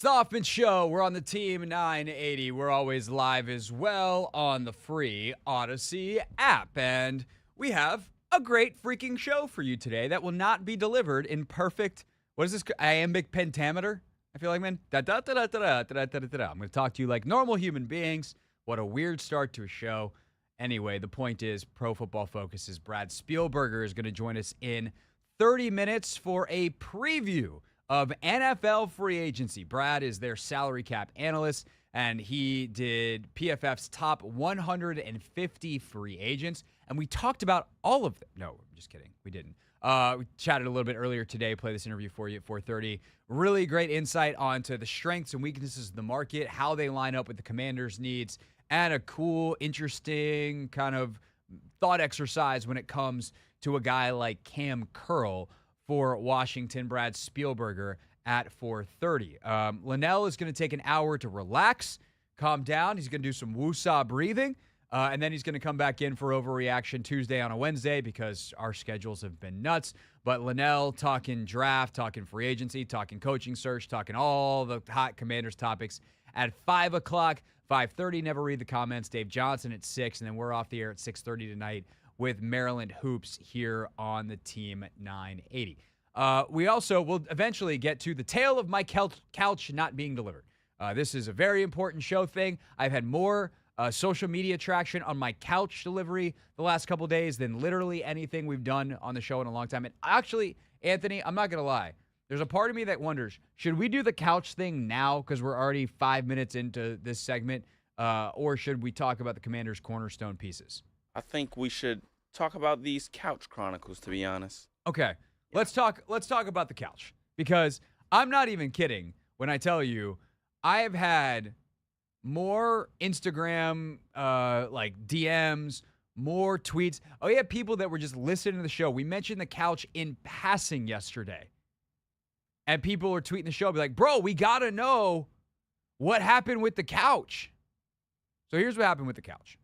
Hoffman Show. We're on the Team 980. We're always live as well on the free Odyssey app. And we have a great freaking show for you today that will not be delivered in perfect, what is this, iambic pentameter? I feel like, man, I'm going to talk to you like normal human beings. What a weird start to a show. Anyway, the point is, Pro Football Focus's Brad Spielberger is going to join us in 30 minutes for a preview of NFL free agency. Brad is their salary cap analyst, and he did PFF's top 150 free agents, and we talked about all of them. No, I'm just kidding. We didn't. We chatted a little bit earlier today, play this interview for you at 4:30. Really great insight onto the strengths and weaknesses of the market, how they line up with the Commanders' needs, and a cool, interesting kind of thought exercise when it comes to a guy like Cam Curl for Washington. Brad Spielberger at 4:30. Lenell is going to take an hour to relax, calm down. He's going to do some woo-saw breathing, and then he's going to come back in for Overreaction Tuesday on a Wednesday because our schedules have been nuts. But Lenell talking draft, talking free agency, talking coaching search, talking all the hot Commanders topics at 5 o'clock, 5:30. Never read the comments. Dave Johnson at 6, and then we're off the air at 6:30 tonight with Maryland Hoops here on the Team 980. We also will eventually get to the tale of my couch not being delivered. This is a very important show thing. I've had more social media traction on my couch delivery the last couple days than literally anything we've done on the show in a long time. And actually, Anthony, I'm not going to lie. There's a part of me that wonders, should we do the couch thing now because we're already 5 minutes into this segment, or should we talk about the Commanders' cornerstone pieces? I think we should talk about these couch chronicles, to be honest. Okay. Let's talk about the couch, because I'm not even kidding when I tell you I have had more Instagram like DMs, more tweets. Oh, yeah, people that were just listening to the show. We mentioned the couch in passing yesterday. And people were tweeting the show, be like, bro, we got to know what happened with the couch. So here's what happened with the couch.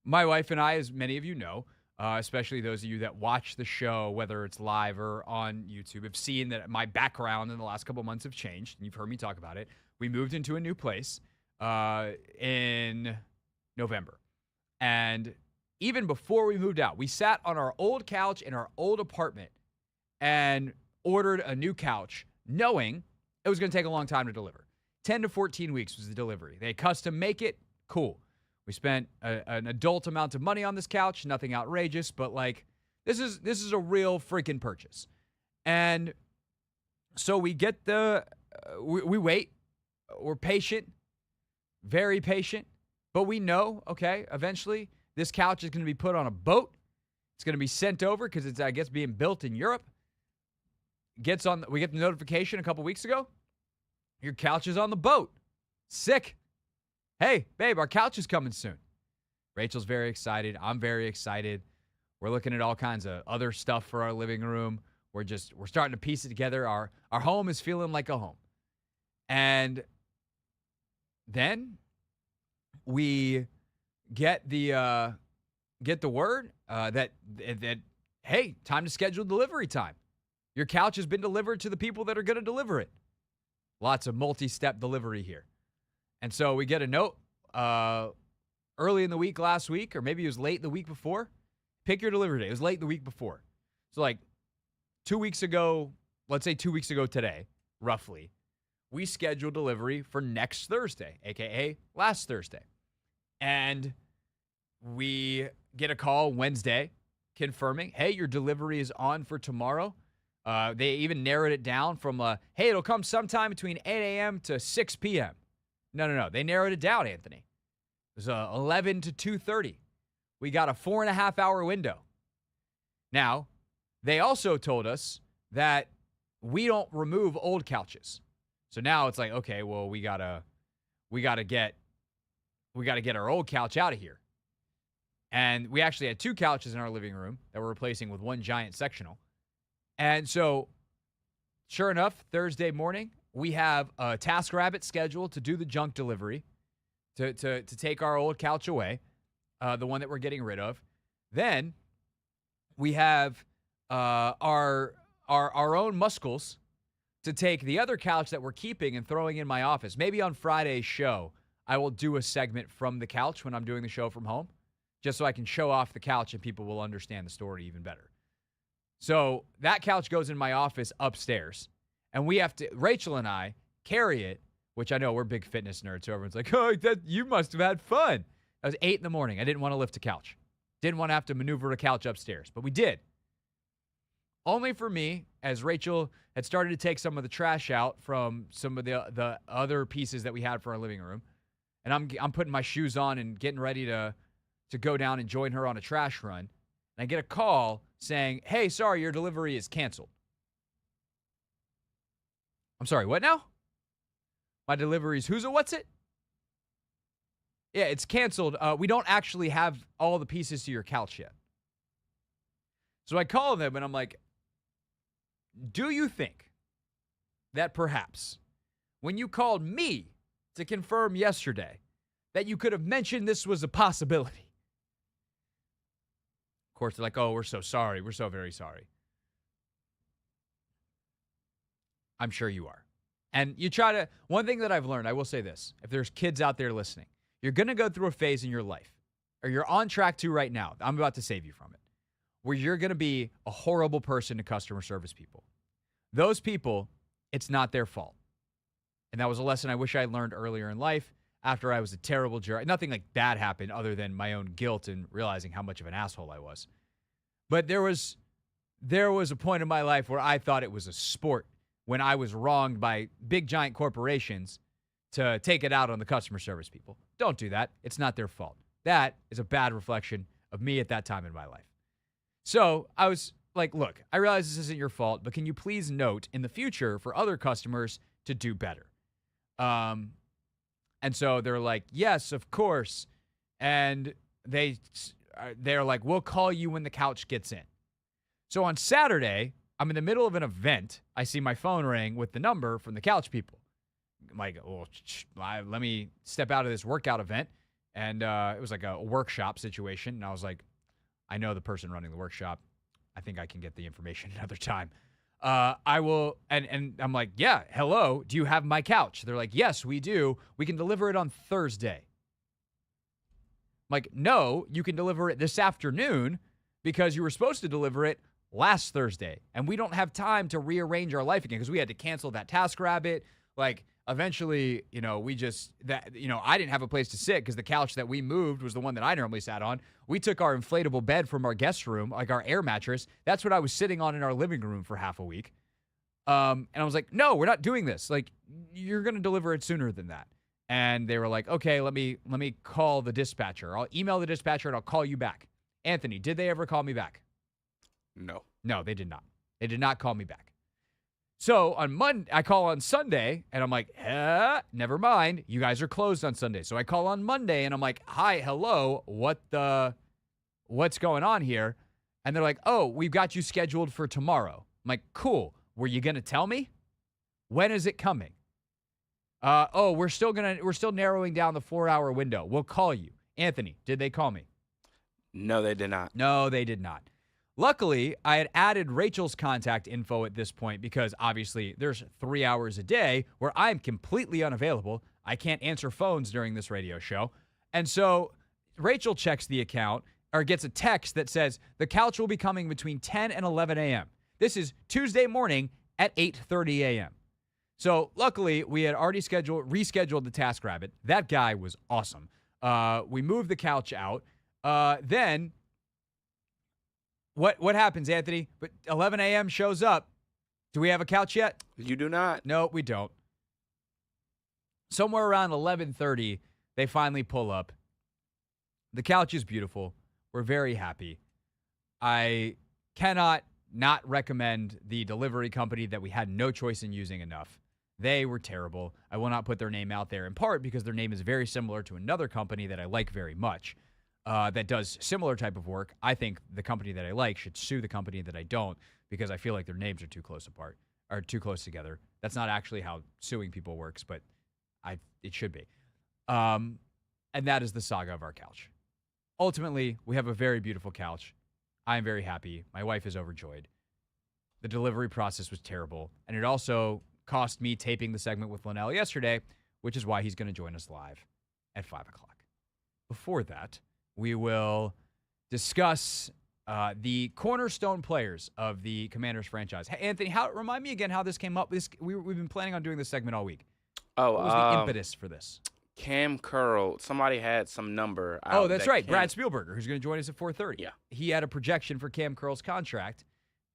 My wife and I, as many of you know, especially those of you that watch the show, whether it's live or on YouTube, have seen that my background in the last couple months have changed, and you've heard me talk about it. We moved into a new place in November. And even before we moved out, we sat on our old couch in our old apartment and ordered a new couch, knowing it was going to take a long time to deliver. 10 to 14 weeks was the delivery. They custom make it. Cool. We spent an adult amount of money on this couch, nothing outrageous, but like this is a real freaking purchase. And so we get we wait. We're patient, very patient, but we know, okay, eventually this couch is going to be put on a boat. It's going to be sent over because it's, I guess, being built in Europe. We get the notification a couple weeks ago. Your couch is on the boat. Sick. Hey, babe, our couch is coming soon. Rachel's very excited. I'm very excited. We're looking at all kinds of other stuff for our living room. We're starting to piece it together. Our home is feeling like a home. And then we get the word that hey, time to schedule delivery time. Your couch has been delivered to the people that are going to deliver it. Lots of multi-step delivery here. And so we get a note early in the week last week, or maybe it was late the week before. Pick your delivery day. It was late the week before. So like 2 weeks ago, let's say 2 weeks ago today, roughly, we scheduled delivery for next Thursday, a.k.a. last Thursday. And we get a call Wednesday confirming, hey, your delivery is on for tomorrow. They even narrowed it down from, hey, it'll come sometime between 8 a.m. to 6 p.m. No. They narrowed it down, Anthony. It was 11 to 2:30. We got a 4.5-hour window. Now, they also told us that we don't remove old couches. So now it's like, okay, well, we gotta get our old couch out of here. And we actually had 2 couches in our living room that we're replacing with one giant sectional. And so, sure enough, Thursday morning, we have a TaskRabbit scheduled to do the junk delivery, to take our old couch away, the one that we're getting rid of. Then we have our own muscles to take the other couch that we're keeping and throwing in my office. Maybe on Friday's show, I will do a segment from the couch when I'm doing the show from home, just so I can show off the couch and people will understand the story even better. So that couch goes in my office upstairs, and Rachel and I carry it, which I know we're big fitness nerds, so everyone's like, oh, you must have had fun. That was 8 in the morning. I didn't want to lift a couch. Didn't want to have to maneuver a couch upstairs, but we did. Only for me, as Rachel had started to take some of the trash out from some of the other pieces that we had for our living room, and I'm putting my shoes on and getting ready to go down and join her on a trash run, and I get a call saying, hey, sorry, your delivery is canceled. I'm sorry, what now? My delivery's what's it? Yeah, it's canceled. We don't actually have all the pieces to your couch yet. So I call them and I'm like, do you think that perhaps when you called me to confirm yesterday that you could have mentioned this was a possibility? Of course, they're like, oh, we're so sorry. We're so very sorry. I'm sure you are. And you try to, one thing that I've learned, I will say this, if there's kids out there listening, you're going to go through a phase in your life, or you're on track to right now, I'm about to save you from it, where you're going to be a horrible person to customer service people. Those people, it's not their fault. And that was a lesson I wish I learned earlier in life after I was a terrible jerk. Nothing like bad happened other than my own guilt and realizing how much of an asshole I was. But there was a point in my life where I thought it was a sport when I was wronged by big, giant corporations to take it out on the customer service people. Don't do that. It's not their fault. That is a bad reflection of me at that time in my life. So I was like, look, I realize this isn't your fault, but can you please note in the future for other customers to do better? And so they're like, yes, of course. And they're like, we'll call you when the couch gets in. So on Saturday, I'm in the middle of an event. I see my phone ring with the number from the couch people. I'm like, well, let me step out of this workout event. And it was like a workshop situation. And I was like, I know the person running the workshop. I think I can get the information another time. I will. And I'm like, yeah, hello. Do you have my couch? They're like, yes, we do. We can deliver it on Thursday. I'm like, no, you can deliver it this afternoon because you were supposed to deliver it last Thursday. And we don't have time to rearrange our life again because we had to cancel that TaskRabbit. Like, eventually, I didn't have a place to sit because the couch that we moved was the one that I normally sat on. We took our inflatable bed from our guest room, like our air mattress. That's what I was sitting on in our living room for half a week. And I was like, no, we're not doing this. Like, you're going to deliver it sooner than that. And they were like, okay, let me call the dispatcher. I'll email the dispatcher and I'll call you back. Anthony, did they ever call me back? No, they did not. They did not call me back. So on Monday, I call on Sunday, and I'm like, never mind. You guys are closed on Sunday. So I call on Monday, and I'm like, hi, hello, what's going on here? And they're like, oh, we've got you scheduled for tomorrow. I'm like, cool. Were you going to tell me? When is it coming? We're still narrowing down the 4-hour window. We'll call you. Anthony, did they call me? No, they did not. No, they did not. Luckily, I had added Rachel's contact info at this point because obviously there's 3 hours a day where I'm completely unavailable. I can't answer phones during this radio show. And so Rachel checks the account or gets a text that says the couch will be coming between 10 and 11 a.m. This is Tuesday morning at 8:30 a.m. So luckily, we had already rescheduled the TaskRabbit. That guy was awesome. We moved the couch out. Then what happens, Anthony? But 11 a.m. shows up. Do we have a couch yet? You do not. No, we don't. Somewhere around 11:30, they finally pull up. The couch is beautiful. We're very happy. I cannot not recommend the delivery company that we had no choice in using enough. They were terrible. I will not put their name out there, in part because their name is very similar to another company that I like very much. That does similar type of work. I think the company that I like should sue the company that I don't because I feel like their names are too close apart or too close together. That's not actually how suing people works, but it should be. And that is the saga of our couch. Ultimately, we have a very beautiful couch. I am very happy. My wife is overjoyed. The delivery process was terrible, and it also cost me taping the segment with Lenell yesterday, which is why he's going to join us live at 5 o'clock. Before that, we will discuss the cornerstone players of the Commanders franchise. Hey, Anthony, remind me again how this came up. We've been planning on doing this segment all week. Oh, what was the impetus for this? Cam Curl. Somebody had some number out. Oh, that's right. Brad Spielberger, who's going to join us at 4:30. Yeah. He had a projection for Cam Curl's contract,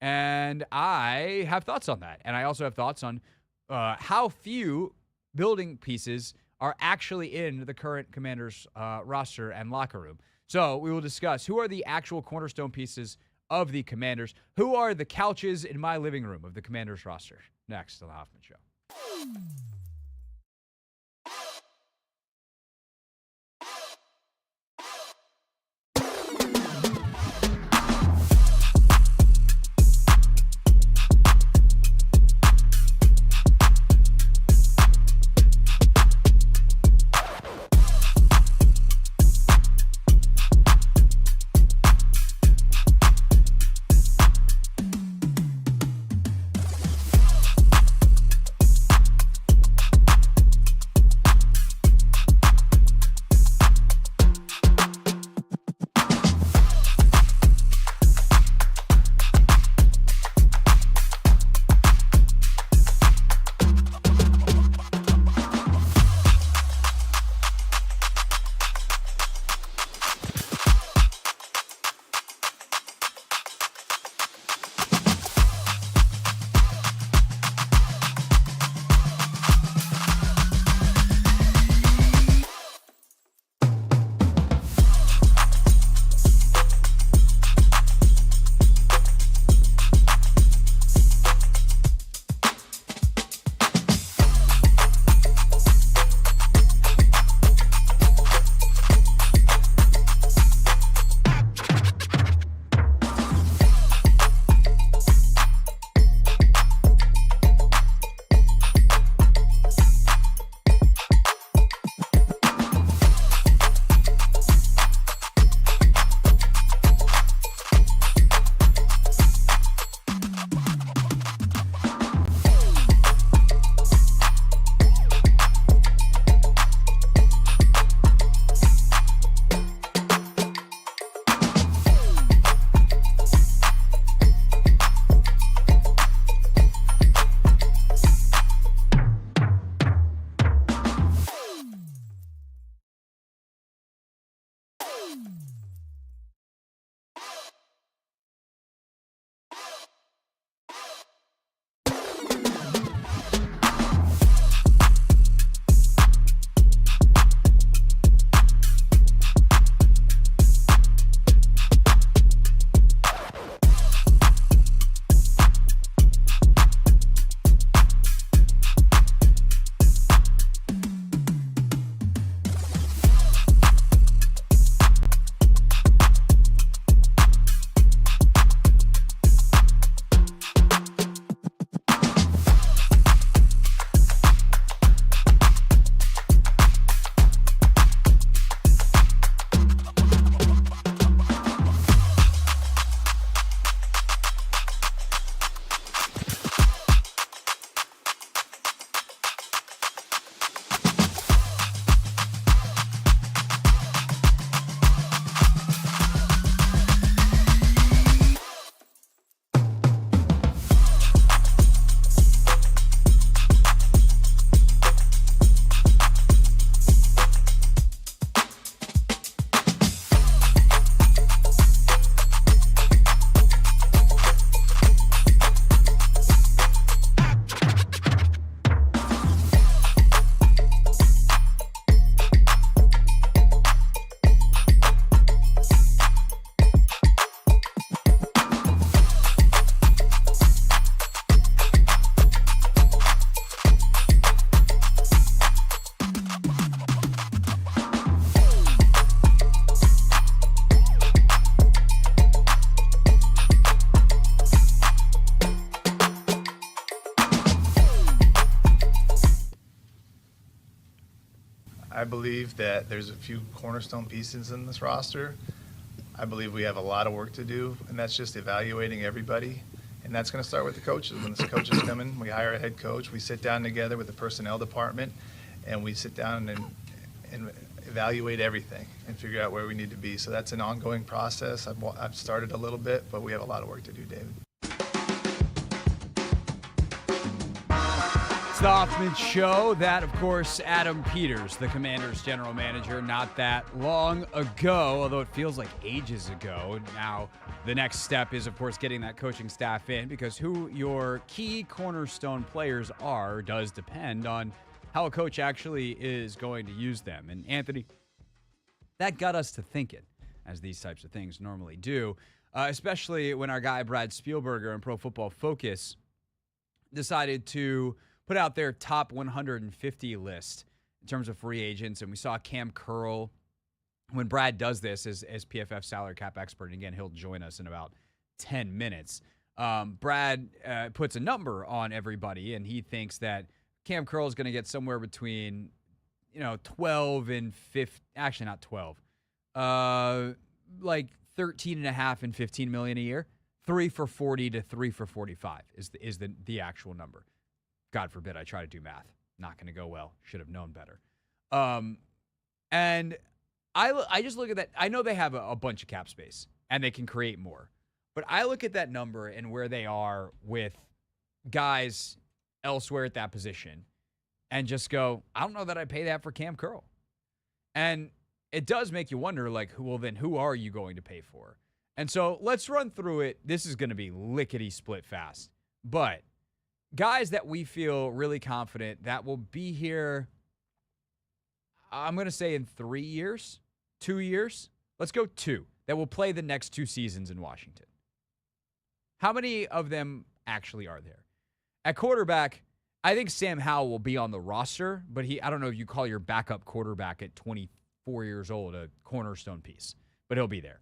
and I have thoughts on that. And I also have thoughts on how few building pieces are actually in the current Commanders roster and locker room. So we will discuss who are the actual cornerstone pieces of the Commanders, who are the couches in my living room of the Commanders roster. Next on the Hoffman Show. I believe that there's a few cornerstone pieces in this roster. I believe we have a lot of work to do, and that's just evaluating everybody And that's going to start with the coaches. When the coaches come in, we hire a head coach. We sit down together with the personnel department, and we sit down and evaluate everything and figure out where we need to be. So that's an ongoing process. I've started a little bit, but we have a lot of work to do, David. It's the Hoffman Show. That, of course, Adam Peters, the Commanders' general manager, not that long ago, although it feels like ages ago. Now, the next step is, of course, getting that coaching staff in, because who your key cornerstone players are does depend on how a coach actually is going to use them. And, Anthony, that got us to thinking, as these types of things normally do, especially when our guy Brad Spielberger in Pro Football Focus decided to put out their top 150 list in terms of free agents. And we saw Cam Curl. When Brad does this as PFF salary cap expert, and again, he'll join us in about 10 minutes, Brad puts a number on everybody, and he thinks that Cam Curl is going to get somewhere between, 12 and 15, actually not 12, like 13.5 and 15 million a year. 3 for 40 to 3 for 45 is the actual number. God forbid I try to do math. Not going to go well. Should have known better. And I just look at that. I know they have a bunch of cap space and they can create more. But I look at that number and where they are with guys elsewhere at that position and just go, I don't know that I pay that for Cam Curl. And it does make you wonder, like, who are you going to pay for? And so let's run through it. This is going to be lickety split fast. But guys that we feel really confident that will be here, I'm going to say in 3 years, 2 years. Let's go 2. That will play the next 2 seasons in Washington. How many of them actually are there? At quarterback, I think Sam Howell will be on the roster, but I don't know if you call your backup quarterback at 24 years old a cornerstone piece, but he'll be there.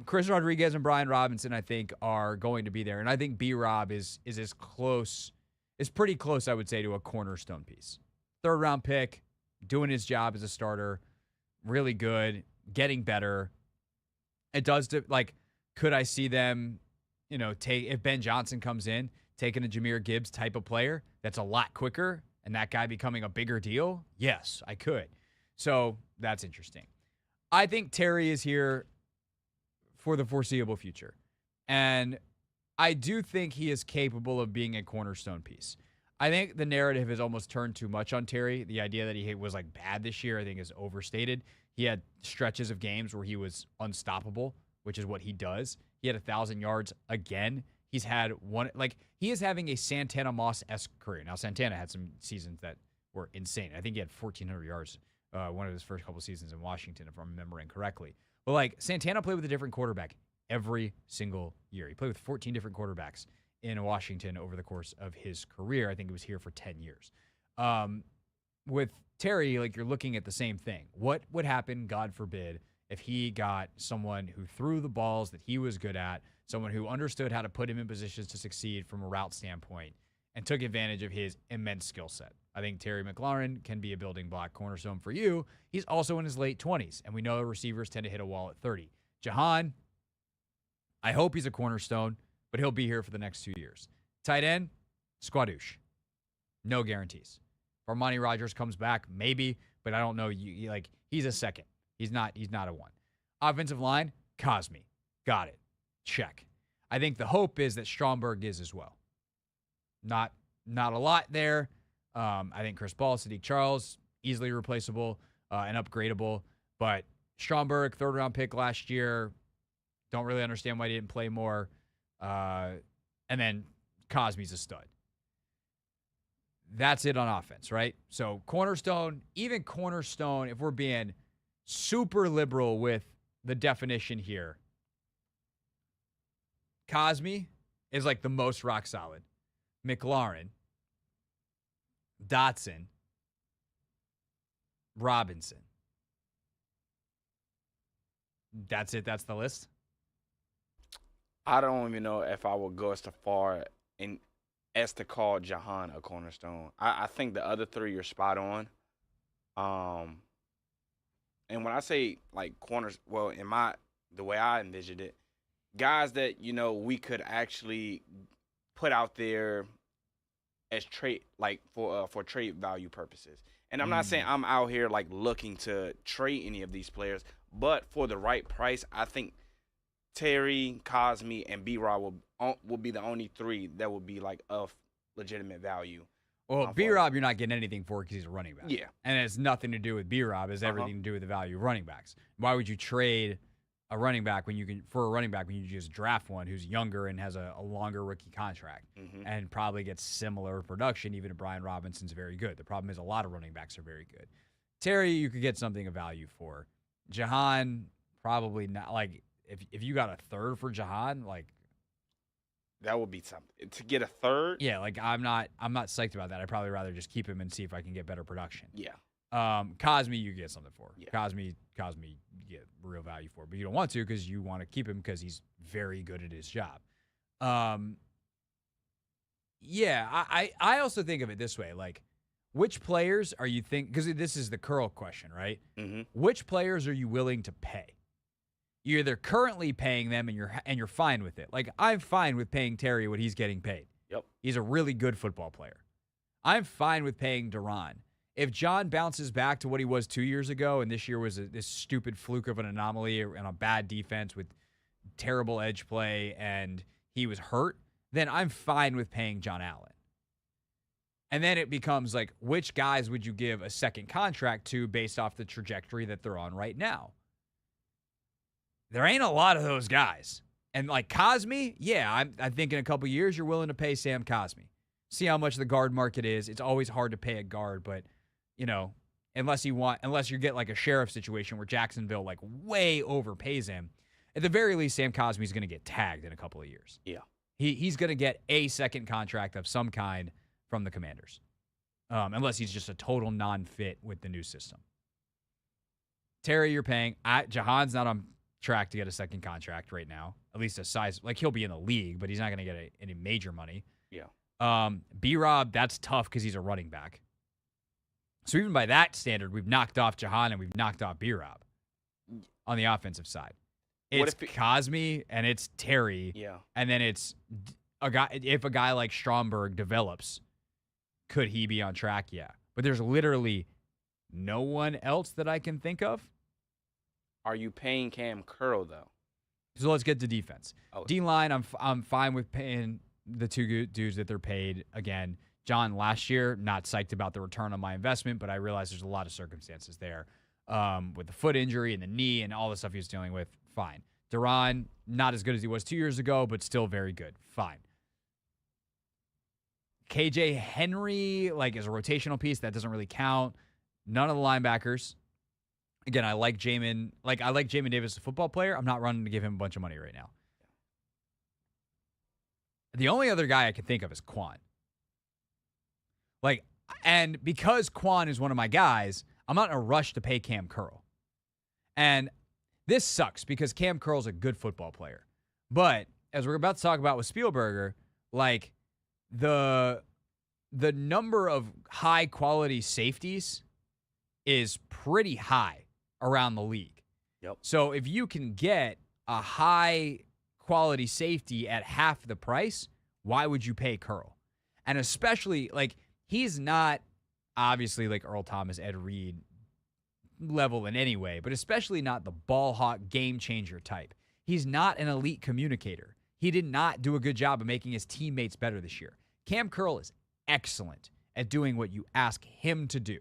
Chris Rodriguez and Brian Robinson, I think, are going to be there. And I think B-Rob is as close, is pretty close, I would say, to a cornerstone piece. 3rd-round pick, doing his job as a starter, really good, getting better. It does, could I see them, if Ben Johnson comes in, taking a Jahmyr Gibbs type of player that's a lot quicker and that guy becoming a bigger deal? Yes, I could. So that's interesting. I think Terry is here for the foreseeable future. And I do think he is capable of being a cornerstone piece. I think the narrative has almost turned too much on Terry. The idea that he was bad this year, I think, is overstated. He had stretches of games where he was unstoppable, which is what he does. He had 1,000 yards again. He's had one, he is having a Santana Moss-esque career. Now, Santana had some seasons that were insane. I think he had 1,400 yards one of his first couple seasons in Washington, if I'm remembering correctly. But Santana played with a different quarterback every single year. He played with 14 different quarterbacks in Washington over the course of his career. I think he was here for 10 years. With Terry, you're looking at the same thing. What would happen, God forbid, if he got someone who threw the balls that he was good at, someone who understood how to put him in positions to succeed from a route standpoint, and took advantage of his immense skill set? I think Terry McLaurin can be a building block cornerstone for you. He's also in his late 20s, and we know receivers tend to hit a wall at 30. Jahan, I hope he's a cornerstone, but he'll be here for the next 2 years. Tight end, Squadouche. No guarantees. If Armani Rogers comes back, maybe, but I don't know. He's a second. He's not a 1. Offensive line, Cosme. Got it. Check. I think the hope is that Stromberg is as well. Not a lot there. I think Chris Paul, Sadiq Charles, easily replaceable and upgradable. But Stromberg, 3rd-round pick last year. Don't really understand why he didn't play more. And then Cosme's a stud. That's it on offense, right? So Cornerstone, even Cornerstone, if we're being super liberal with the definition here, Cosme is the most rock solid. McLaurin, Dotson, Robinson. That's it. That's the list. I don't even know if I would go as far as to call Jahan a cornerstone. I think the other 3 are spot on. And when I say corners, the way I envisioned it, guys that we could actually put out there as trade, like for trade value purposes. And I'm not saying I'm out here like looking to trade any of these players, but for the right price, I think Terry, Cosme, and B-Rob will be the only three that will be like of legitimate value. Well, B-Rob, you're not getting anything for because he's a running back. Yeah. And it has nothing to do with B-Rob. It has everything to do with the value of running backs. Why would you trade a running back when you just draft one who's younger and has a longer rookie contract and probably gets similar production, even if Brian Robinson's very good? The problem is a lot of running backs are very good. Terry, you could get something of value for. Jahan, probably not. Like, if you got a third for Jahan, like, that would be something. To get a third? yeah, like I'm not psyched about that. I'd probably rather just keep him and see if I can get better production. Yeah. Cosme, you get something for. Yeah. Cosme, you get real value for, but you don't want to because you want to keep him because he's very good at his job. Yeah, I also think of it this way, like, which players are you because this is the curl question, right? Mm-hmm. Which players are you willing to pay? You're either currently paying them and you're fine with it. Like, I'm fine with paying Terry what he's getting paid. Yep. He's a really good football player. I'm fine with paying Duran. If John bounces back to what he was 2 years ago, and this year was this stupid fluke of an anomaly and a bad defense with terrible edge play, and he was hurt, then I'm fine with paying John Allen. And then it becomes like, which guys would you give a second contract to based off the trajectory that they're on right now? There ain't a lot of those guys. And like Cosme, yeah, I think in a couple years you're willing to pay Sam Cosme. See how much the guard market is. It's always hard to pay a guard, but you know, unless you get like a sheriff situation where Jacksonville like way overpays him, at the very least Sam Cosme's going to get tagged in a couple of years. Yeah. He's going to get a second contract of some kind from the Commanders. Unless he's just a total non-fit with the new system. Terry, you're paying. Jahan's not on track to get a second contract right now. At least a size, like he'll be in the league, but he's not going to get any major money. Yeah. B-Rob, that's tough because he's a running back. So even by that standard, we've knocked off Jahan and we've knocked off B-Rob on the offensive side. It's Cosme and it's Terry. Yeah. And then it's a guy. If a guy like Stromberg develops, could he be on track? Yeah. But there's literally no one else that I can think of. Are you paying Cam Curl though? So let's get to defense. Oh. D-line, I'm fine with paying the two dudes that they're paid. Again, John last year, not psyched about the return on my investment, but I realize there's a lot of circumstances there with the foot injury and the knee and all the stuff he was dealing with. Fine. Duran, not as good as he was 2 years ago, but still very good. Fine. KJ Henry, like, is a rotational piece. That doesn't really count. None of the linebackers. Again, I like Jamin. Like, I like Jamin Davis as a football player. I'm not running to give him a bunch of money right now. The only other guy I can think of is Quan. Like, and because Quan is one of my guys, I'm not in a rush to pay Cam Curl. And this sucks because Cam Curl's a good football player. But as we're about to talk about with Spielberger, like, the number of high quality safeties is pretty high around the league. Yep. So if you can get a high quality safety at half the price, why would you pay Curl? And especially, like, he's not obviously like Earl Thomas, Ed Reed level in any way, but especially not the ball hawk game changer type. He's not an elite communicator. He did not do a good job of making his teammates better this year. Cam Curl is excellent at doing what you ask him to do.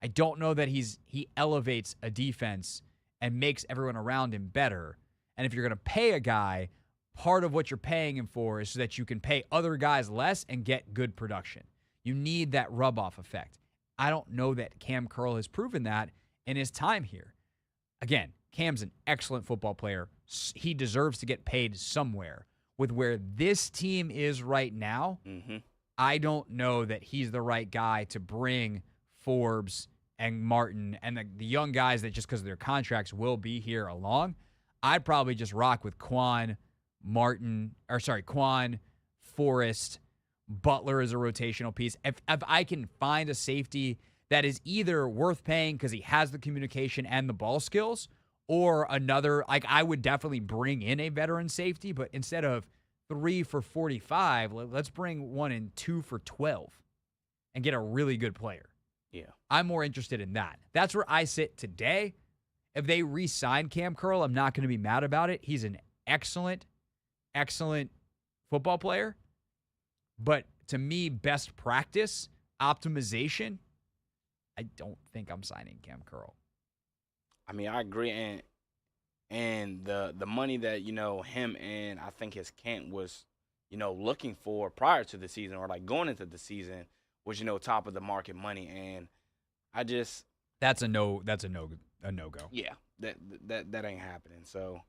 I don't know that he elevates a defense and makes everyone around him better. And if you're going to pay a guy, part of what you're paying him for is so that you can pay other guys less and get good production. You need that rub-off effect. I don't know that Cam Curl has proven that in his time here. Again, Cam's an excellent football player. He deserves to get paid somewhere. With where this team is right now, I don't know that he's the right guy to bring Forbes and Martin and the young guys that just because of their contracts will be here along. I'd probably just rock with Quan, Forrest, Butler is a rotational piece. If I can find a safety that is either worth paying because he has the communication and the ball skills, or another, like, I would definitely bring in a veteran safety, but instead of 3 for 45. Let's bring one in 2 for 12 and get a really good player. Yeah. I'm more interested in that. That's where I sit today. If they re-sign Cam Curl, I'm not going to be mad about it. He's an excellent, excellent football player. But to me, best practice, optimization, I don't think I'm signing Cam Curl. I mean, I agree, and the money that him and I think his camp was looking for prior to the season or like going into the season was top of the market money, and I just that's a no go. Yeah, that ain't happening. So,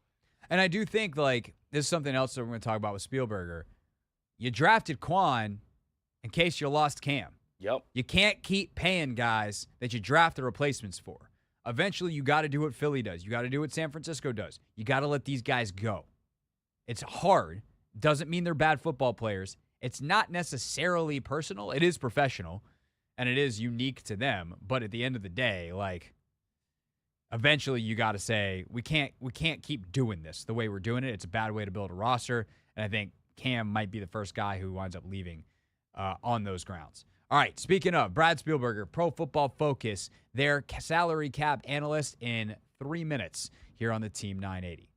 and I do think like this is something else that we're going to talk about with Spielberger. You drafted Quan in case you lost Cam. Yep. You can't keep paying guys that you draft the replacements for. Eventually, you got to do what Philly does. You got to do what San Francisco does. You got to let these guys go. It's hard. Doesn't mean they're bad football players. It's not necessarily personal. It is professional, and it is unique to them. But at the end of the day, like, eventually you got to say, we can't keep doing this the way we're doing it. It's a bad way to build a roster, and I think Cam might be the first guy who winds up leaving on those grounds. All right, speaking of, Brad Spielberger, Pro Football Focus, their salary cap analyst in 3 minutes here on the Team 980.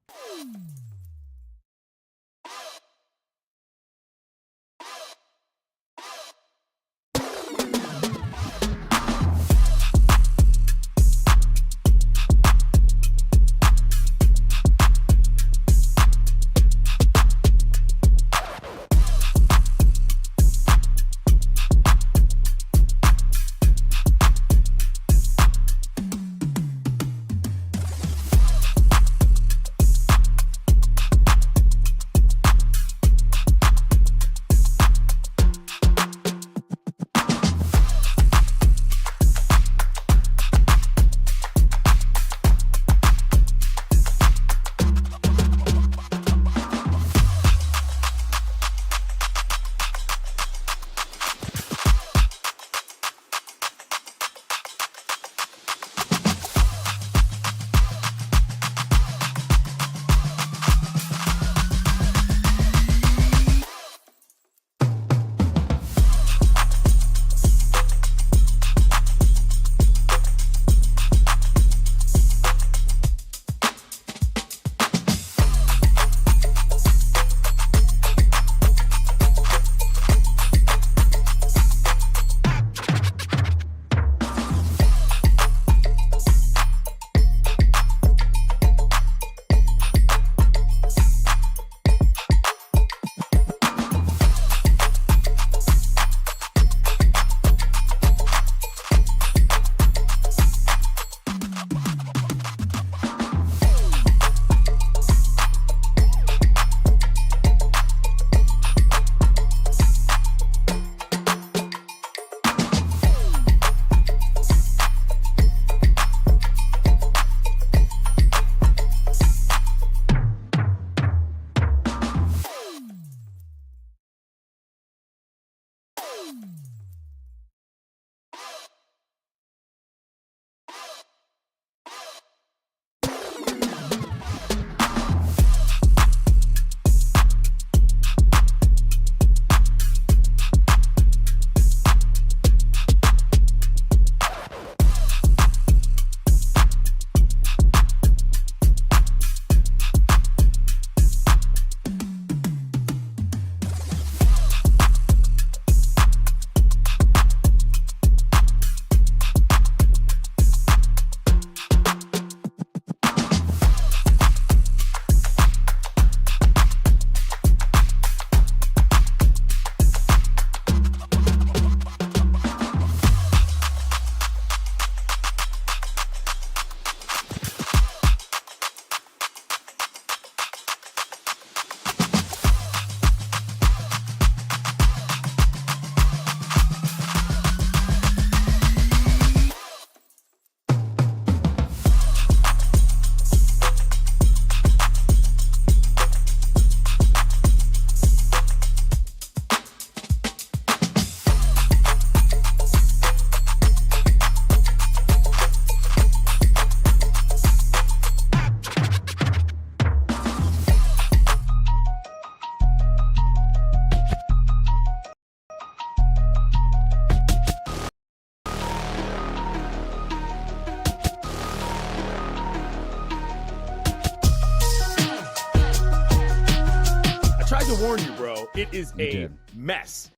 to warn you, bro. It is You a did. mess.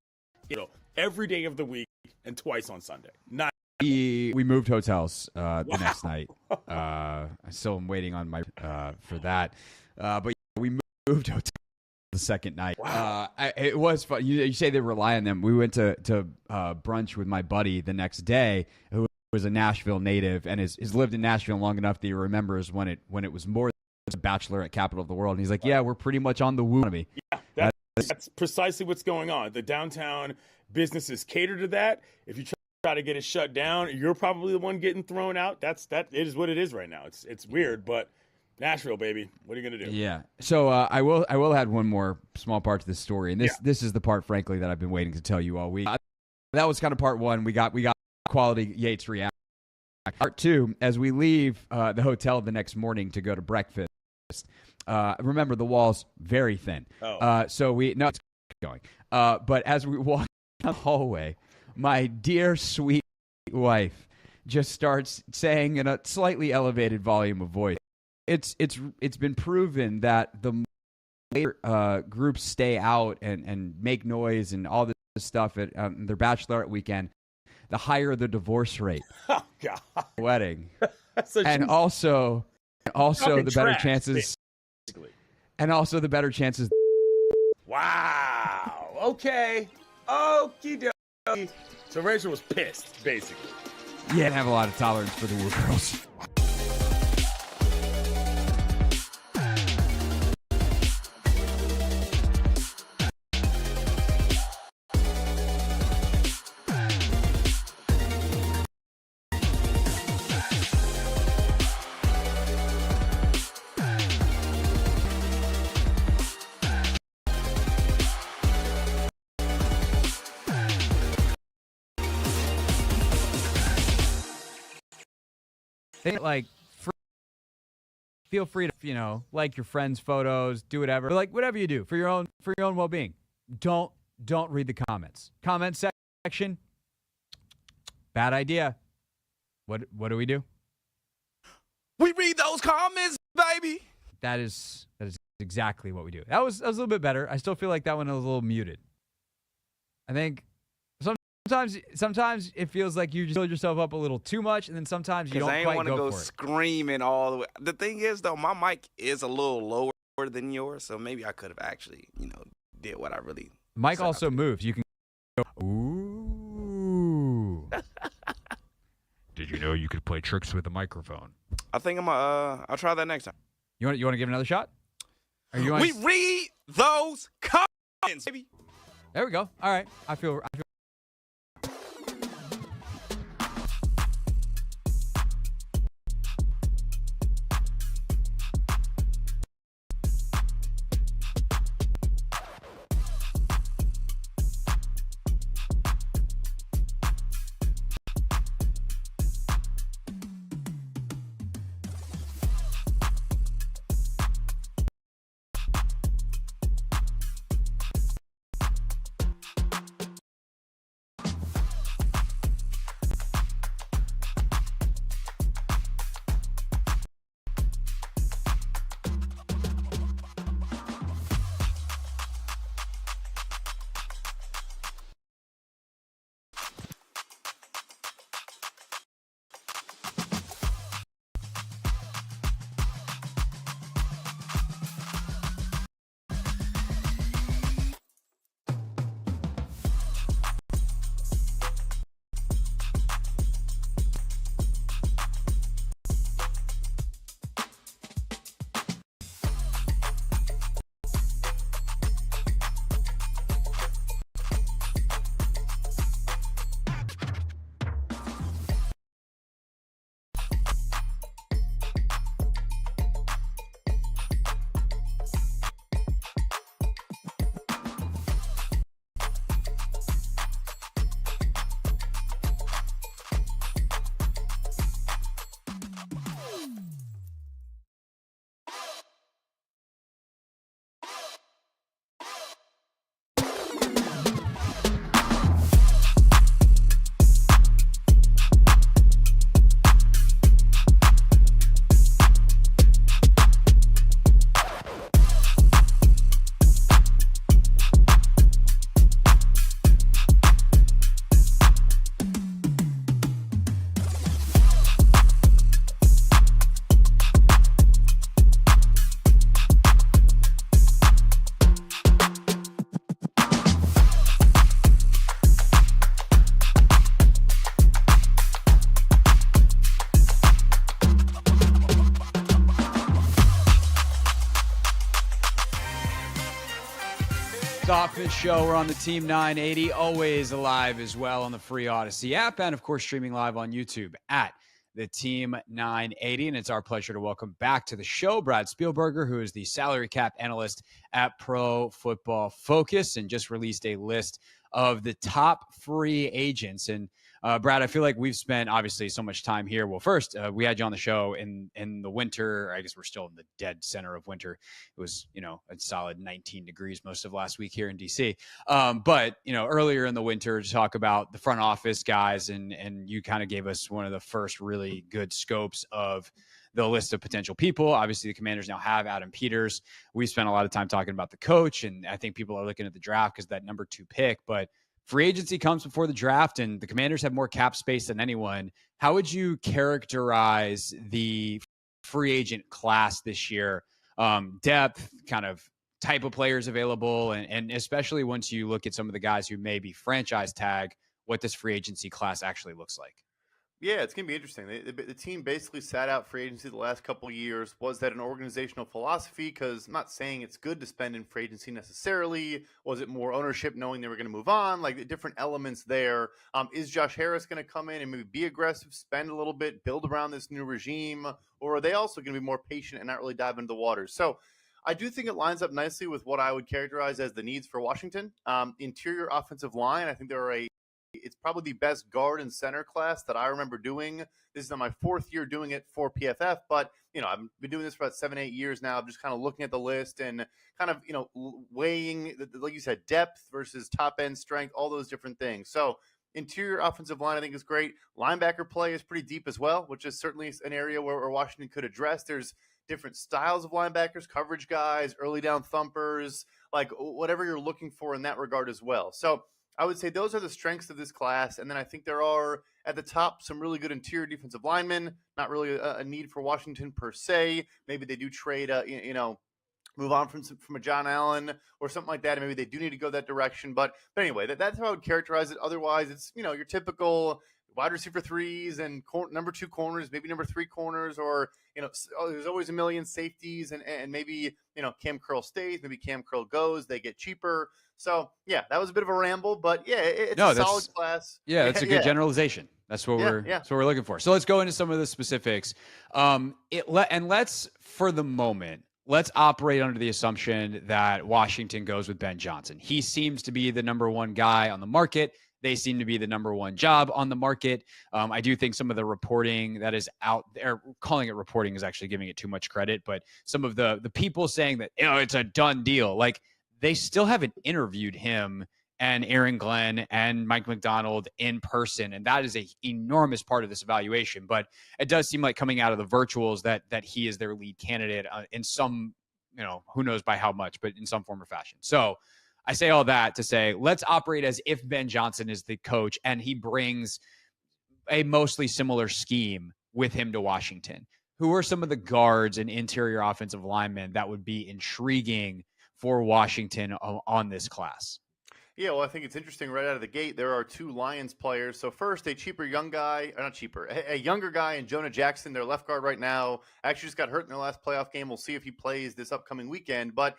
Every day of the week and twice on Sunday. Not We moved hotels the next night. I still am waiting on my for that. But yeah, we moved hotels the second night. Wow. It was fun. You say they rely on them. We went to brunch with my buddy the next day, who was a Nashville native and has lived in Nashville long enough that he remembers when it was more than a bachelor at Capital of the World. And he's like, yeah, we're pretty much on the woo. Yeah, that's precisely what's going on. The downtown businesses cater to that. If you try to get it shut down, you're probably the one getting thrown out. It is what it is right now. It's weird, but Nashville, baby. What are you gonna do? Yeah. So I will add one more small part to this story, and this is the part, frankly, that I've been waiting to tell you all week. That was kind of part one. We got quality Yates reaction. Part two, as we leave the hotel the next morning to go to breakfast. Remember, the wall's very thin. So it's going. But as we walk down the hallway, my dear sweet wife just starts saying in a slightly elevated volume of voice, it's been proven that the later groups stay out and make noise and all this stuff at their bachelorette weekend, the higher the divorce rate. Oh God. Wedding. So And also talking the better trash, chances. basically. And also the better chances. Wow. Okay. Okie dokie. So Rachel was pissed, basically. Yeah, and have a lot of tolerance for the woo girls. Like, feel free to, like your friends' photos, do whatever. Like, whatever you do for your own well-being. Don't read the comments. Comment section. Bad idea. What do we do? We read those comments, baby. That is exactly what we do. That was a little bit better. I still feel like that one was a little muted. I think sometimes it feels like you just build yourself up a little too much, and then sometimes you don't I ain't quite want to go for it. screaming all the way. The thing is, though, my mic is a little lower than yours, so maybe I could have actually, did what I really. Mike set out also to do. moves. You can go, ooh. Did you know you could play tricks with a microphone? I think I'll try that next time. You want to give it another shot? Or you want We read those comments, baby. There we go. All right. I feel Hoffman Show. We're on the Team 980, always alive as well on the free Odyssey app, and of course streaming live on YouTube at the Team 980. And it's our pleasure to welcome back to the show Brad Spielberger, who is the salary cap analyst at Pro Football Focus and just released a list of the top free agents. And Brad, I feel like we've spent obviously so much time here. Well, first, we had you on the show in the winter. I guess we're still in the dead center of winter. It was, a solid 19 degrees most of last week here in DC. But, earlier in the winter to talk about the front office guys, and you kind of gave us one of the first really good scopes of the list of potential people. Obviously, the Commanders now have Adam Peters. We spent a lot of time talking about the coach, and I think people are looking at the draft because that number 2 pick. But free agency comes before the draft, and the Commanders have more cap space than anyone. How would you characterize the free agent class this year? Depth, kind of type of players available, and especially once you look at some of the guys who may be franchise tag, what this free agency class actually looks like. Yeah, it's going to be interesting. The team basically sat out free agency the last couple of years. Was that an organizational philosophy? Because I'm not saying it's good to spend in free agency necessarily. Was it more ownership knowing they were going to move on? Like the different elements there. Is Josh Harris going to come in and maybe be aggressive, spend a little bit, build around this new regime? Or are they also going to be more patient and not really dive into the waters? So I do think it lines up nicely with what I would characterize as the needs for Washington. Interior offensive line, I think there are it's probably the best guard and center class that I remember doing. This is my 4th year doing it for PFF, but, I've been doing this for about 7-8 years now. I'm just kind of looking at the list and kind of, weighing, like you said, depth versus top end strength, all those different things. So interior offensive line, I think, is great. Linebacker play is pretty deep as well, which is certainly an area where Washington could address. There's different styles of linebackers, coverage guys, early down thumpers, like whatever you're looking for in that regard as well. So I would say those are the strengths of this class. And then I think there are, at the top, some really good interior defensive linemen. Not really a need for Washington per se. Maybe they do trade, move on from a John Allen or something like that. And maybe they do need to go that direction. But anyway, that's how I would characterize it. Otherwise, it's, your typical wide receiver 3s and number 2 corners, maybe number 3 corners, or, there's always a million safeties and maybe, Cam Curl stays, maybe Cam Curl goes, they get cheaper. So, yeah, that was a bit of a ramble, but yeah, it's a solid class. Yeah, that's a good generalization. That's what we're looking for. So let's go into some of the specifics. Let's, for the moment, let's operate under the assumption that Washington goes with Ben Johnson. He seems to be the number 1 guy on the market. They seem to be the number 1 job on the market. I do think some of the reporting that is out there, calling it reporting is actually giving it too much credit, but some of the people saying that, it's a done deal, like, they still haven't interviewed him and Aaron Glenn and Mike McDonald in person, and that is an enormous part of this evaluation. But it does seem like coming out of the virtuals that he is their lead candidate in some, who knows by how much, but in some form or fashion. So I say all that to say, let's operate as if Ben Johnson is the coach and he brings a mostly similar scheme with him to Washington. Who are some of the guards and interior offensive linemen that would be intriguing for Washington on this class? Yeah, well, I think it's interesting right out of the gate. There are 2 Lions players. So first, a younger guy in Jonah Jackson, their left guard right now. Actually just got hurt in their last playoff game. We'll see if he plays this upcoming weekend. But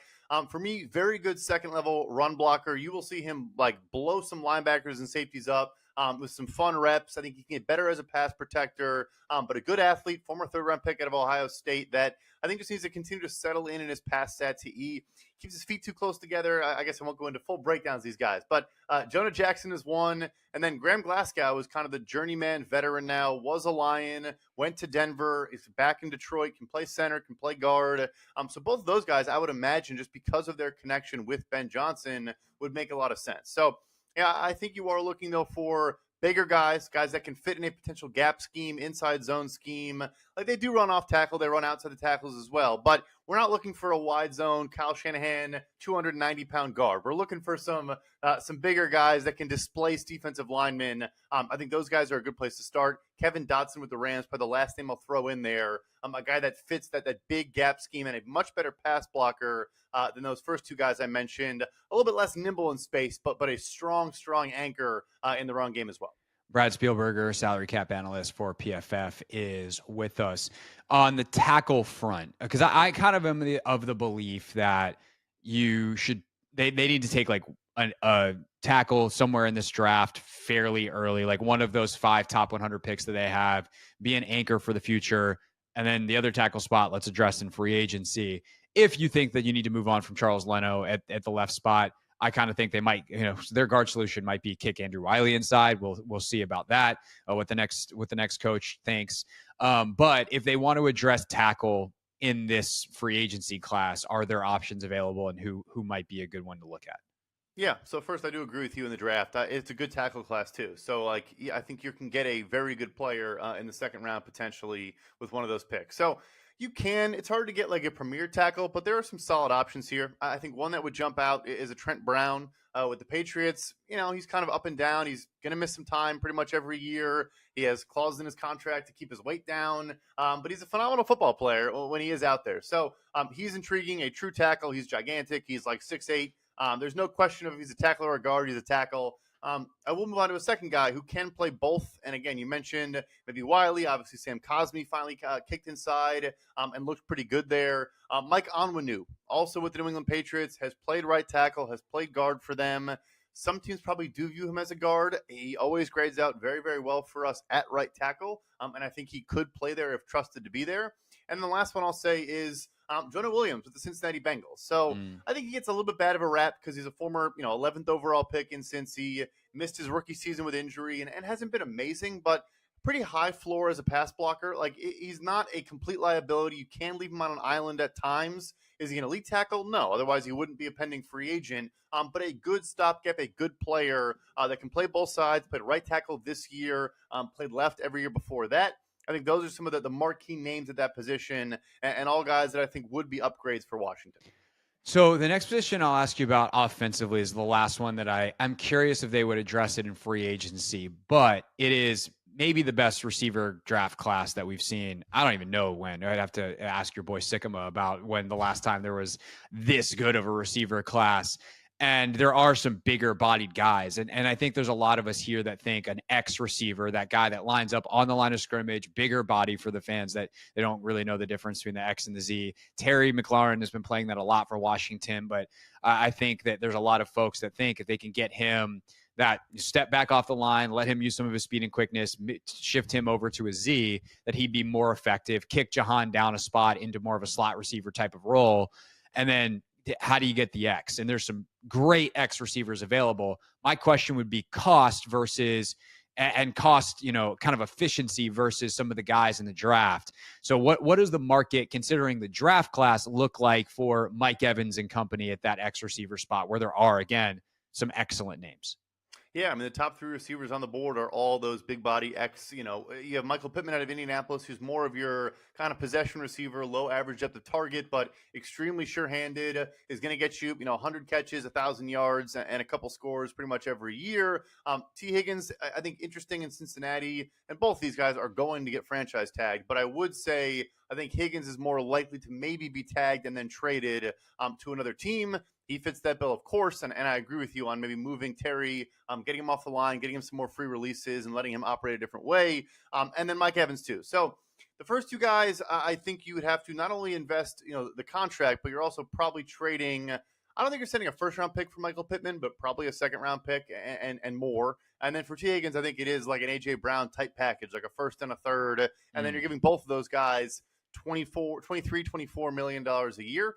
for me, very good second-level run blocker. You will see him blow some linebackers and safeties up. With some fun reps. I think he can get better as a pass protector, but a good athlete, former 3rd-round pick out of Ohio State that I think just needs to continue to settle in his pass sets. He keeps his feet too close together. I guess I won't go into full breakdowns of these guys, but Jonah Jackson is one, and then Graham Glasgow is kind of the journeyman veteran now, was a Lion, went to Denver, is back in Detroit, can play center, can play guard. So both of those guys, I would imagine, just because of their connection with Ben Johnson, would make a lot of sense. So yeah, I think you are looking, though, for bigger guys that can fit in a potential gap scheme, inside zone scheme. Like they do run off tackle, they run outside the tackles as well. But we're not looking for a wide zone, Kyle Shanahan, 290-pound guard. We're looking for some bigger guys that can displace defensive linemen. I think those guys are a good place to start. Kevin Dotson with the Rams, probably the last name I'll throw in there. A guy that fits that big gap scheme and a much better pass blocker than those first 2 guys I mentioned. A little bit less nimble in space, but a strong anchor in the run game as well. Brad Spielberger, salary cap analyst for PFF, is with us on the tackle front, because I kind of am of the belief that you should they need to take like a tackle somewhere in this draft fairly early, like one of those 5 top 100 picks that they have, be an anchor for the future. And then the other tackle spot, let's address in free agency. If you think that you need to move on from Charles Leno at the left spot, I kind of think they might, their guard solution might be kick Andrew Wiley inside. We'll see about that. What the next coach thinks. But if they want to address tackle in this free agency class, are there options available, and who might be a good one to look at? Yeah, so first I do agree with you in the draft. It's a good tackle class too. So I think you can get a very good player in the second round potentially with one of those picks. So you can. It's hard to get like a premier tackle, but there are some solid options here. I think one that would jump out is a Trent Brown with the Patriots. He's kind of up and down. He's going to miss some time pretty much every year. He has clauses in his contract to keep his weight down, but he's a phenomenal football player when he is out there. So he's intriguing, a true tackle. He's gigantic. He's like 6'8". There's no question if he's a tackle or a guard, he's a tackle. I will move on to a second guy who can play both. And again, you mentioned maybe Wiley. Obviously, Sam Cosmi finally kicked inside and looked pretty good there. Mike Onwenu, also with the New England Patriots, has played right tackle, has played guard for them. Some teams probably do view him as a guard. He always grades out very, very well for us at right tackle. And I think he could play there if trusted to be there. And the last one I'll say is Jonah Williams with the Cincinnati Bengals. So I think he gets a little bit bad of a rap because he's a former 11th overall pick, and since he missed his rookie season with injury and hasn't been amazing, but pretty high floor as a pass blocker. Like, he's not a complete liability. You can leave him on an island at times. Is he an elite tackle? No. Otherwise, he wouldn't be a pending free agent. But a good stopgap, a good player that can play both sides, played right tackle this year, played left every year before that. I think those are some of the marquee names at that position, and all guys that I think would be upgrades for Washington. So the next position I'll ask you about offensively is the last one that I'm curious if they would address it in free agency, but it is maybe the best receiver draft class that we've seen. I don't even know when. I'd have to ask your boy Sycamore about when the last time there was this good of a receiver class. And there are some bigger bodied guys. And I think there's a lot of us here that think an X receiver, that guy that lines up on the line of scrimmage, bigger body for the fans that they don't really know the difference between the X and the Z. Terry McLaurin has been playing that a lot for Washington, but I think that there's a lot of folks that think if they can get him that step back off the line, let him use some of his speed and quickness, shift him over to a Z, that he'd be more effective, kick Jahan down a spot into more of a slot receiver type of role. And then how do you get the X? And there's some great X receivers available. My question would be cost versus and cost, kind of efficiency versus some of the guys in the draft. So what does the market, considering the draft class, look like for Mike Evans and company at that X receiver spot where there are, again, some excellent names? Yeah, I mean, the top three receivers on the board are all those big body X. You have Michael Pittman out of Indianapolis, who's more of your kind of possession receiver, low average depth of target, but extremely sure-handed, is going to get you, 100 catches, 1,000 yards, and a couple scores pretty much every year. T. Higgins, I think, interesting in Cincinnati, and both these guys are going to get franchise tagged. But I would say I think Higgins is more likely to maybe be tagged and then traded to another team. He fits that bill, of course, and I agree with you on maybe moving Terry, getting him off the line, getting him some more free releases, and letting him operate a different way, and then Mike Evans too. So the first two guys, I think you would have to not only invest, the contract, but you're also probably trading. I don't think you're sending a first-round pick for Michael Pittman, but probably a second-round pick and more. And then for T. Higgins, I think it is like an A.J. Brown type package, like a first and a third, and then you're giving both of those guys $24 million a year.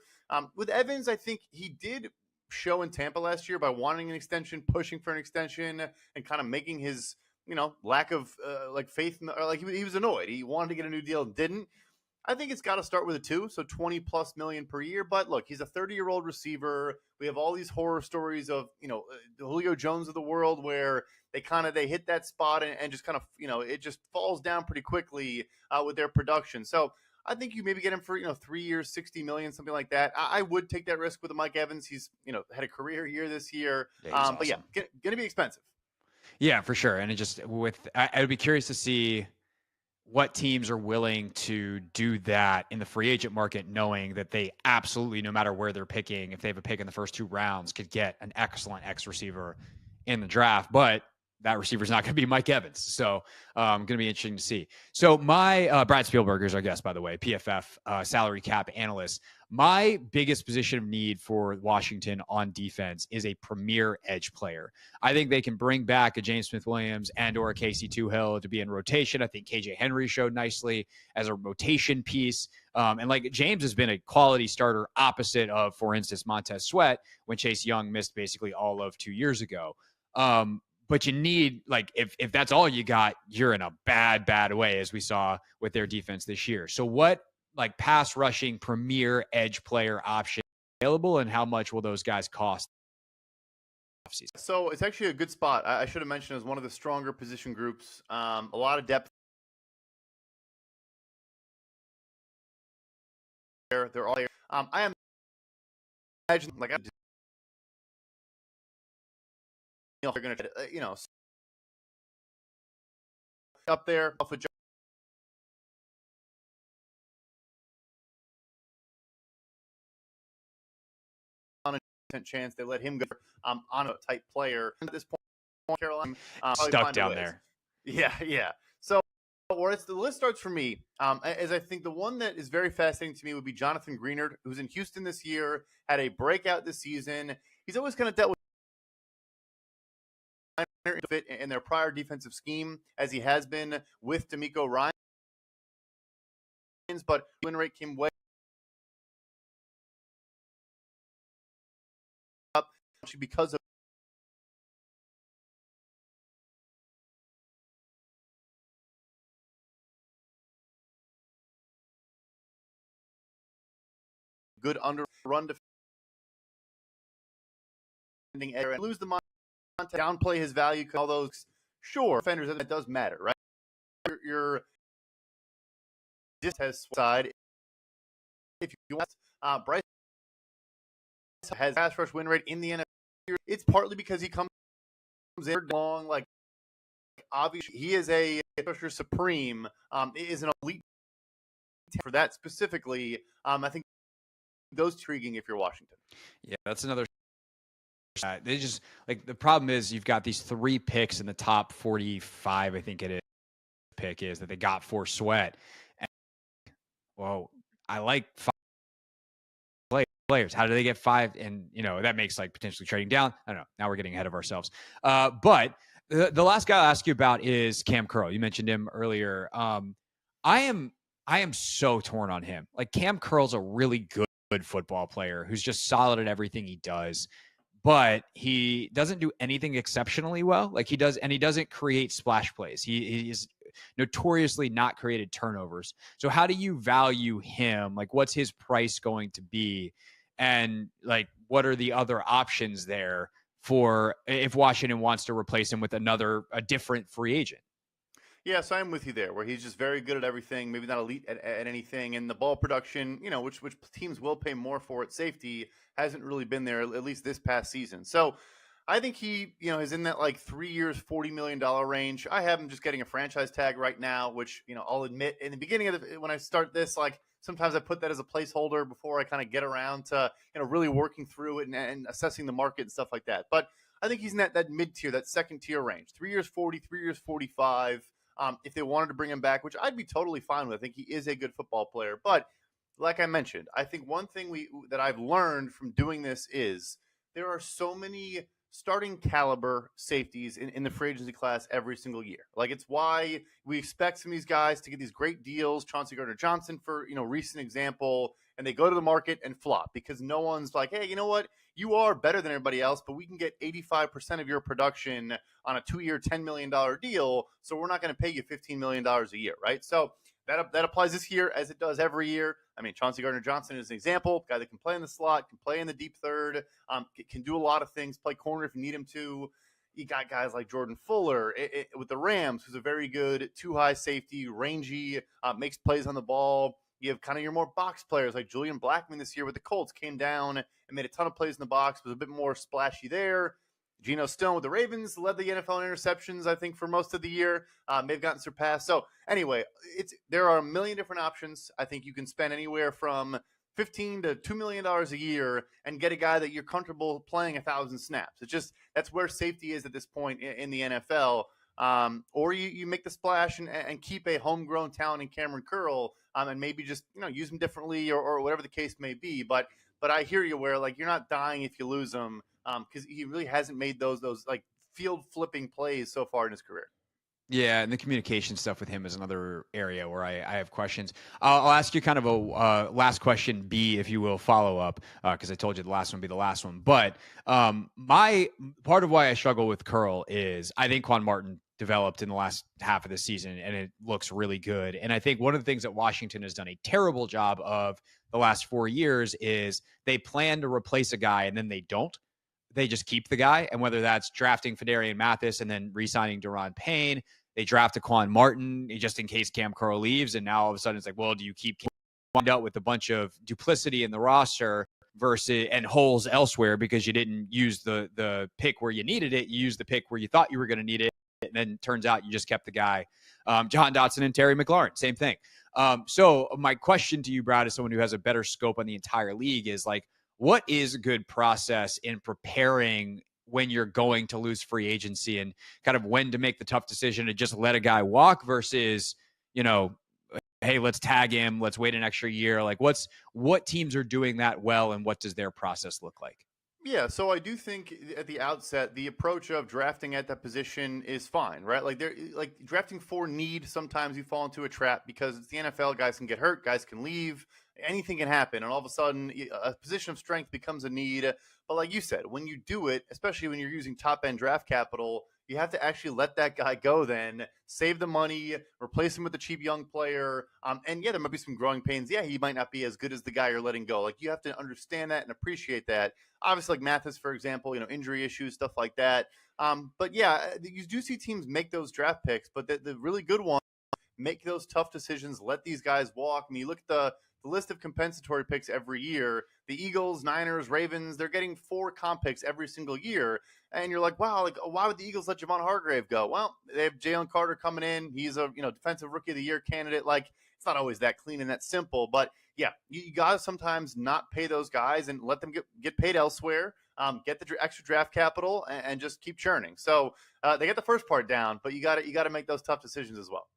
With Evans, I think he did show in Tampa last year by wanting an extension, pushing for an extension, and kind of making his, lack of faith he was annoyed. He wanted to get a new deal and didn't. I think it's got to start with a 2, so $20+ million per year. But look, he's a 30-year-old receiver. We have all these horror stories of, the Julio Jones of the world where they hit that spot and just kind of, it just falls down pretty quickly with their production. So I think you maybe get him for, 3 years, $60 million, something like that. I would take that risk with Mike Evans. He's, had a career year this year. Awesome. But yeah, going to be expensive. Yeah, for sure. And I would be curious to see what teams are willing to do that in the free agent market, knowing that they absolutely, no matter where they're picking, if they have a pick in the first 2 rounds, could get an excellent X receiver in the draft. But that receiver's not going to be Mike Evans. So going to be interesting to see. So my Brad Spielberger is our guest, by the way, PFF salary cap analyst. My biggest position of need for Washington on defense is a premier edge player. I think they can bring back a James Smith-Williams and or a Casey Toohill to be in rotation. I think KJ Henry showed nicely as a rotation piece. And like James has been a quality starter opposite of, for instance, Montez Sweat when Chase Young missed basically all of 2 years ago. But you need, like, if that's all you got, you're in a bad way, as we saw with their defense this year. So what, like, pass rushing premier edge player option available, and how much will those guys cost? So it's actually a good spot. I should have mentioned as one of the stronger position groups. A lot of depth there. They're all there. I imagine, like, they're going to, up there off of on a chance they let him go on a type player at this point. Carolina stuck down there. Yeah. So where the list starts for me, as I think the one that is very fascinating to me would be Jonathan Greenard, who's in Houston this year, had a breakout this season. He's always kind of dealt with fit in their prior defensive scheme, as he has been with D'Amico Ryans, but win rate came way up because of good under run defending error and lose the downplay his value. All those defenders, that does matter, right? Your has side. If you want, Bryce has pass rush win rate in the NFL. It's partly because he comes in long, like, obviously he is a rusher supreme. Is an elite for that specifically. I think those intriguing if you're Washington. Yeah, that's another. They just, like, the problem is you've got these 3 picks in the top 45, I think it is. Pick is that they got for Sweat. And, well, I like 5 players. How do they get 5? And, that makes, like, potentially trading down. I don't know. Now we're getting ahead of ourselves. But the last guy I'll ask you about is Cam Curl. You mentioned him earlier. I am so torn on him. Like, Cam Curl's a really good football player who's just solid at everything he does. But he doesn't do anything exceptionally well. Like, he doesn't create splash plays. He's notoriously not created turnovers. So how do you value him? Like, what's his price going to be? And, like, what are the other options there for if Washington wants to replace him with a different free agent? Yeah, so I'm with you there, where he's just very good at everything, maybe not elite at anything. And the ball production, which teams will pay more for at safety, hasn't really been there, at least this past season. So I think he, is in that, like, 3 years, $40 million range. I have him just getting a franchise tag right now, which, I'll admit in the beginning of when I start this, like, sometimes I put that as a placeholder before I kind of get around to, really working through it and assessing the market and stuff like that. But I think he's in that mid-tier, that second-tier range, 3 years, 40, 3 years, 45. If they wanted to bring him back, which I'd be totally fine with. I think he is a good football player. But like I mentioned, I think one thing that I've learned from doing this is there are so many starting caliber safeties in the free agency class every single year. Like, it's why we expect some of these guys to get these great deals. Chauncey Gardner-Johnson, for recent example, and they go to the market and flop because no one's like, hey, you know what? You are better than everybody else, but we can get 85% of your production on a 2-year, $10 million deal, so we're not going to pay you $15 million a year, right? So that applies this year as it does every year. I mean, Chauncey Gardner-Johnson is an example, guy that can play in the slot, can play in the deep third, can do a lot of things, play corner if you need him to. You got guys like Jordan Fuller with the Rams, who's a very good 2-high safety, rangy, makes plays on the ball. You have kind of your more box players like Julian Blackmon this year with the Colts, came down and made a ton of plays in the box, was a bit more splashy there. Geno Stone with the Ravens led the NFL in interceptions, I think, for most of the year. They've gotten surpassed. So anyway, there are a million different options. I think you can spend anywhere from $15 to $2 million a year and get a guy that you're comfortable playing 1,000 snaps. It's just that's where safety is at this point in the NFL. Or you make the splash and keep a homegrown talent in Cameron Curl, and maybe just use him differently or whatever the case may be. But I hear you where like you're not dying if you lose him because he really hasn't made those like field flipping plays so far in his career. Yeah, and the communication stuff with him is another area where I have questions. I'll ask you kind of a last question B, if you will, follow up, because I told you the last one would be the last one. But my part of why I struggle with Curl is I think Quan Martin developed in the last half of the season, and it looks really good. And I think one of the things that Washington has done a terrible job of the last 4 years is they plan to replace a guy, and then they don't. They just keep the guy. And whether that's drafting Fedarian Mathis and then re-signing Daron Payne, they draft a Quan Martin just in case Cam Curl leaves. And now all of a sudden it's like, well, do you keep wind up with a bunch of duplicity in the roster versus and holes elsewhere because you didn't use the pick where you needed it. You used the pick where you thought you were going to need it. And then turns out you just kept the guy. Jahan Dotson and Terry McLaurin, same thing. So my question to you, Brad, as someone who has a better scope on the entire league is like, what is a good process in preparing when you're going to lose free agency and kind of when to make the tough decision to just let a guy walk versus, hey, let's tag him, let's wait an extra year. Like what teams are doing that well and what does their process look like? Yeah, so I do think at the outset, the approach of drafting at that position is fine, right? Like drafting for need, sometimes you fall into a trap because it's the NFL, guys can get hurt, guys can leave, anything can happen. And all of a sudden, a position of strength becomes a need. But like you said, when you do it, especially when you're using top-end draft capital, you have to actually let that guy go then, save the money, replace him with a cheap young player. And yeah, there might be some growing pains. Yeah, he might not be as good as the guy you're letting go. Like you have to understand that and appreciate that. Obviously, like Mathis, for example, injury issues, stuff like that. But yeah, you do see teams make those draft picks, but the really good ones make those tough decisions, let these guys walk. I mean, you look at the list of compensatory picks every year. The Eagles, Niners, Ravens, they're getting 4 comp picks every single year. And you're like, wow, like why would the Eagles let Javon Hargrave go? Well, they have Jalen Carter coming in. He's a defensive rookie of the year candidate. Like it's not always that clean and that simple. But yeah, you got to sometimes not pay those guys and let them get paid elsewhere. Get the extra draft capital and just keep churning. So they get the first part down, but you got to make those tough decisions as well.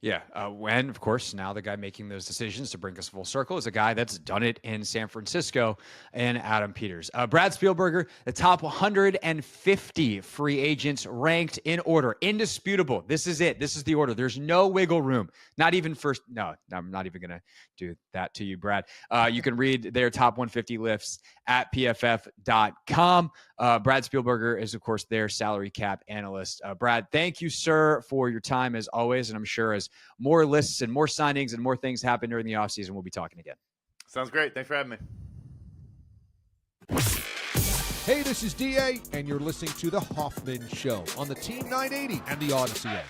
Yeah. When, of course, now the guy making those decisions to bring us full circle is a guy that's done it in San Francisco and Adam Peters. Brad Spielberger, the top 150 free agents ranked in order. Indisputable. This is it. This is the order. There's no wiggle room. Not even first. No, I'm not even going to do that to you, Brad. You can read their top 150 lists at pff.com. Brad Spielberger is, of course, their salary cap analyst. Brad, thank you, sir, for your time as always. And I'm sure as more lists and more signings and more things happen during the offseason, we'll be talking again. Sounds great. Thanks for having me. Hey, this is DA, and you're listening to The Hoffman Show on the Team 980 and the Odyssey app.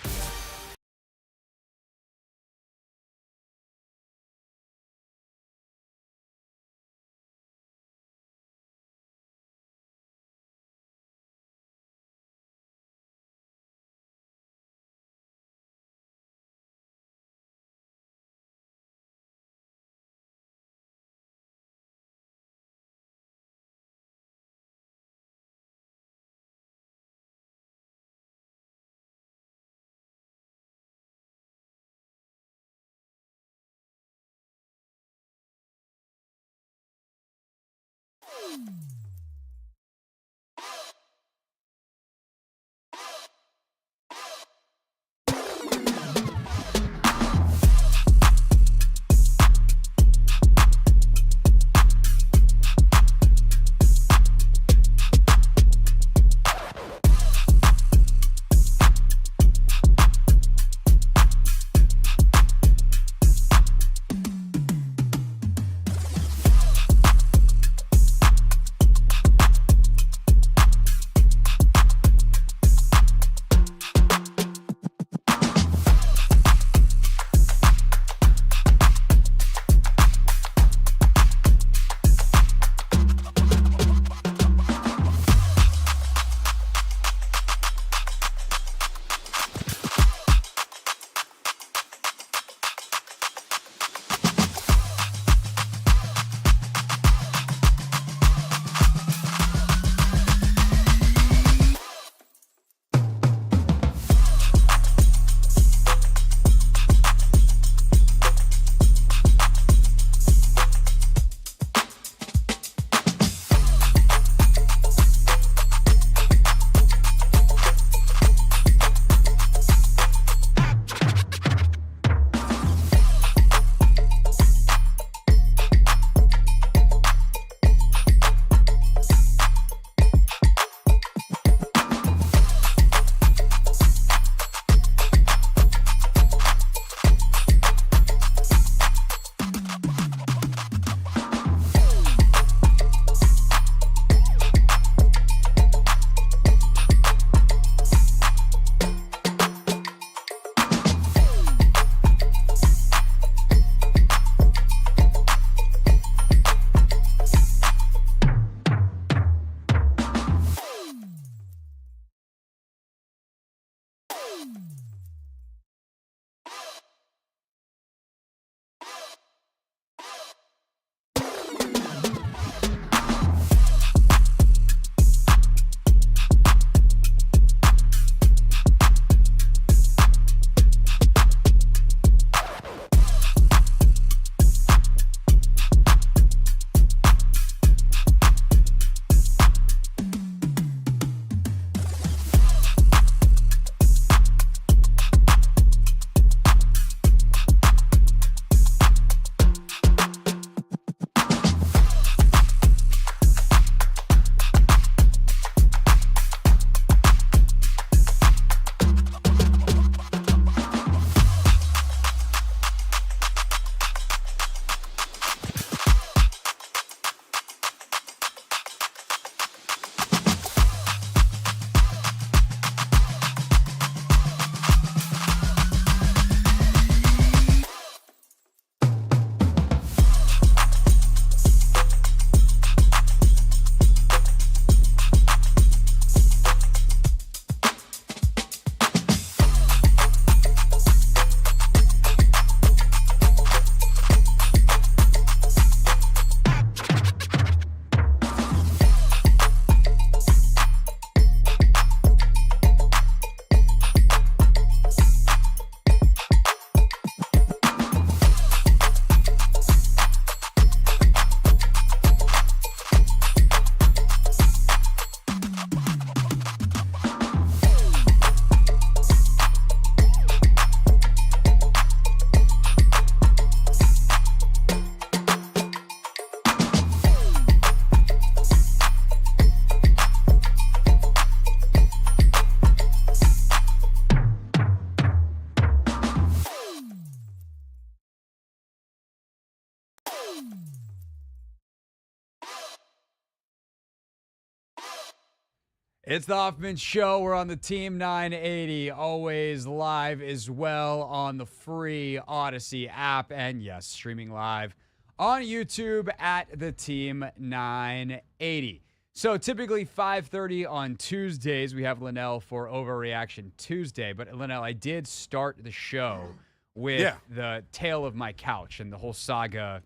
It's the Hoffman Show. We're on the Team 980, always live as well on the free Odyssey app. And yes, streaming live on YouTube at the Team 980. So typically 5:30 on Tuesdays, we have Lenell for Overreaction Tuesday. But Lenell, I did start the show with the tale of my couch and the whole saga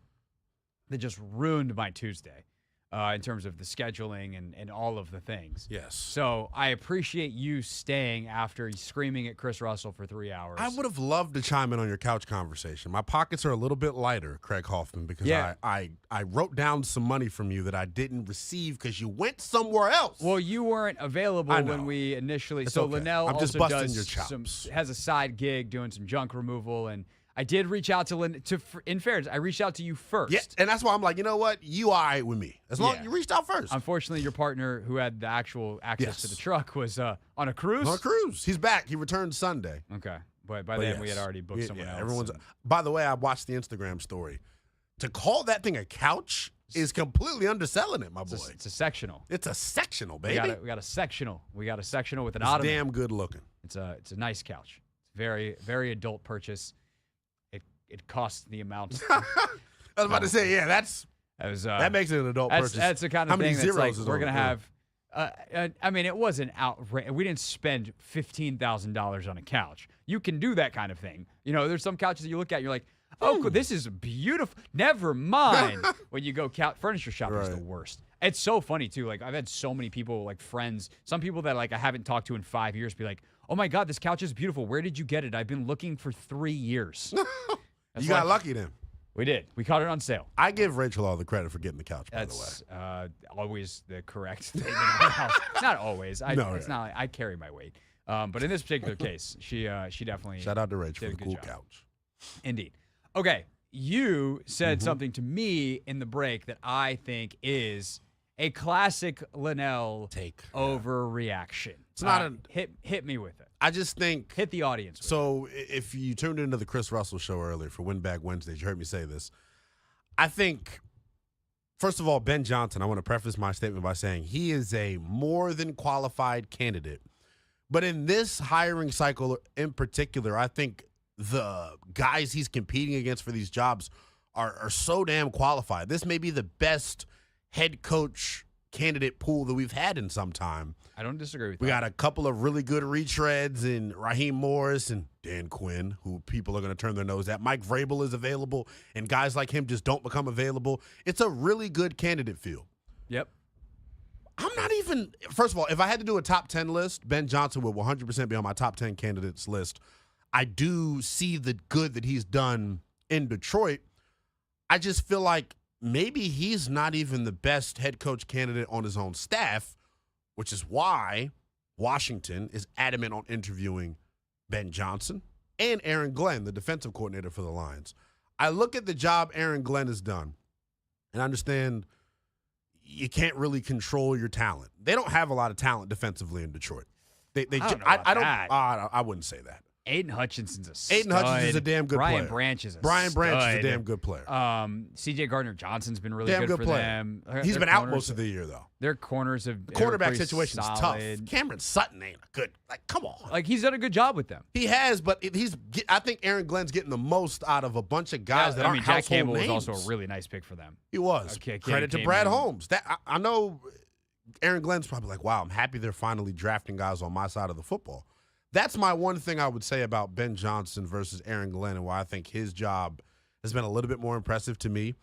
that just ruined my Tuesday. In terms of the scheduling and all of the things. Yes. So I appreciate you staying after screaming at Chris Russell for 3 hours. I would have loved to chime in on your couch conversation. My pockets are a little bit lighter, Craig Hoffman, because I wrote down some money from you that I didn't receive because you went somewhere else. Well, you weren't available when we initially. It's so okay. Lenell I'm just also busting does your chops. has a side gig doing some junk removal, and I did reach out to in fairness, I reached out to you first. Yeah, and that's why I'm like, you know what? You all right with me. As long as you reached out first. Unfortunately, your partner who had the actual access to the truck was on a cruise. On a cruise. He's back. He returned Sunday. Okay. But by then we had already booked someone else. By the way, I watched the Instagram story. To call that thing a couch is completely underselling it, my boy. It's a sectional. It's a sectional, baby. We got a sectional. We got a sectional with an it's ottoman. Damn good looking. It's a nice couch. Very, very adult purchase. It costs the amount. I was about to say, that makes it an adult purchase. That's the kind of thing that's like we're going to have. I mean, it wasn't outrageous. We didn't spend $15,000 on a couch. You can do that kind of thing. You know, there's some couches that you look at and you're like, oh, cool, this is beautiful. Never mind. When you go furniture shopping is the worst. It's so funny, too. Like, I've had so many people, like friends, some people that like I haven't talked to in 5 years be like, oh, my God, this couch is beautiful. Where did you get it? I've been looking for 3 years. You got lucky then. We did. We caught it on sale. I give Rachel all the credit for getting the couch, by the way. That's always the correct statement of the house. Not always. It's not like I carry my weight. But in this particular case, she definitely Shout out to Rachel did for a the good cool job. couch. Indeed. Okay. You said something to me in the break that I think is a classic Lenell overreaction. It's not hit me with it. I just think hit the audience. So if you tuned into the Chris Russell show earlier for Win Back Wednesdays, you heard me say this. I think, first of all, Ben Johnson, I want to preface my statement by saying he is a more than qualified candidate. But in this hiring cycle in particular, I think the guys he's competing against for these jobs are so damn qualified. This may be the best head coach candidate pool that we've had in some time. I don't disagree with that. We got a couple of really good retreads in Raheem Morris and Dan Quinn, who people are going to turn their nose at. Mike Vrabel is available, and guys like him just don't become available. It's a really good candidate field. Yep. I'm not even – first of all, if I had to do a top 10 list, Ben Johnson would 100% be on my top 10 candidates list. I do see the good that he's done in Detroit. I just feel like maybe he's not even the best head coach candidate on his own staff, which is why Washington is adamant on interviewing Ben Johnson and Aaron Glenn, the defensive coordinator for the Lions. I look at the job Aaron Glenn has done, and I understand you can't really control your talent. They don't have a lot of talent defensively in Detroit. I wouldn't say that. Aiden Hutchinson's a stud. Aiden Hutchinson's a damn good player. Brian Branch is a Branch stud. is a damn good player. C.J. Gardner-Johnson's been really good for player. them. He's been out most of the year, though. Their corners have the quarterback situation is tough. Cameron Sutton ain't good. Like, come on. Like, he's done a good job with them. He has, but I think Aaron Glenn's getting the most out of a bunch of guys that aren't household Jack Campbell names. was also a really nice pick for them. He was. Credit to Brad Holmes. I know Aaron Glenn's probably like, wow, I'm happy they're finally drafting guys on my side of the football. That's my one thing I would say about Ben Johnson versus Aaron Glenn and why I think his job has been a little bit more impressive to me.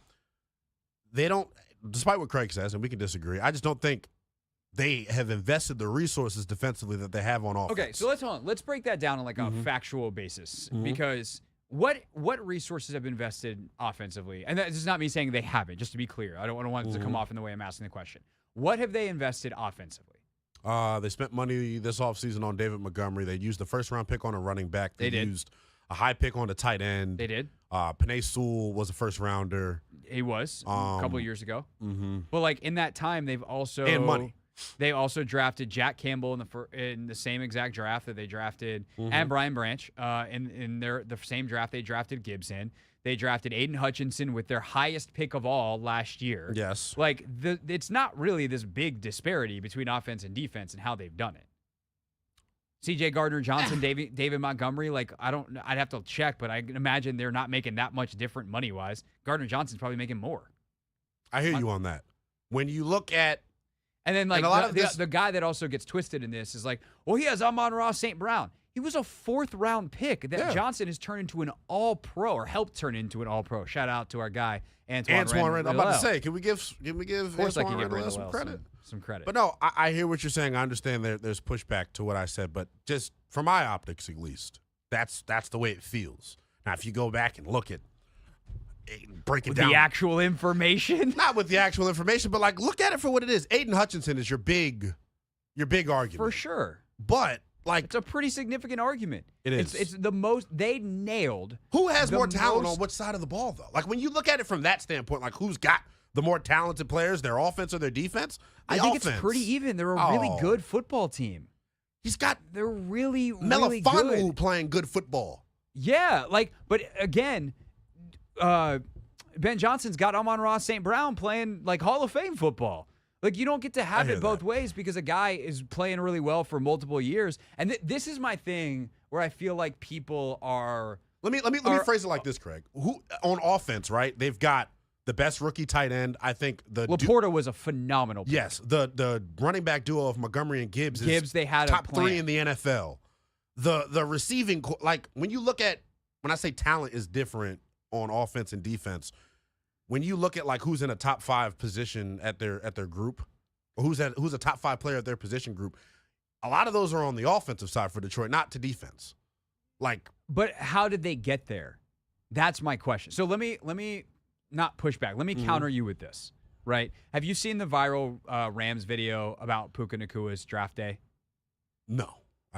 They don't, despite what Craig says, and we can disagree, I just don't think they have invested the resources defensively that they have on offense. Okay, so let's break that down on like a factual basis because what resources have been invested offensively? And that is not me saying they haven't, just to be clear. I don't want it to come off in the way I'm asking the question. What have they invested offensively? They spent money this offseason on David Montgomery. They used the first-round pick on a running back. They did. Used a high pick on the tight end. They did. Penei Sewell was a first-rounder. He was a couple of years ago. Mm-hmm. But, like, in that time, they've also – And money. They also drafted Jack Campbell in the same exact draft that they drafted, and Brian Branch in the same draft they drafted Gibbs in. They drafted Aiden Hutchinson with their highest pick of all last year. Yes. Like, it's not really this big disparity between offense and defense and how they've done it. C.J. Gardner-Johnson, David Montgomery, like, I'd have to check, but I can imagine they're not making that much different money-wise. Gardner-Johnson's probably making more. I hear you on that. When you look at And then, like, and a lot of the guy that also gets twisted in this is like, well, he has Amon-Ra St. Brown. He was a 4th-round pick that Johnson has turned into an all-pro or helped turn into an all-pro. Shout out to our guy, Antoine Randall. I'm about to say, can we give Of course Antoine I can give Randall some credit? Some credit. But no, I hear what you're saying. I understand there's pushback to what I said, but just from my optics at least, that's the way it feels. Now, if you go back and look at break it with down. The actual information? Not with the actual information, but like look at it for what it is. Aiden Hutchinson is your big argument. For sure. But like it's a pretty significant argument. It is. It's the most they nailed. Who has more talent on which side of the ball though? Like when you look at it from that standpoint, like who's got the more talented players, their offense or their defense? I think it's pretty even. They're a really good football team. They're really really good. Melifonwu playing good football. Yeah, like, but again, Ben Johnson's got Amon-Ra St. Brown playing like Hall of Fame football. Like, you don't get to have it both ways because a guy is playing really well for multiple years. And this is my thing where I feel like people are. Let me phrase it like this, Craig. Who on offense, right? They've got the best rookie tight end. I think Laporta was a phenomenal player. Yes, the running back duo of Montgomery and Gibbs they had top a plan. 3 in the NFL. The receiving, like when you look at, when I say talent is different on offense and defense, when you look at like who's in a top 5 position at their group, or who's a top 5 player at their position group, a lot of those are on the offensive side for Detroit, not to defense. Like, but how did they get there? That's my question. So let me not push back. Let me counter you with this. Right? Have you seen the viral Rams video about Puka Nakua's draft day? No.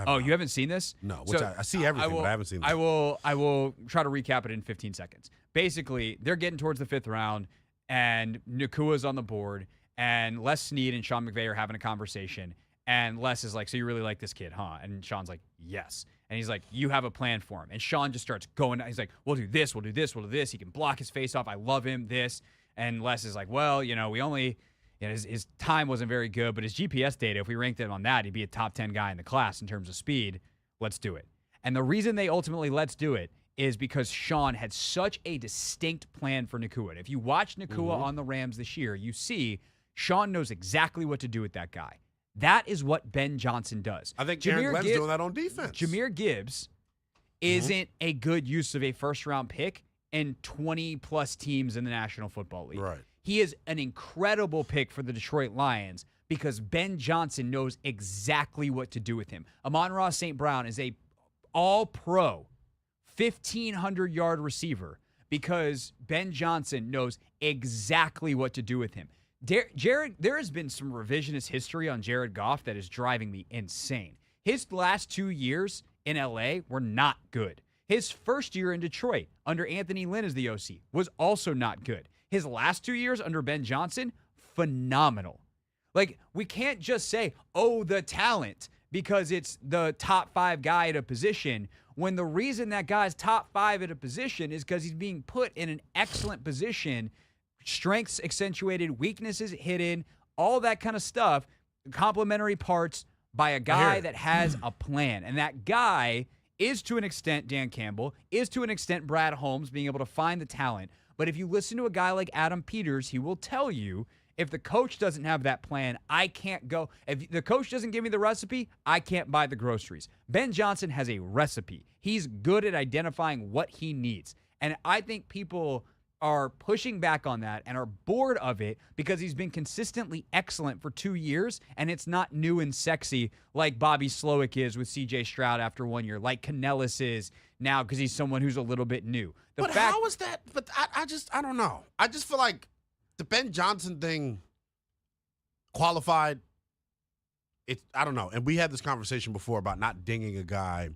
You haven't seen this? No, which I see everything, but I haven't seen this. I will try to recap it in 15 seconds. Basically, they're getting towards the 5th round, and Nakua's on the board, and Les Snead and Sean McVay are having a conversation, and Les is like, so you really like this kid, huh? And Sean's like, yes. And he's like, you have a plan for him. And Sean just starts going, he's like, we'll do this, we'll do this, we'll do this. He can block his face off. I love him, this. And Les is like, well, we only... his time wasn't very good, but his GPS data, if we ranked him on that, he'd be a top 10 guy in the class in terms of speed. Let's do it. And the reason they ultimately let's do it is because Sean had such a distinct plan for Nakua. And if you watch Nakua on the Rams this year, you see Sean knows exactly what to do with that guy. That is what Ben Johnson does. I think Aaron Glenn's doing that on defense. Jahmyr Gibbs isn't a good use of a first-round pick in 20-plus teams in the National Football League. Right. He is an incredible pick for the Detroit Lions because Ben Johnson knows exactly what to do with him. Amon-Ra St. Brown is a all-pro 1,500-yard receiver because Ben Johnson knows exactly what to do with him. There has been some revisionist history on Jared Goff that is driving me insane. His last 2 years in L.A. were not good. His first year in Detroit under Anthony Lynn as the OC was also not good. His last 2 years under Ben Johnson, phenomenal. Like, we can't just say, the talent, because it's the top 5 guy at a position, when the reason that guy's top 5 at a position is because he's being put in an excellent position, strengths accentuated, weaknesses hidden, all that kind of stuff, complementary parts by a guy that has a plan. And that guy is, to an extent, Dan Campbell, is to an extent Brad Holmes, being able to find the talent. But if you listen to a guy like Adam Peters, he will tell you, if the coach doesn't have that plan, I can't go. If the coach doesn't give me the recipe, I can't buy the groceries. Ben Johnson has a recipe. He's good at identifying what he needs. And I think people are pushing back on that and are bored of it because he's been consistently excellent for 2 years, and it's not new and sexy like Bobby Slowick is with C.J. Stroud after 1 year, like Canellis is now because he's someone who's a little bit new. How is that? But I don't know. I just feel like the Ben Johnson thing qualified. I don't know. And we had this conversation before about not dinging a guy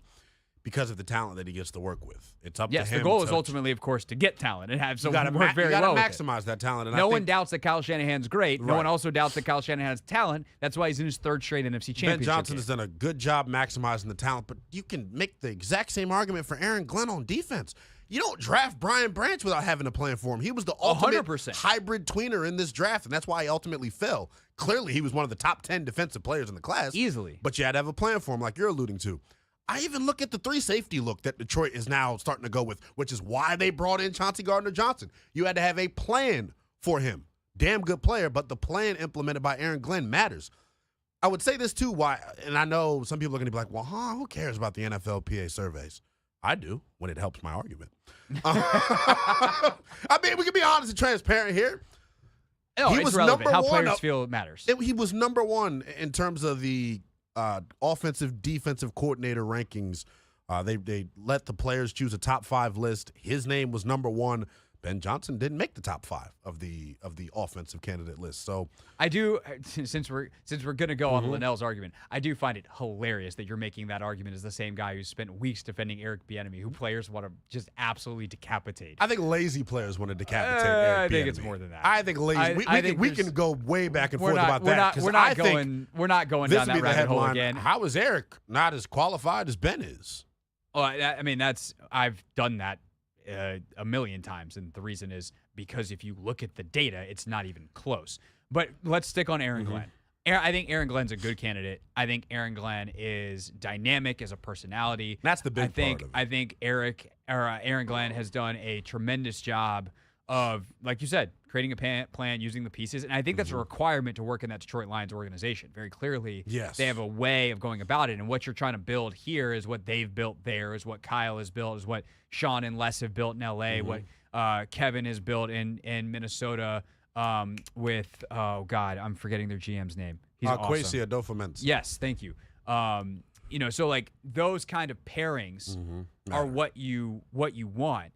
because of the talent that he gets to work with. It's up Yes, to him. the goal is ultimately, of course, to get talent and have you someone got to work very well with it. maximize that talent. And No I one think doubts that Kyle Shanahan's great. No Right. one also doubts that Kyle Shanahan has talent. That's why he's in his third straight NFC Championship Ben Johnson game. has done a good job maximizing the talent, but you can make the exact same argument for Aaron Glenn on defense. You don't draft Brian Branch without having a plan for him. He was the ultimate 100%. hybrid tweener in this draft, and that's why he ultimately fell. Clearly, he was one of the top 10 defensive players in the class. Easily. But you had to have a plan for him, like you're alluding to. I even look at the 3 safety look that Detroit is now starting to go with, which is why they brought in Chauncey Gardner-Johnson. You had to have a plan for him. Damn good player, but the plan implemented by Aaron Glenn matters. I would say this too, and I know some people are going to be like, well, who cares about the NFLPA surveys? I do, when it helps my argument. I mean, we can be honest and transparent here. No, He it's was relevant. number How one players up- feel matters. He was number one in terms of the offensive defensive coordinator rankings. They let the players choose a top 5 list. His name was number one. Ben Johnson didn't make the top 5 of the offensive candidate list. So I do, since we're gonna go on Lenell's argument, I do find it hilarious that you're making that argument as the same guy who spent weeks defending Eric Bieniemy, who players want to just absolutely decapitate. I think lazy players want to decapitate I Eric think Bieniemy. it's more than that. I think lazy. I think we can go way back and forth about we're that. Not, 'cause we're not I think going this down would be that the rabbit hole headline. again. How is Eric not as qualified as Ben is? Oh, I mean, I've done that a million times, and the reason is because if you look at the data, it's not even close. But let's stick on Aaron Glenn. I think Aaron Glenn's a good candidate. I think Aaron Glenn is dynamic as a personality. That's the big part of it. I think Aaron Glenn has done a tremendous job of, like you said, creating a plan, using the pieces, and I think that's a requirement to work in that Detroit Lions organization. Very clearly, Yes. they have a way of going about it, and what you're trying to build here is what they've built there, is what Kyle has built, is what Sean and Les have built in L.A., what Kevin has built in Minnesota with, oh, God, I'm forgetting their GM's name. He's awesome. Kwesi Adofo-Mensah. Yes, thank you. So like those kind of pairings are what you want.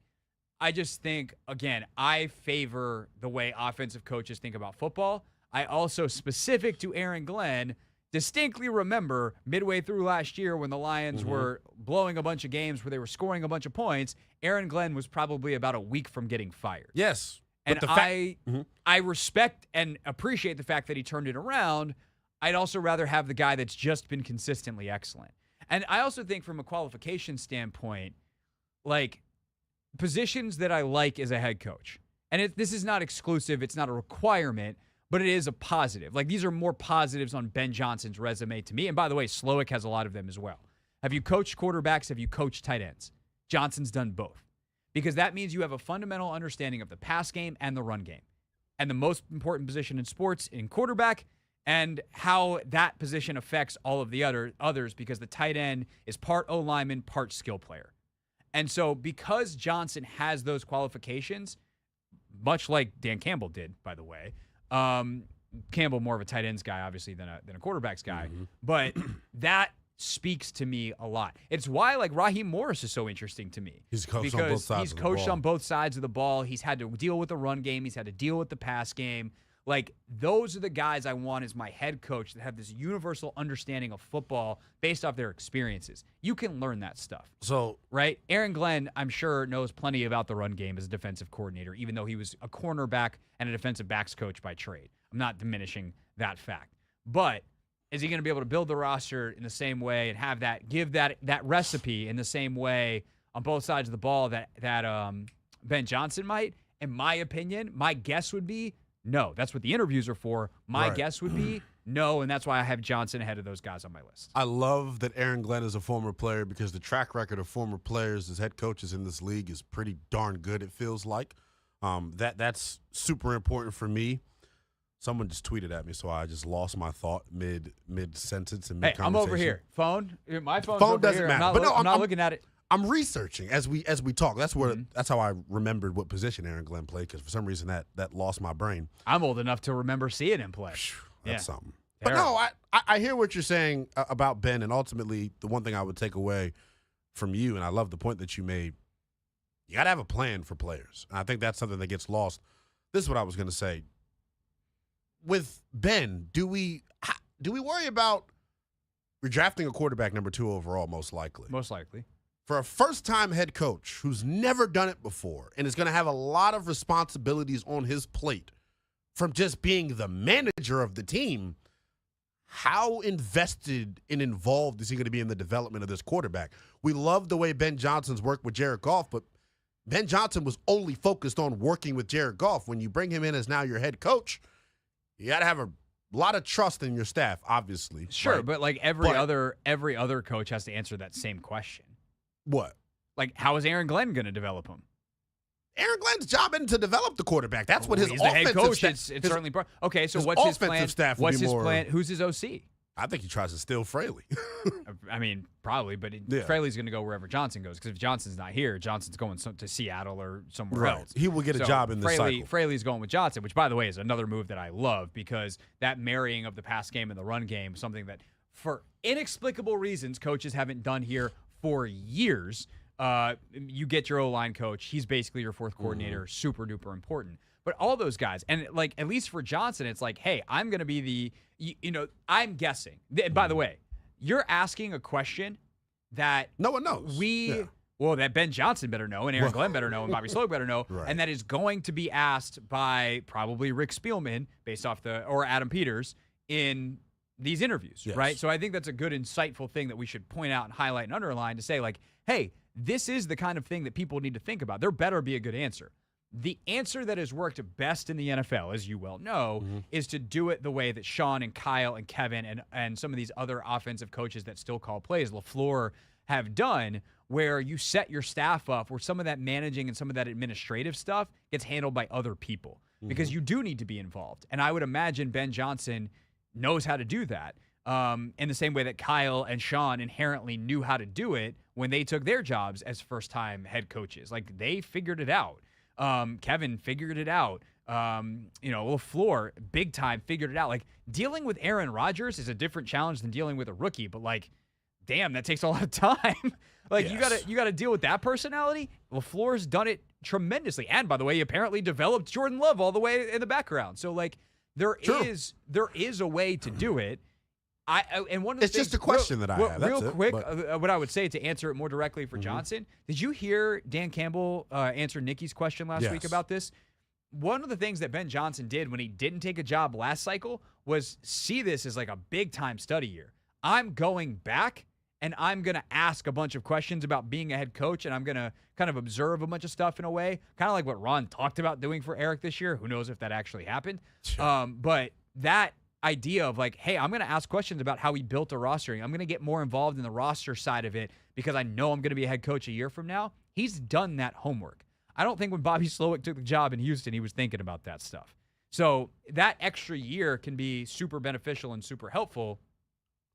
I just think, again, I favor the way offensive coaches think about football. I also, specific to Aaron Glenn, distinctly remember midway through last year when the Lions were blowing a bunch of games where they were scoring a bunch of points, Aaron Glenn was probably about a week from getting fired. Yes. And But I respect and appreciate the fact that he turned it around. I'd also rather have the guy that's just been consistently excellent. And I also think from a qualification standpoint, like, positions that I like as a head coach, and this is not exclusive, it's not a requirement, but it is a positive. Like, these are more positives on Ben Johnson's resume to me. And by the way, Slowick has a lot of them as well. Have you coached quarterbacks? Have you coached tight ends? Johnson's done both. Because that means you have a fundamental understanding of the pass game and the run game. And the most important position in sports, in quarterback, and how that position affects all of the others, because the tight end is part O-lineman, part skill player. And so because Johnson has those qualifications, much like Dan Campbell did, by the way, Campbell more of a tight ends guy, obviously, than a quarterbacks guy, but that speaks to me a lot. It's why, like, Raheem Morris is so interesting to me. He's coached because on both sides he's of the coached ball. on both sides of the ball. He's had to deal with the run game. He's had to deal with the pass game. Like, those are the guys I want as my head coach that have this universal understanding of football based off their experiences. You can learn that stuff. So, right? Aaron Glenn, I'm sure, knows plenty about the run game as a defensive coordinator, even though he was a cornerback and a defensive backs coach by trade. I'm not diminishing that fact. But is he going to be able to build the roster in the same way and have that, give that recipe in the same way on both sides of the ball that Ben Johnson might? In my opinion, my guess would be no. That's what the interviews are for. My guess would be no, and that's why I have Johnson ahead of those guys on my list. I love that Aaron Glenn is a former player, because the track record of former players as head coaches in this league is pretty darn good, it feels like. That's super important for me. Someone just tweeted at me, so I just lost my thought mid-sentence and mid-conversation. I'm over here. Phone? My phone's Phone over doesn't here. matter. I'm not looking at it. I'm researching as we talk. That's where that's how I remembered what position Aaron Glenn played, because for some reason that lost my brain. I'm old enough to remember seeing him play. That's something. But no, I hear what you're saying about Ben, and ultimately the one thing I would take away from you, and I love the point that you made, you got to have a plan for players. And I think that's something that gets lost. This is what I was going to say. With Ben, do we worry about drafting a quarterback number 2 overall, most likely? Most likely. for a first-time head coach who's never done it before and is going to have a lot of responsibilities on his plate from just being the manager of the team, how invested and involved is he going to be in the development of this quarterback? We love the way Ben Johnson's worked with Jared Goff, but Ben Johnson was only focused on working with Jared Goff. When you bring him in as now your head coach, you got to have a lot of trust in your staff, obviously. Sure, right? but like every other coach has to answer that same question. What? Like, how is Aaron Glenn going to develop him? Aaron Glenn's job isn't to develop the quarterback. That's what his He's the head offensive coach. staff. It's certainly okay. So his what's his offensive plan? staff would What's be his more- plan? Who's his OC? I think he tries to steal Fraley. I mean, probably, but Yeah. Fraley's going to go wherever Johnson goes. Because if Johnson's not here, Johnson's going to Seattle or somewhere else. He will get a So job in the cycle. Fraley's going with Johnson, which, by the way, is another move that I love because that marrying of the pass game and the run game, something that, for inexplicable reasons, coaches haven't done here for years. You get your O-line coach. He's basically your fourth coordinator. Super duper important. But all those guys, and like at least for Johnson, it's like, hey, I'm going to be I'm guessing. By the way, you're asking a question that no one knows. that Ben Johnson better know, and Aaron Glenn better know, and Bobby Sloak better know, Right. and that is going to be asked by probably Rick Spielman based off or Adam Peters in these interviews, Yes. right? So I think that's a good, insightful thing that we should point out and highlight and underline to say, like, hey, this is the kind of thing that people need to think about. There better be a good answer. The answer that has worked best in the NFL, as you well know, is to do it the way that Sean and Kyle and Kevin and some of these other offensive coaches that still call plays, LaFleur, have done, where you set your staff up where some of that managing and some of that administrative stuff gets handled by other people because you do need to be involved. And I would imagine Ben Johnson knows how to do that in the same way that Kyle and Sean inherently knew how to do it when they took their jobs as first-time head coaches. Like, they figured it out. Kevin figured it out. LaFleur, big time, figured it out. Like, dealing with Aaron Rodgers is a different challenge than dealing with a rookie, but like, damn, that takes a lot of time. Like, Yes. you gotta deal with that personality. LaFleur's done it tremendously. And by the way, he apparently developed Jordan Love all the way in the background. So like, there is a way to do it. And one of the It's just things- a question that I have. That's Real it, quick, but- what I would say to answer it more directly for Johnson, did you hear Dan Campbell answer Nikki's question last week Yes. about this? One of the things that Ben Johnson did when he didn't take a job last cycle was see this as like a big time study year. I'm going back and I'm going to ask a bunch of questions about being a head coach, and I'm going to kind of observe a bunch of stuff in a way, kind of like what Ron talked about doing for Eric this year. Who knows if that actually happened? But that idea of like, hey, I'm going to ask questions about how he built a roster. I'm going to get more involved in the roster side of it because I know I'm going to be a head coach a year from now. He's done that homework. I don't think when Bobby Slowick took the job in Houston, he was thinking about that stuff. So that extra year can be super beneficial and super helpful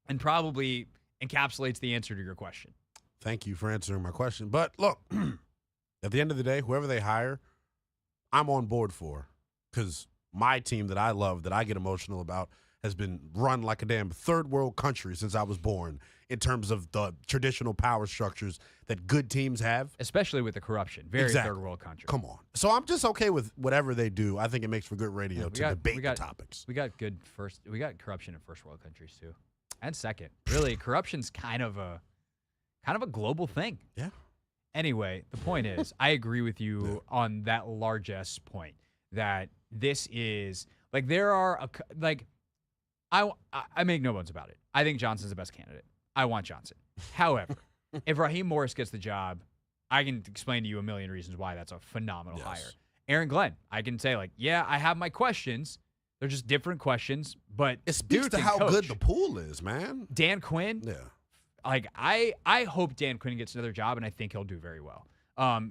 and probably encapsulates the answer to your question. Thank you for answering my question. But look, at the end of the day, whoever they hire, I'm on board for, because my team that I love, that I get emotional about, has been run like a damn third world country since I was born in terms of the traditional power structures that good teams have. Especially with the corruption. Very Exactly. third world country. Come on. So I'm just okay with whatever they do. I think it makes for good radio to debate the topics. We got corruption in first world countries too. And second. Really, corruption's kind of a global thing. Yeah. Anyway, the point is, I agree with you on that largest point that this is like there are I make no bones about it. I think Johnson's the best candidate. I want Johnson. However, if Raheem Morris gets the job, I can explain to you a million reasons why that's a phenomenal hire. Aaron Glenn, I can say like, yeah, I have my questions. They're just different questions, but It speaks dude to can how coach. good the pool is, man. Dan Quinn, Yeah. like I hope Dan Quinn gets another job, and I think he'll do very well.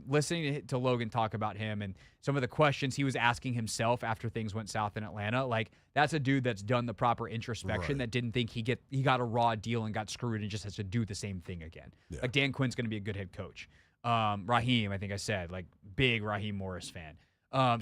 Listening to Logan talk about him and some of the questions he was asking himself after things went south in Atlanta, like that's a dude that's done the proper introspection Right. that didn't think he got a raw deal and got screwed and just has to do the same thing again. Yeah. Like Dan Quinn's going to be a good head coach. Raheem, I think I said, like big Raheem Morris fan.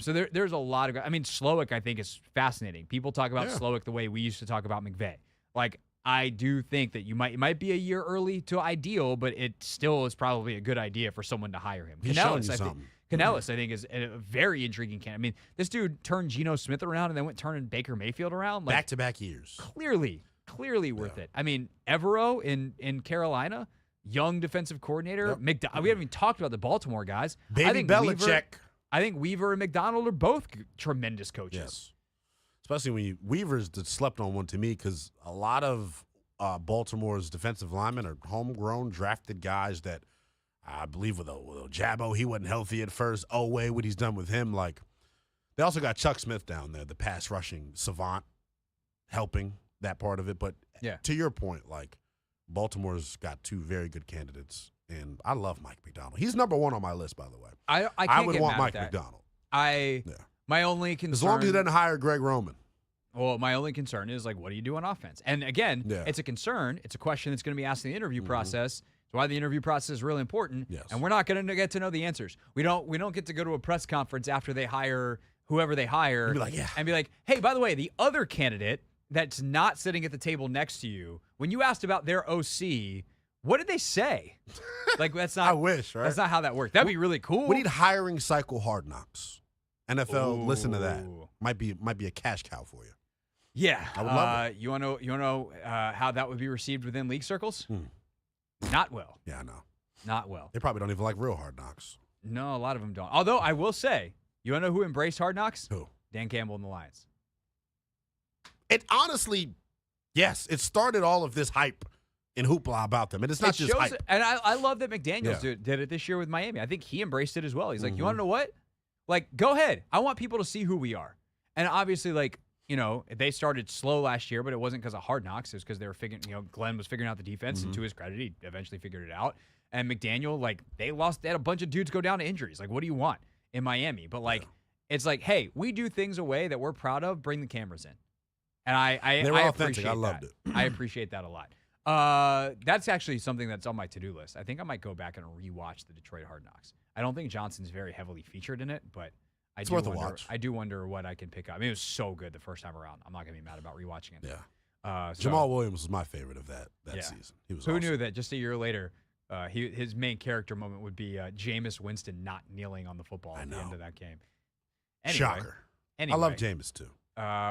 So there's a lot of, I mean, Slowick I think is fascinating. People talk about Slowick the way we used to talk about McVay. Like I do think that it might be a year early to ideal, but it still is probably a good idea for someone to hire him. He's showing you something. Canellis, I think, is a very intriguing candidate. I mean, this dude turned Geno Smith around and then went turning Baker Mayfield around. Like, Back-to-back years. clearly worth it. I mean, Evero in Carolina, young defensive coordinator. Yep. We haven't even talked about the Baltimore guys. Baby Belichick. I think Weaver and McDonald are both tremendous coaches. Yes. Especially when Weaver's the slept on one to me because a lot of Baltimore's defensive linemen are homegrown, drafted guys that I believe with Jabbo, he wasn't healthy at first. Oweh, what he's done with him. Like, they also got Chuck Smith down there, the pass rushing savant, helping that part of it. But to your point, like, Baltimore's got two very good candidates. And I love Mike McDonald. He's number one on my list, by the way. I would want Mike McDonald. My only concern, as long as he doesn't hire Greg Roman. Well, my only concern is, like, what do you do on offense? And again, it's a concern. It's a question that's going to be asked in the interview process. That's why the interview process is really important. Yes. And we're not going to get to know the answers. We don't get to go to a press conference after they hire whoever they hire and be like, hey, by the way, the other candidate that's not sitting at the table next to you, when you asked about their OC, what did they say? Like, that's not. I wish, right? That's not how that worked. That'd be really cool. We need hiring cycle hard knocks. NFL, listen to that. Might be a cash cow for you. Yeah, I would love it. You want to know how that would be received within league circles? Not well. Yeah, I know. Not well. They probably don't even like real hard knocks. No, a lot of them don't. Although I will say, you want to know who embraced Hard Knocks? Who? Dan Campbell and the Lions. It honestly, yes, it started all of this hype and hoopla about them. And it's not just hype. And I love that McDaniels did it this year with Miami. I think he embraced it as well. He's like, you want to know what? Like, go ahead. I want people to see who we are. And obviously, like, you know, they started slow last year, but it wasn't because of Hard Knocks. It was because they were figuring, you know, Glenn was figuring out the defense, and to his credit, he eventually figured it out. And McDaniel, like, they had a bunch of dudes go down to injuries. Like, what do you want in Miami? But, like, it's like, hey, we do things a way that we're proud of. Bring the cameras in. And they were I authentic. I loved it. I appreciate that a lot. That's actually something that's on my to-do list. I think I might go back and rewatch the Detroit Hard Knocks. I don't think Johnson's very heavily featured in it, but it's worth a watch. I do wonder what I can pick up. I mean, it was so good the first time around. I'm not going to be mad about rewatching it. Yeah. Jamal Williams was my favorite of that season. He was Who awesome. knew that just a year later, his main character moment would be Jameis Winston not kneeling on the football at the end of that game. Anyway, Shocker. I love Jameis, too.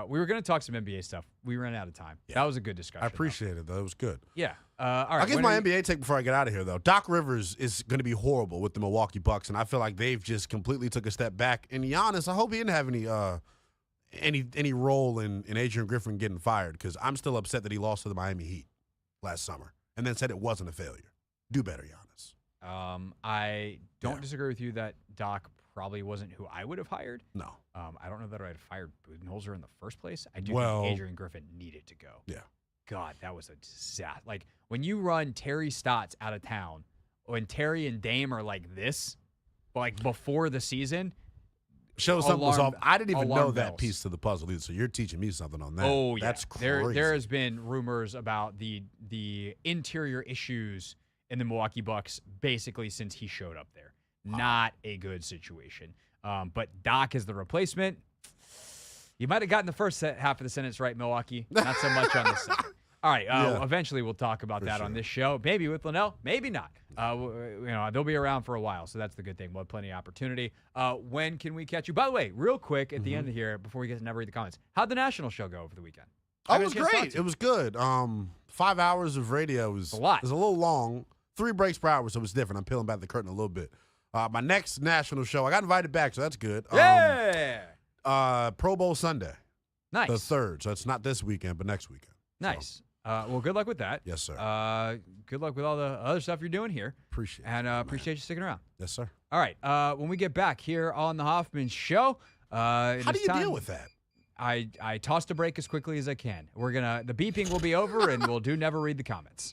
We were going to talk some NBA stuff. We ran out of time. That was a good discussion. I appreciate it, though. It was good. Yeah. All right. I'll give my NBA take before I get out of here, though. Doc Rivers is going to be horrible with the Milwaukee Bucks, and I feel like they've just completely took a step back. And Giannis, I hope he didn't have any role in Adrian Griffin getting fired, because I'm still upset that he lost to the Miami Heat last summer and then said it wasn't a failure. Do better, Giannis. I don't disagree with you that Doc probably wasn't who I would have hired. No. I don't know that I'd have fired Budenholzer in the first place. I do think Adrian Griffin needed to go. Yeah. God, that was a disaster. Like, when you run Terry Stotts out of town, when Terry and Dame are like this, like before the season, shows something was off. I didn't even know that bells. piece to the puzzle either, so you're teaching me something on that. Oh, yeah. That's crazy. There has been rumors about the interior issues in the Milwaukee Bucks basically since he showed up there. Not a good situation. But Doc is the replacement. You might have gotten the first half of the sentence right, Milwaukee. Not so much on the second. All right. Eventually, we'll talk about that on this show. Maybe with Lenell, maybe not. They'll be around for a while, so that's the good thing. We'll have plenty of opportunity. When can we catch you? By the way, real quick at the end of here, before we get to never read the comments, how'd the national show go over the weekend? Oh, it was great. It was good. 5 hours of radio was a lot. It was a little long. 3 breaks per hour, so it was different. I'm peeling back the curtain a little bit. My next national show, I got invited back, so that's good. Pro Bowl Sunday. Nice. The 3rd, so it's not this weekend, but next weekend. Nice. Well, good luck with that. Yes, sir. Good luck with all the other stuff you're doing here. Appreciate it. And appreciate you sticking around. Yes, sir. All right. When we get back here on the Hoffman Show. How do you deal with that? I toss the break as quickly as I can. The beeping will be over, and we'll never read the comments.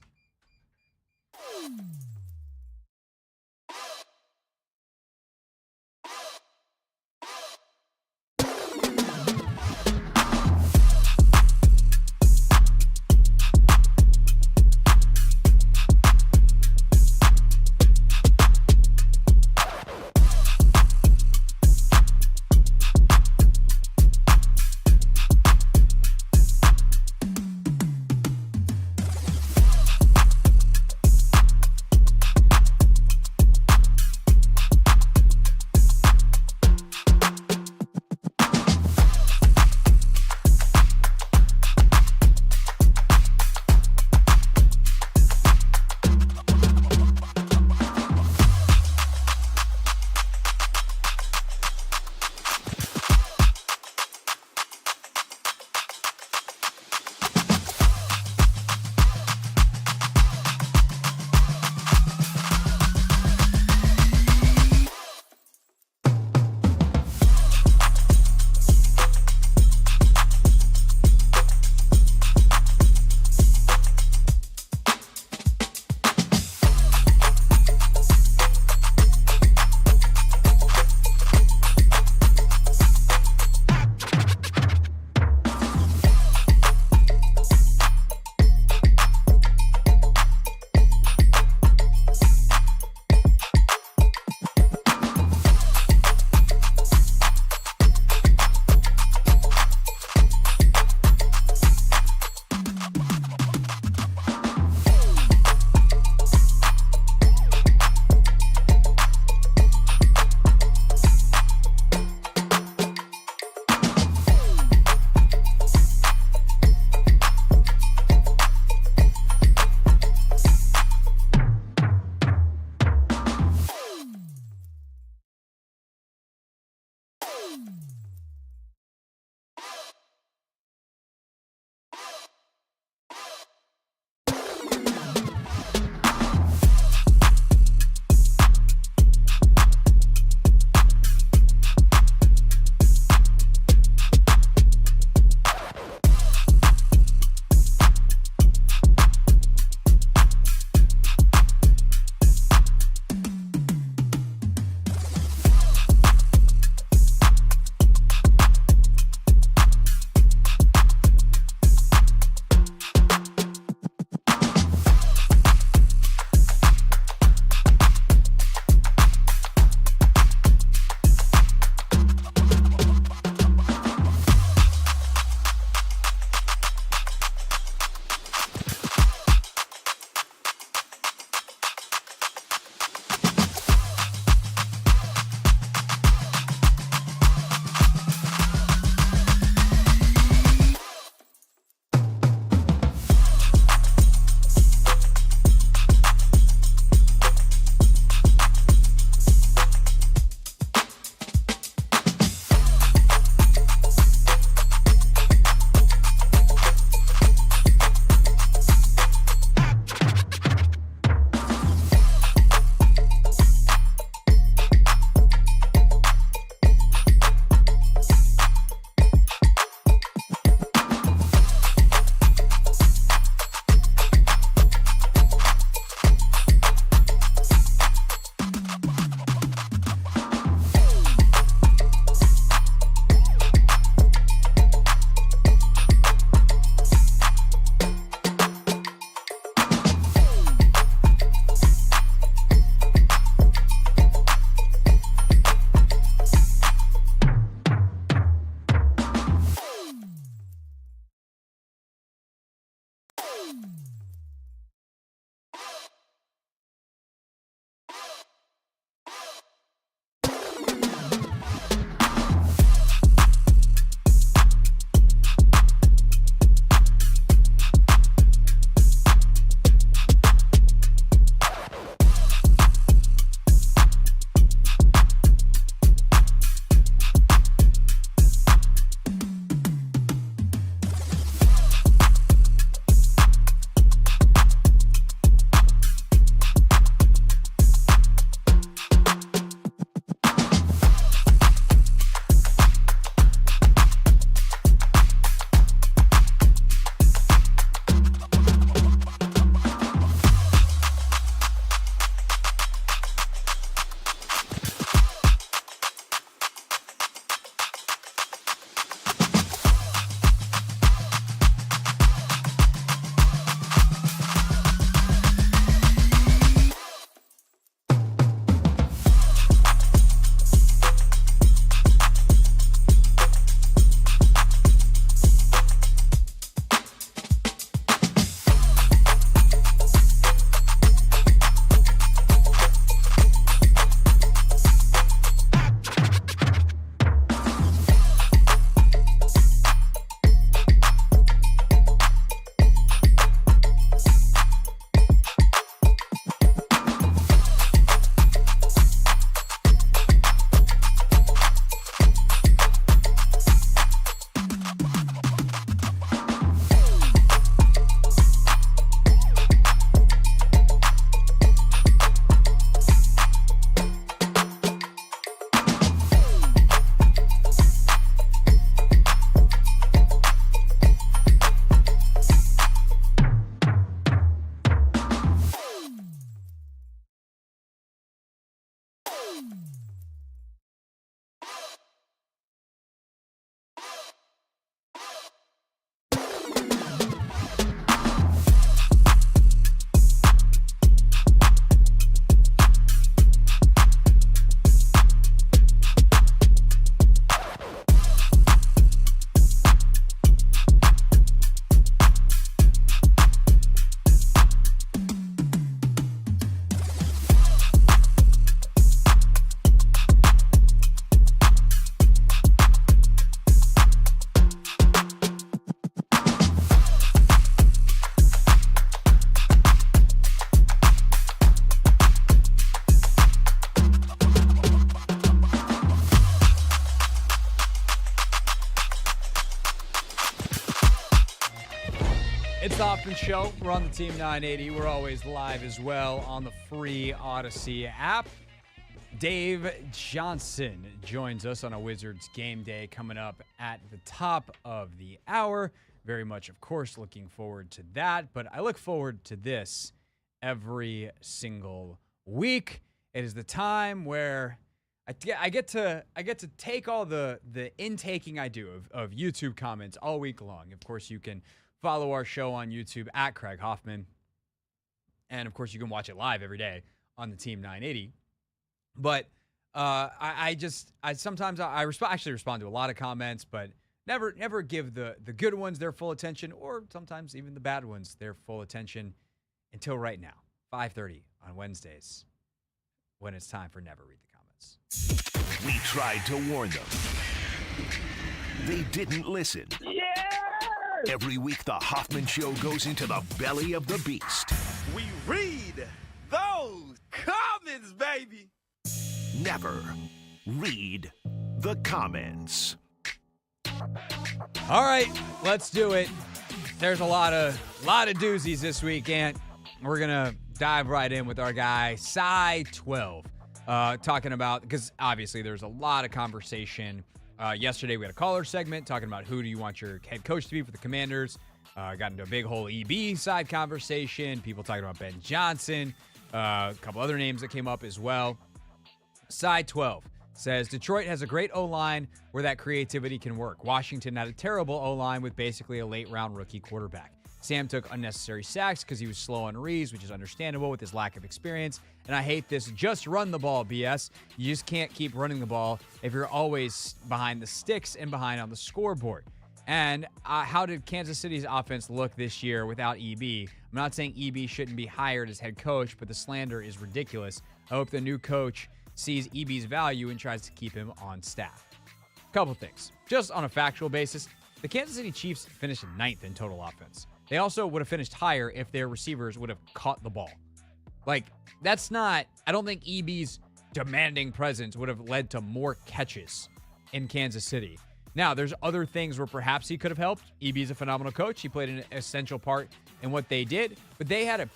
Hoffman Show. We're on the Team 980. We're always live as well on the free Odyssey app. Dave Johnson joins us on a Wizards game day coming up at the top of the hour. Very much, of course, looking forward to that. But I look forward to this every single week. It is the time where I get to take all the intaking I do of YouTube comments all week long. Of course, you can follow our show on YouTube at Craig Hoffman. And, of course, you can watch it live every day on the Team 980. But I sometimes actually respond to a lot of comments, but never give the good ones their full attention, or sometimes even the bad ones their full attention until right now, 5:30 on Wednesdays, when it's time for Never Read the Comments. We tried to warn them. They didn't listen. Yeah! Every week, the Hoffman Show goes into the belly of the beast. We read those comments, baby. Never read the comments. All right, let's do it. There's a lot of doozies this week, Ant. We're gonna dive right in with our guy Cy 12, talking about, because obviously there's a lot of conversation. Yesterday we had a caller segment talking about who do you want your head coach to be for the Commanders. Got into a big whole EB side conversation. People talking about Ben Johnson. A couple other names that came up as well. Side 12 says Detroit has a great O-line where that creativity can work. Washington had a terrible O-line with basically a late-round rookie quarterback. Sam took unnecessary sacks because he was slow on reads, which is understandable with his lack of experience. And I hate this just run the ball BS. You just can't keep running the ball if you're always behind the sticks and behind on the scoreboard. And how did Kansas City's offense look this year without EB? I'm not saying EB shouldn't be hired as head coach, but the slander is ridiculous. I hope the new coach sees EB's value and tries to keep him on staff. Couple things. Just on a factual basis, the Kansas City Chiefs finished 9th in total offense. They also would have finished higher if their receivers would have caught the ball. Like, that's not, I don't think EB's demanding presence would have led to more catches in Kansas City. Now, there's other things where perhaps he could have helped. EB's a phenomenal coach. He played an essential part in what they did, but they had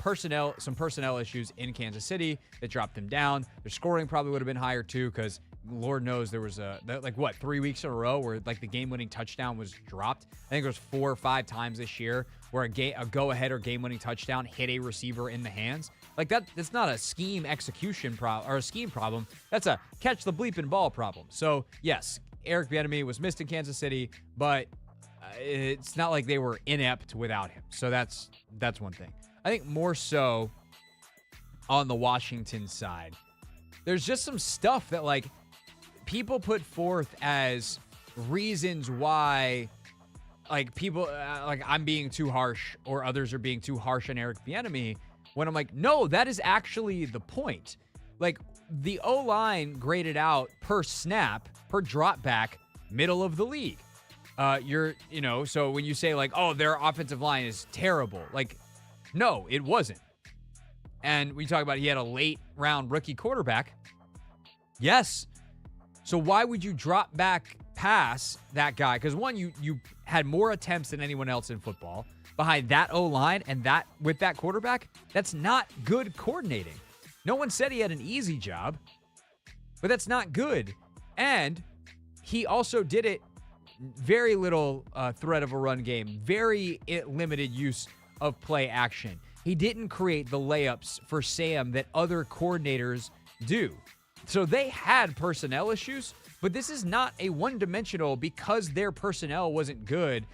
some personnel issues in Kansas City that dropped them down. Their scoring probably would have been higher too, because Lord knows there was 3 weeks in a row where like the game-winning touchdown was dropped. I think it was 4 or 5 times this year where a go-ahead or game-winning touchdown hit a receiver in the hands. Like that's not a scheme execution problem or a scheme problem. That's a catch the bleeping ball problem. So yes, Eric Bieniemy was missed in Kansas City, but it's not like they were inept without him. So that's one thing. I think more so on the Washington side, there's just some stuff that like people put forth as reasons why like people like I'm being too harsh or others are being too harsh on Eric Bieniemy, when I'm like, no, that is actually the point. Like the O-line graded out per snap, per drop back, middle of the league. So when you say like, oh, their offensive line is terrible, like, no, it wasn't. And we talk about he had a late round rookie quarterback. Yes. So why would you drop back past that guy? Because one, you had more attempts than anyone else in football behind that O-line and that with that quarterback. That's not good coordinating. No one said he had an easy job, but that's not good. And he also did it very little threat of a run game, very limited use of play action. He didn't create the layups for Sam that other coordinators do. So they had personnel issues, but this is not a one-dimensional because their personnel wasn't good,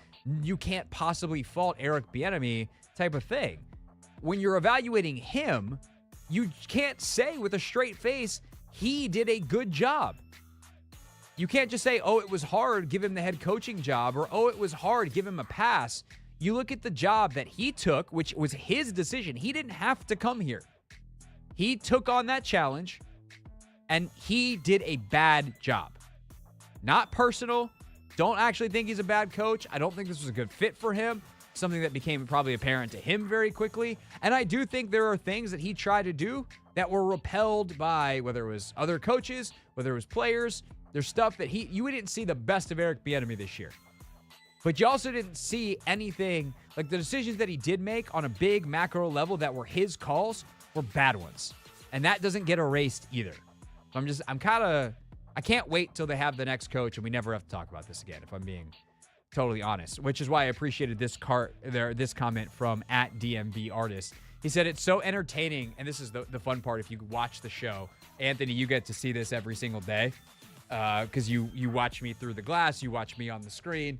you can't possibly fault Eric Bieniemy type of thing. When you're evaluating him, you can't say with a straight face, he did a good job. You can't just say, oh, it was hard, give him the head coaching job, or oh, it was hard, give him a pass. You look at the job that he took, which was his decision. He didn't have to come here. He took on that challenge, and he did a bad job. Not personal. Don't actually think he's a bad coach. I don't think this was a good fit for him. Something that became probably apparent to him very quickly. And I do think there are things that he tried to do that were repelled by whether it was other coaches, whether it was players. There's stuff that you didn't see the best of Eric Bieniemy this year. But you also didn't see anything, like the decisions that he did make on a big macro level that were his calls were bad ones. And that doesn't get erased either. So I can't wait till they have the next coach and we never have to talk about this again, if I'm being totally honest, which is why I appreciated this comment from @DMVArtist. He said, it's so entertaining, and this is the fun part if you watch the show. Anthony, you get to see this every single day because you watch me through the glass, you watch me on the screen.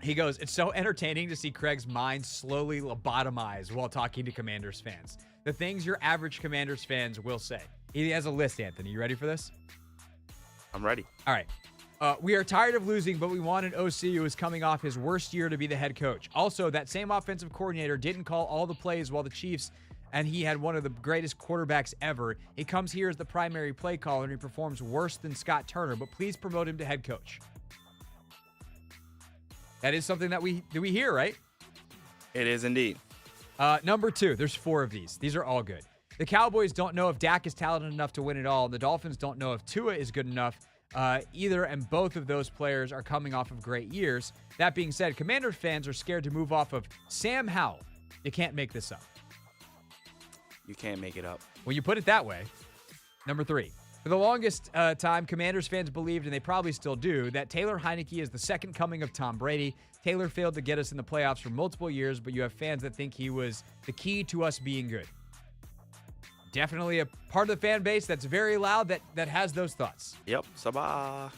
He goes, it's so entertaining to see Craig's mind slowly lobotomize while talking to Commanders fans. The things your average Commanders fans will say. He has a list, Anthony. You ready for this? I'm ready. All right. We are tired of losing, but we want an OC who is coming off his worst year to be the head coach. Also, that same offensive coordinator didn't call all the plays while the Chiefs, and he had one of the greatest quarterbacks ever. He comes here as the primary play caller, and he performs worse than Scott Turner, but please promote him to head coach. That is something that we hear, right? It is indeed. Number 2, there's 4 of these. These are all good. The Cowboys don't know if Dak is talented enough to win it all. The Dolphins don't know if Tua is good enough either, and both of those players are coming off of great years. That being said, Commanders fans are scared to move off of Sam Howell. You can't make this up. You can't make it up. When you put it that way. Number 3. For the longest time, Commanders fans believed, and they probably still do, that Taylor Heineke is the second coming of Tom Brady. Taylor failed to get us in the playoffs for multiple years, but you have fans that think he was the key to us being good. Definitely a part of the fan base that's very loud that has those thoughts. Yep. Sabah.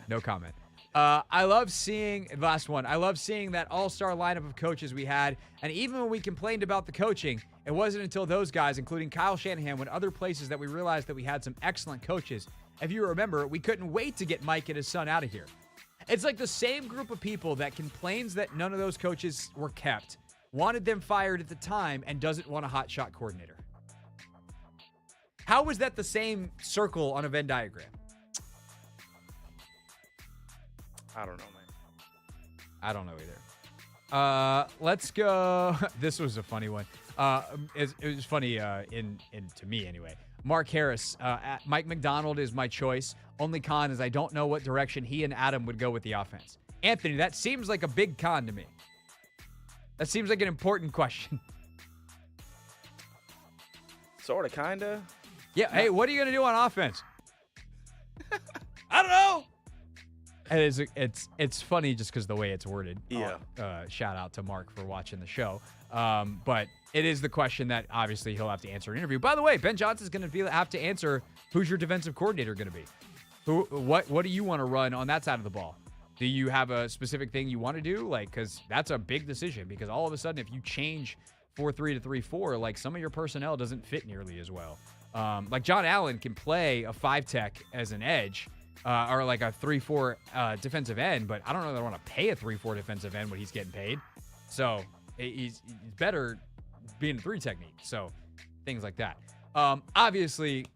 No comment. I love seeing, last one, I love seeing that all-star lineup of coaches we had, and even when we complained about the coaching, it wasn't until those guys, including Kyle Shanahan, went other places that we realized that we had some excellent coaches. If you remember, we couldn't wait to get Mike and his son out of here. It's like the same group of people that complains that none of those coaches were kept, wanted them fired at the time, and doesn't want a hotshot coordinator. How was that the same circle on a Venn diagram? I don't know, man. I don't know either. Let's go. This was a funny one. It was funny to me anyway. Mark Harris, Mike McDonald is my choice. Only con is I don't know what direction he and Adam would go with the offense. Anthony, that seems like a big con to me. That seems like an important question. Sort of, kind of. Yeah, hey, what are you going to do on offense? I don't know. It's funny just because the way it's worded. Yeah. Shout out to Mark for watching the show. But it is the question that obviously he'll have to answer in an interview. By the way, Ben Johnson's going to have to answer who's your defensive coordinator going to be. What do you want to run on that side of the ball? Do you have a specific thing you want to do? Like, because that's a big decision. Because all of a sudden, if you change 4-3 to 3-4, like some of your personnel doesn't fit nearly as well. Like John Allen can play a 5-tech as an edge. Or like a 3-4 defensive end, but I don't know that I want to pay a 3-4 defensive end when he's getting paid. So he's better being a 3 technique. So things like that. Obviously,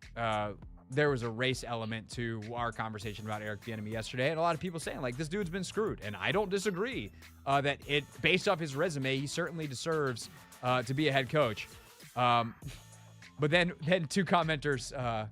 there was a race element to our conversation about Eric Bieniemy yesterday, and a lot of people saying like this dude's been screwed, and I don't disagree. That it based off his resume, he certainly deserves to be a head coach. But then 2 commenters.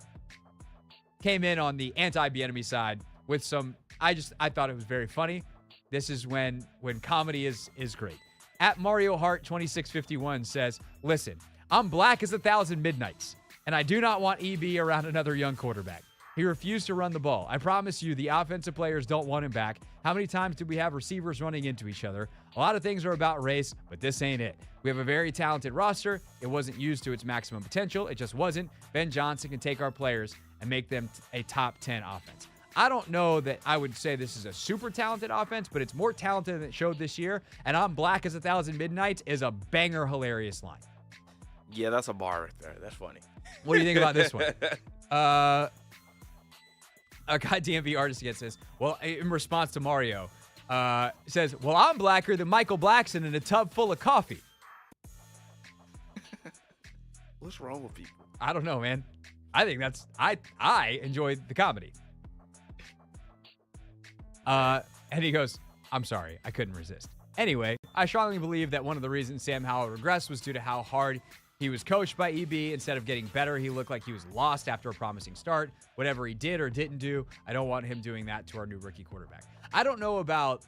Came in on the anti-Bieniemy side with some. I thought it was very funny. This is when comedy is great. At Mario Hart 2651 says, "Listen, I'm black as 1,000 midnights, and I do not want EB around another young quarterback. He refused to run the ball. I promise you, the offensive players don't want him back. How many times did we have receivers running into each other? A lot of things are about race, but this ain't it. We have a very talented roster. It wasn't used to its maximum potential. It just wasn't. Ben Johnson can take our players and make them a top 10 offense." I don't know that I would say this is a super talented offense, but it's more talented than it showed this year. And I'm black as 1,000 midnights is a banger, hilarious line. Yeah, that's a bar right there. That's funny. What do you think about this one? A guy DMV artist again says, well, in response to Mario, says, well, I'm blacker than Michael Blackson in a tub full of coffee. What's wrong with people? I don't know, man. I think I enjoyed the comedy. And he goes, I'm sorry, I couldn't resist. Anyway, I strongly believe that one of the reasons Sam Howell regressed was due to how hard He was coached by EB. Instead of getting better, he looked like he was lost after a promising start. Whatever he did or didn't do, I don't want him doing that to our new rookie quarterback. I don't know about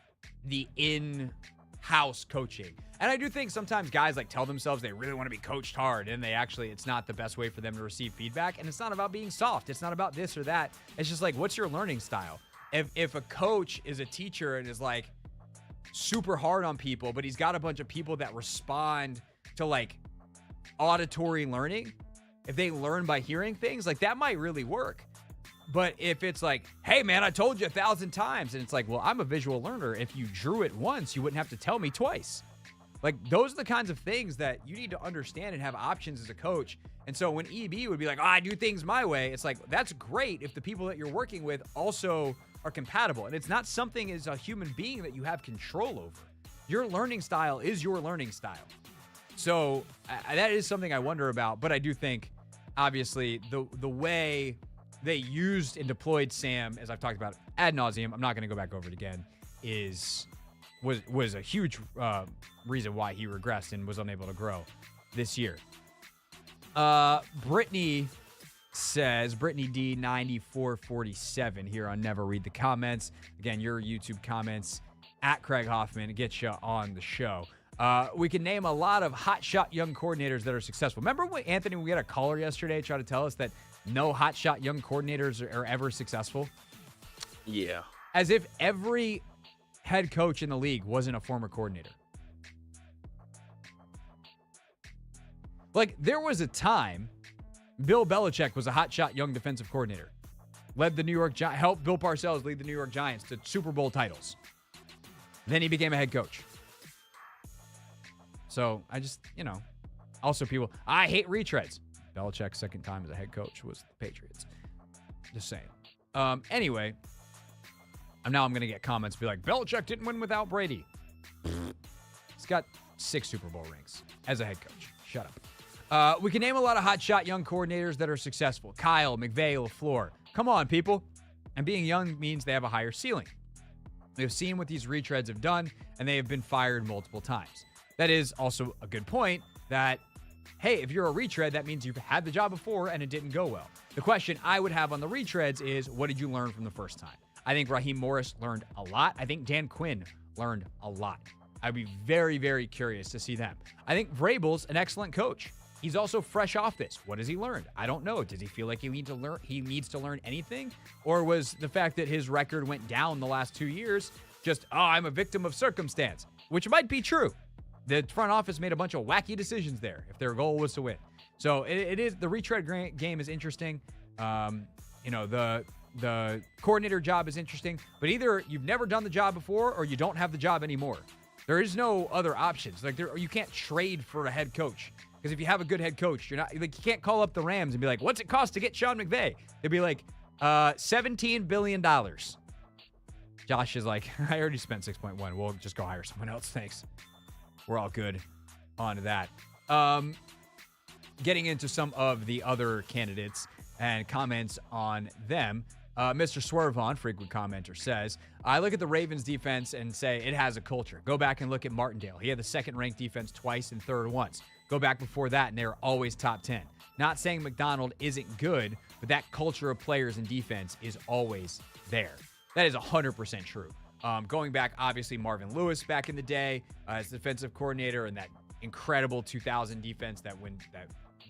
the in-house coaching. And I do think sometimes guys like tell themselves they really want to be coached hard, and it's not the best way for them to receive feedback. And it's not about being soft. It's not about this or that. It's just like, what's your learning style? If a coach is a teacher and is like super hard on people, but he's got a bunch of people that respond to like auditory learning, if they learn by hearing things, like that might really work. But if it's like, hey man, I told you 1,000 times, and it's like, well, I'm a visual learner. If you drew it once, you wouldn't have to tell me twice. Like, those are the kinds of things that you need to understand and have options as a coach. And so when EB would be like, I do things my way, it's like, that's great if the people that you're working with also are compatible. And it's not something as a human being that you have control over. Your learning style is your learning style. So that is something I wonder about. But I do think, obviously, the way they used and deployed Sam, as I've talked about ad nauseum, I'm not going to go back over it again, was a huge reason why he regressed and was unable to grow this year. Brittany says, Brittany D9447 here on Never Read the Comments. Again, your YouTube comments at Craig Hoffman get you on the show. We can name a lot of hotshot young coordinators that are successful. Remember when, Anthony, we had a caller yesterday try to tell us that no hotshot young coordinators are ever successful? Yeah. As if every head coach in the league wasn't a former coordinator. Like, there was a time Bill Belichick was a hotshot young defensive coordinator. Led the New York Giants, helped Bill Parcells lead the New York Giants to Super Bowl titles. Then he became a head coach. So I just, also people, I hate retreads. Belichick's second time as a head coach was the Patriots. Just saying. Anyway, now I'm going to get comments be like, Belichick didn't win without Brady. He's got 6 Super Bowl rings as a head coach. Shut up. We can name a lot of hotshot young coordinators that are successful. Kyle, McVay, LaFleur. Come on, people. And being young means they have a higher ceiling. They've seen what these retreads have done, and they have been fired multiple times. That is also a good point that, hey, if you're a retread, that means you've had the job before and it didn't go well. The question I would have on the retreads is, what did you learn from the first time? I think Raheem Morris learned a lot. I think Dan Quinn learned a lot. I'd be very, very curious to see them. I think Vrabel's an excellent coach. He's also fresh off this. What has he learned? I don't know. Does he feel like he needs to learn anything? Or was the fact that his record went down the last 2 years just, I'm a victim of circumstance, which might be true. The front office made a bunch of wacky decisions there if their goal was to win. So it is, the retread game is interesting. The coordinator job is interesting, but either you've never done the job before or you don't have the job anymore. There is no other options. Like, you can't trade for a head coach. Because if you have a good head coach, you're not, like, you can't call up the Rams and be like, what's it cost to get Sean McVay? They'd be like, $17 billion. Josh is like, I already spent 6.1. We'll just go hire someone else. Thanks. We're all good on that. Getting into some of the other candidates and comments on them. Mr. Swervon, frequent commenter, says, I look at the Ravens defense and say it has a culture. Go back and look at Martindale. He had the second-ranked defense twice and third once. Go back before that, and they were always top 10. Not saying McDonald isn't good, but that culture of players and defense is always there. That is 100% true. Going back, obviously, Marvin Lewis back in the day as defensive coordinator and that incredible 2000 defense that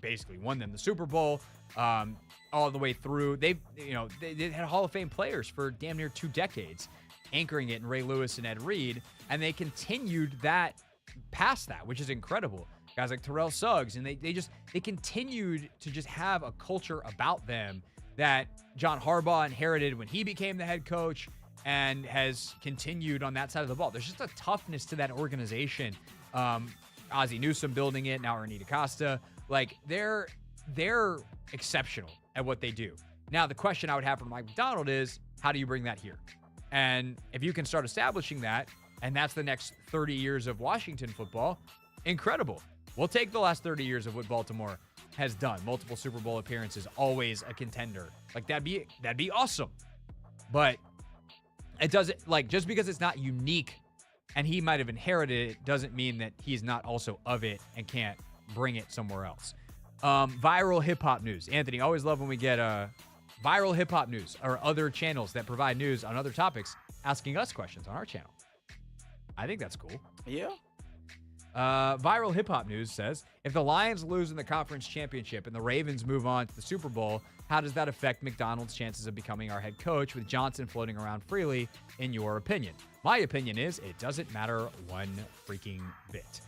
basically won them the Super Bowl all the way through. They had Hall of Fame players for damn near 2 decades, anchoring it in Ray Lewis and Ed Reed, and they continued that past that, which is incredible. Guys like Terrell Suggs, and they continued to just have a culture about them that John Harbaugh inherited when he became the head coach and has continued on that side of the ball. There's just a toughness to that organization. Ozzie Newsome building it, now Ernie DaCosta. Like, they're exceptional at what they do. Now, the question I would have for Mike Macdonald is, how do you bring that here? And if you can start establishing that, and that's the next 30 years of Washington football, incredible. We'll take the last 30 years of what Baltimore has done. Multiple Super Bowl appearances, always a contender. Like, that'd be awesome. But it doesn't, like, just because it's not unique and he might have inherited it doesn't mean that he's not also of it and can't bring it somewhere else. Viral hip-hop news. Anthony, always love when we get viral hip-hop news or other channels that provide news on other topics asking us questions on our channel. I think that's cool. Yeah. Viral hip-hop news says, if the Lions lose in the conference championship and the Ravens move on to the Super Bowl, how does that affect McDonald's chances of becoming our head coach with Johnson floating around freely, in your opinion? My opinion is it doesn't matter one freaking bit.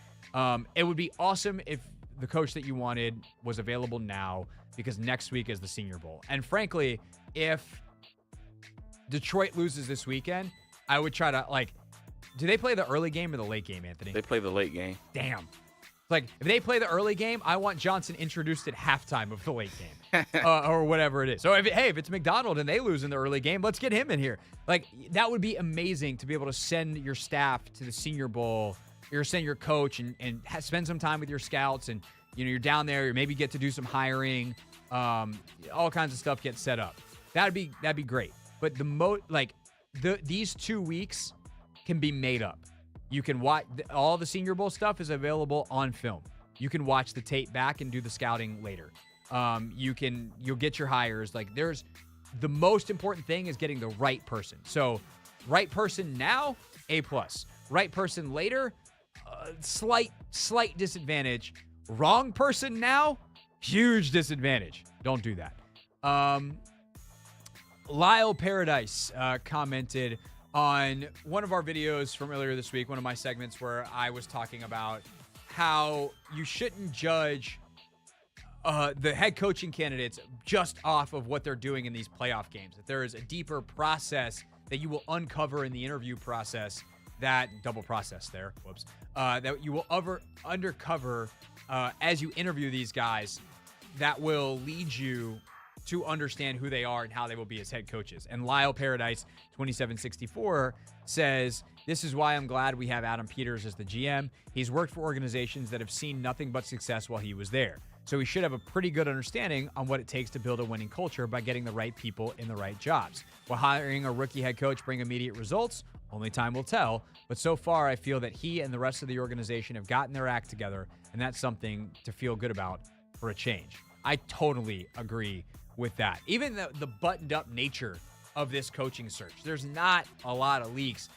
It would be awesome if the coach that you wanted was available now, because next week is the Senior Bowl. And frankly, if Detroit loses this weekend, I would try to, do they play the early game or the late game, Anthony? They play the late game. Damn. If they play the early game, I want Johnson introduced at halftime of the late game or whatever it is. So, if it's McDonald and they lose in the early game, let's get him in here. That would be amazing to be able to send your staff to the Senior Bowl, or send your coach and spend some time with your scouts, and you're down there, you maybe get to do some hiring, all kinds of stuff gets set up. That'd be great. But these 2 weeks can be made up. You can watch all the Senior Bowl stuff is available on film. You can watch the tape back and do the scouting later. You'll get your hires. There's the most important thing is getting the right person. So, right person now, A+. Right person later, slight disadvantage. Wrong person now, huge disadvantage. Don't do that. Lyle Paradise commented on one of our videos from earlier this week, one of my segments where I was talking about how you shouldn't judge the head coaching candidates just off of what they're doing in these playoff games. That there is a deeper process that you will uncover in the interview process, that double process there, that you will undercover as you interview these guys, that will lead you to understand who they are and how they will be as head coaches. And Lyle Paradise 2764 says, this is why I'm glad we have Adam Peters as the GM. He's worked for organizations that have seen nothing but success while he was there. So he should have a pretty good understanding on what it takes to build a winning culture by getting the right people in the right jobs. Will hiring a rookie head coach bring immediate results? Only time will tell. But so far, I feel that he and the rest of the organization have gotten their act together, and that's something to feel good about for a change. I totally agree with that. Even the buttoned-up nature of this coaching search. There's not a lot of leaks.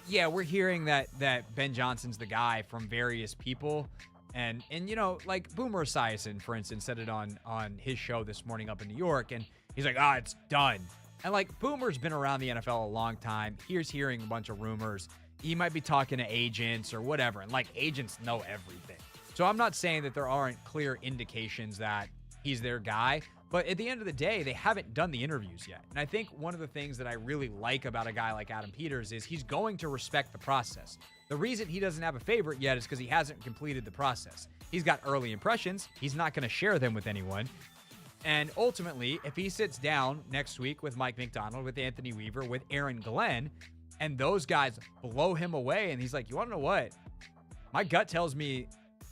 We're hearing that Ben Johnson's the guy from various people. And Boomer Esiason, for instance, said it on his show this morning up in New York, and he's like, it's done. And Boomer's been around the NFL a long time. He's hearing a bunch of rumors. He might be talking to agents or whatever, and agents know everything. So I'm not saying that there aren't clear indications that he's their guy, but at the end of the day, they haven't done the interviews yet. And I think one of the things that I really like about a guy like Adam Peters is he's going to respect the process. The reason he doesn't have a favorite yet is because he hasn't completed the process. He's got early impressions. He's not going to share them with anyone. And ultimately, if he sits down next week with Mike McDonald, with Anthony Weaver, with Aaron Glenn, and those guys blow him away, and he's like, you want to know what? My gut tells me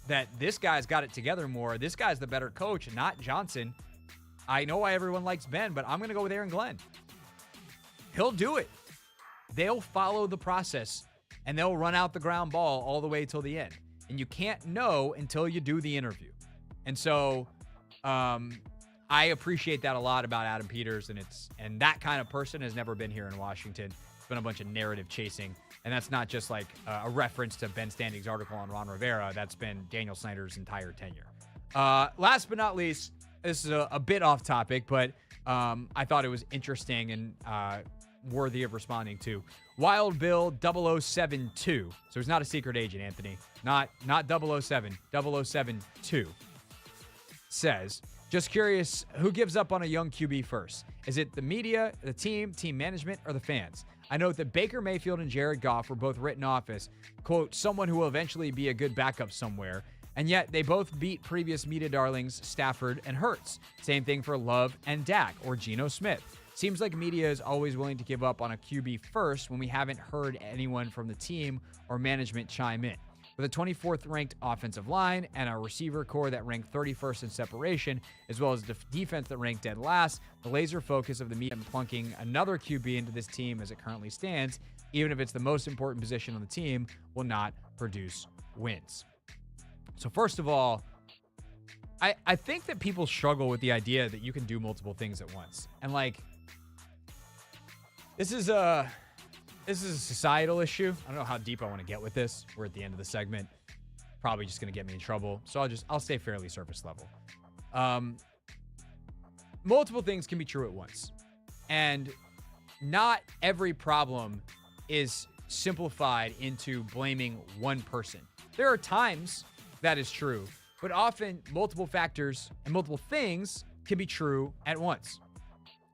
that this guy's got it together more. This guy's the better coach, not Johnson. I know why everyone likes Ben, but I'm going to go with Aaron Glenn. He'll do it. They'll follow the process, and they'll run out the ground ball all the way till the end. And you can't know until you do the interview. And so I appreciate that a lot about Adam Peters, and that kind of person has never been here in Washington. It's been a bunch of narrative chasing, and that's not just a reference to Ben Standing's article on Ron Rivera. That's been Daniel Snyder's entire tenure. Last but not least, this is a bit off topic, but I thought it was interesting and worthy of responding to. Wild Bill 0072. So he's not a secret agent, Anthony. Not 007, 0072 says, just curious, who gives up on a young QB first? Is it the media, the team management, or the fans? I note that Baker Mayfield and Jared Goff were both written off as, quote, someone who will eventually be a good backup somewhere. And yet they both beat previous media darlings Stafford and Hurts. Same thing for Love and Dak or Geno Smith. Seems like media is always willing to give up on a QB first when we haven't heard anyone from the team or management chime in. With a 24th ranked offensive line and a receiver core that ranked 31st in separation, as well as defense that ranked dead last, the laser focus of the media in plunking another QB into this team as it currently stands, even if it's the most important position on the team, will not produce wins. So first of all, I think that people struggle with the idea that you can do multiple things at once. And like, this is a societal issue. I don't know how deep I want to get with this. We're at the end of the segment. Probably just going to get me in trouble. So I'll stay fairly surface level. Multiple things can be true at once. And not every problem is simplified into blaming one person. There are times that is true, but often multiple factors and multiple things can be true at once.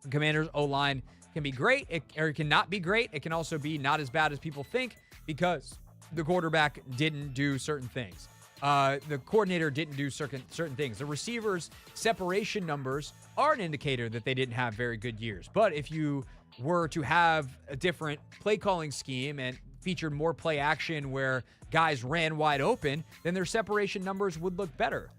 The Commanders' O-line can be great, or it can not be great. It can also be not as bad as people think because the quarterback didn't do certain things. The coordinator didn't do certain things. The receivers' separation numbers are an indicator that they didn't have very good years. But if you were to have a different play calling scheme and featured more play action where guys ran wide open, then their separation numbers would look better.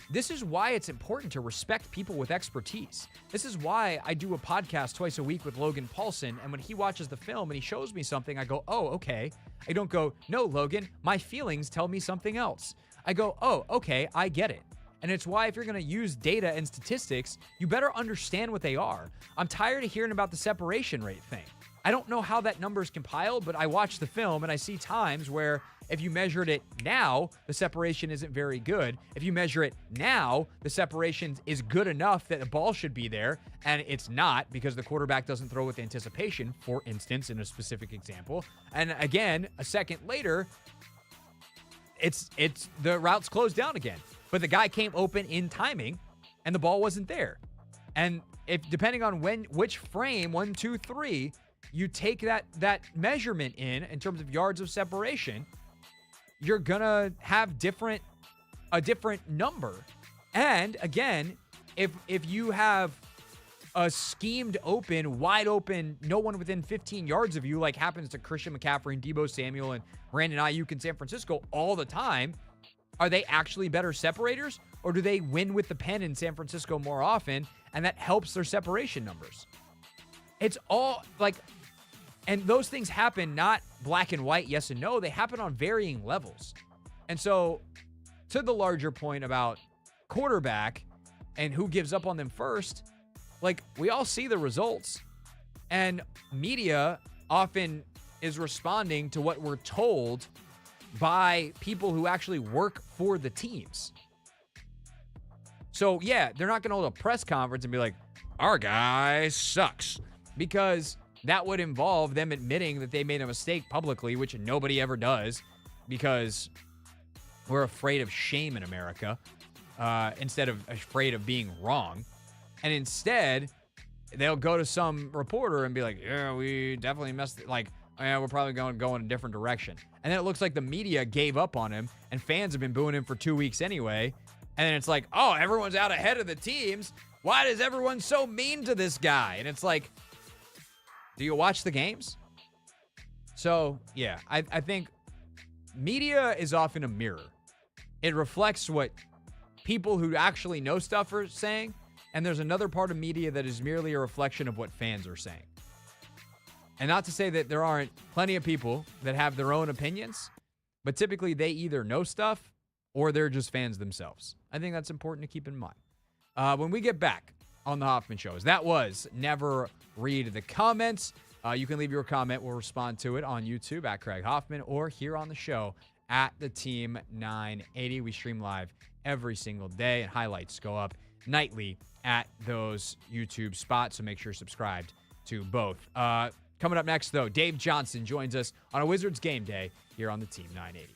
This is why it's important to respect people with expertise. This is why I do a podcast twice a week with Logan Paulson, and when he watches the film and he shows me something, I go, oh, okay. I don't go, no, Logan, my feelings tell me something else. I go, oh, okay, I get it. And it's why if you're going to use data and statistics, you better understand what they are. I'm tired of hearing about the separation rate thing. I don't know how that number is compiled, but I watch the film and I see times where if you measured it now, the separation isn't very good. If you measure it now, the separation is good enough that the ball should be there, and it's not because the quarterback doesn't throw with anticipation, for instance, in a specific example. And again, a second later, it's the route's closed down again. But the guy came open in timing, and the ball wasn't there. And if depending on which frame, 1, 2, 3, you take that measurement in terms of yards of separation, you're gonna have a different number. And again, if you have a schemed open, wide open, no one within 15 yards of you, like happens to Christian McCaffrey and Deebo Samuel and Brandon Ayuk in San Francisco all the time, are they actually better separators, or do they win with the pen in San Francisco more often, and that helps their separation numbers? It's all like, and those things happen not black and white, yes and no. They happen on varying levels. And so, to the larger point about quarterback and who gives up on them first, like, we all see the results, and media often is responding to what we're told by people who actually work for the teams. So, yeah, they're not going to hold a press conference and be like, our guy sucks, because that would involve them admitting that they made a mistake publicly, which nobody ever does because we're afraid of shame in America instead of afraid of being wrong. And instead, they'll go to some reporter and be like, yeah, we definitely messed it. Like, yeah, we're probably going to go in a different direction. And then it looks like the media gave up on him, and fans have been booing him for 2 weeks anyway. And then it's like, oh, everyone's out ahead of the teams. Why is everyone so mean to this guy? And it's like, do you watch the games? So, yeah, I think media is often a mirror. It reflects what people who actually know stuff are saying, and there's another part of media that is merely a reflection of what fans are saying. And not to say that there aren't plenty of people that have their own opinions, but typically they either know stuff or they're just fans themselves. I think that's important to keep in mind. When we get back on the Hoffman Show, that was Never Read the Comments. You can leave your comment. We'll respond to it on YouTube at Craig Hoffman or here on the show at the Team 980. We stream live every single day, and highlights go up nightly at those YouTube spots, so make sure you're subscribed to both. Coming up next, though, Dave Johnson joins us on a Wizards game day here on the Team 980.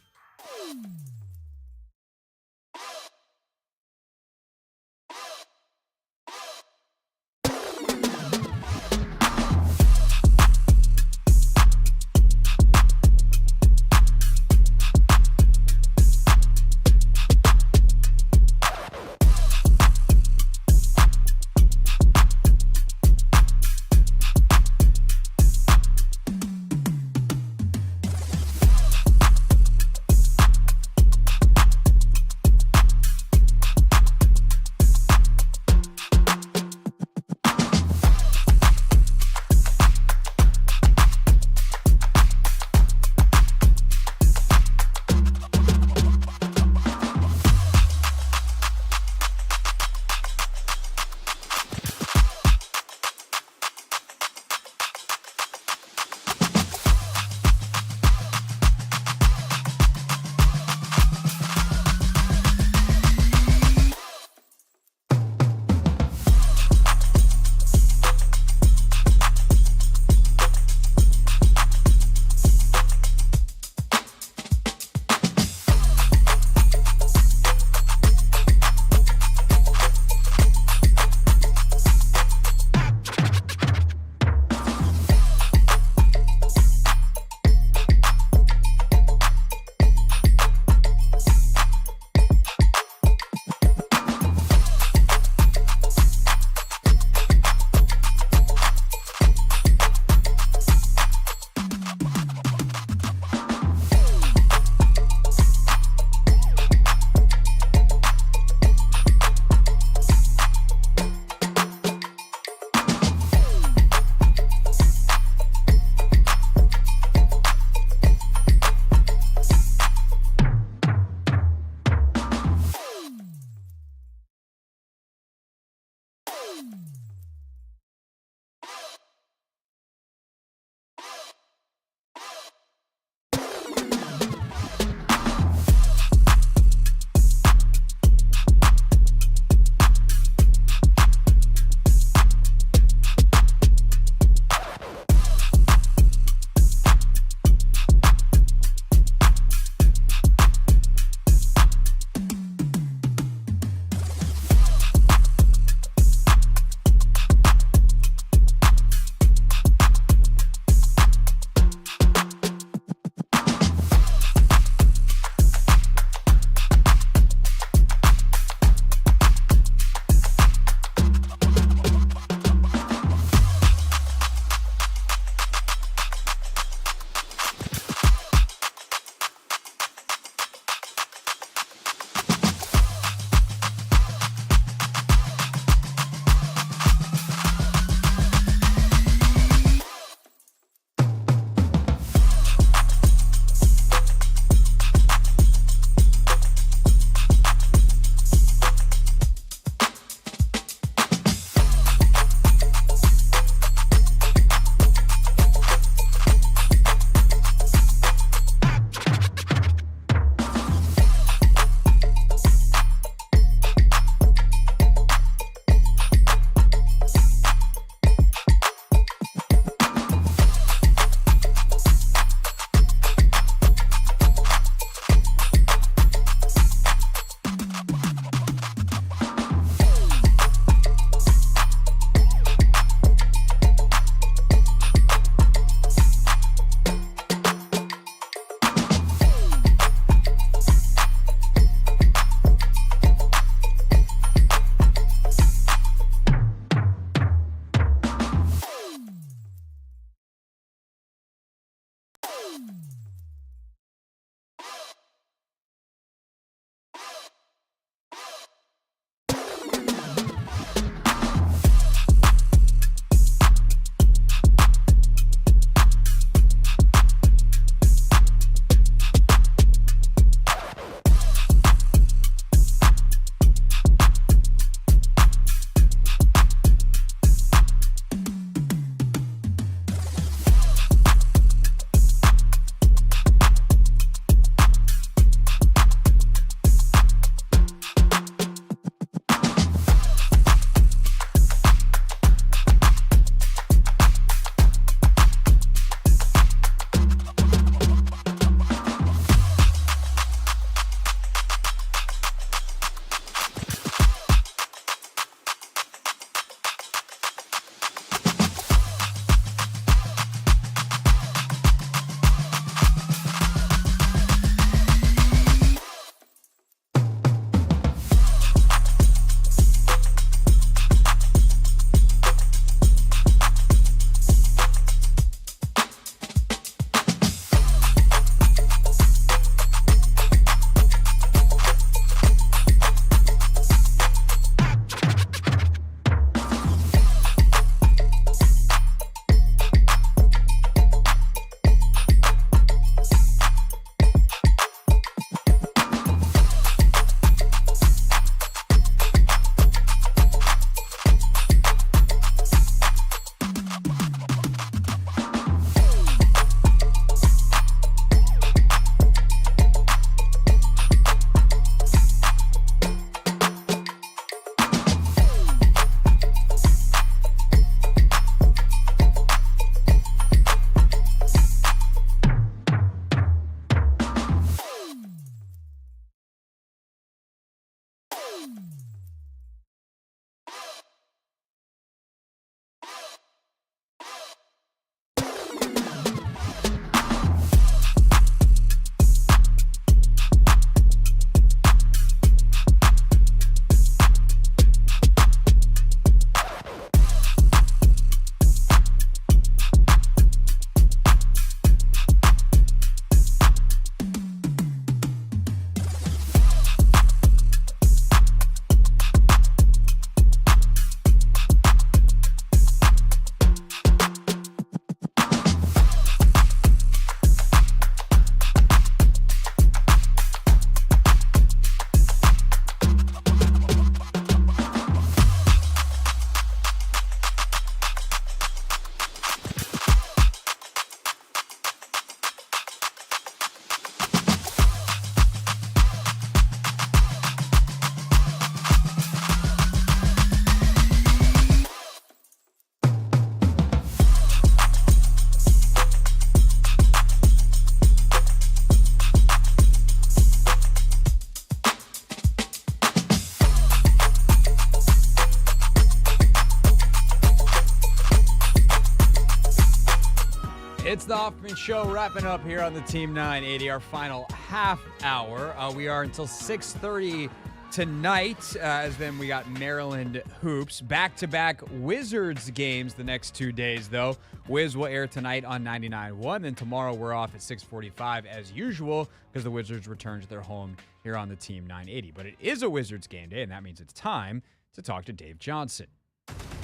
It's the Hoffman Show wrapping up here on the Team 980, our final half hour. We are until 6:30 tonight, as then we got Maryland hoops. Back-to-back Wizards games the next 2 days, though. Wiz will air tonight on 99.1, then tomorrow we're off at 6:45 as usual because the Wizards return to their home here on the Team 980. But it is a Wizards game day, and that means it's time to talk to Dave Johnson.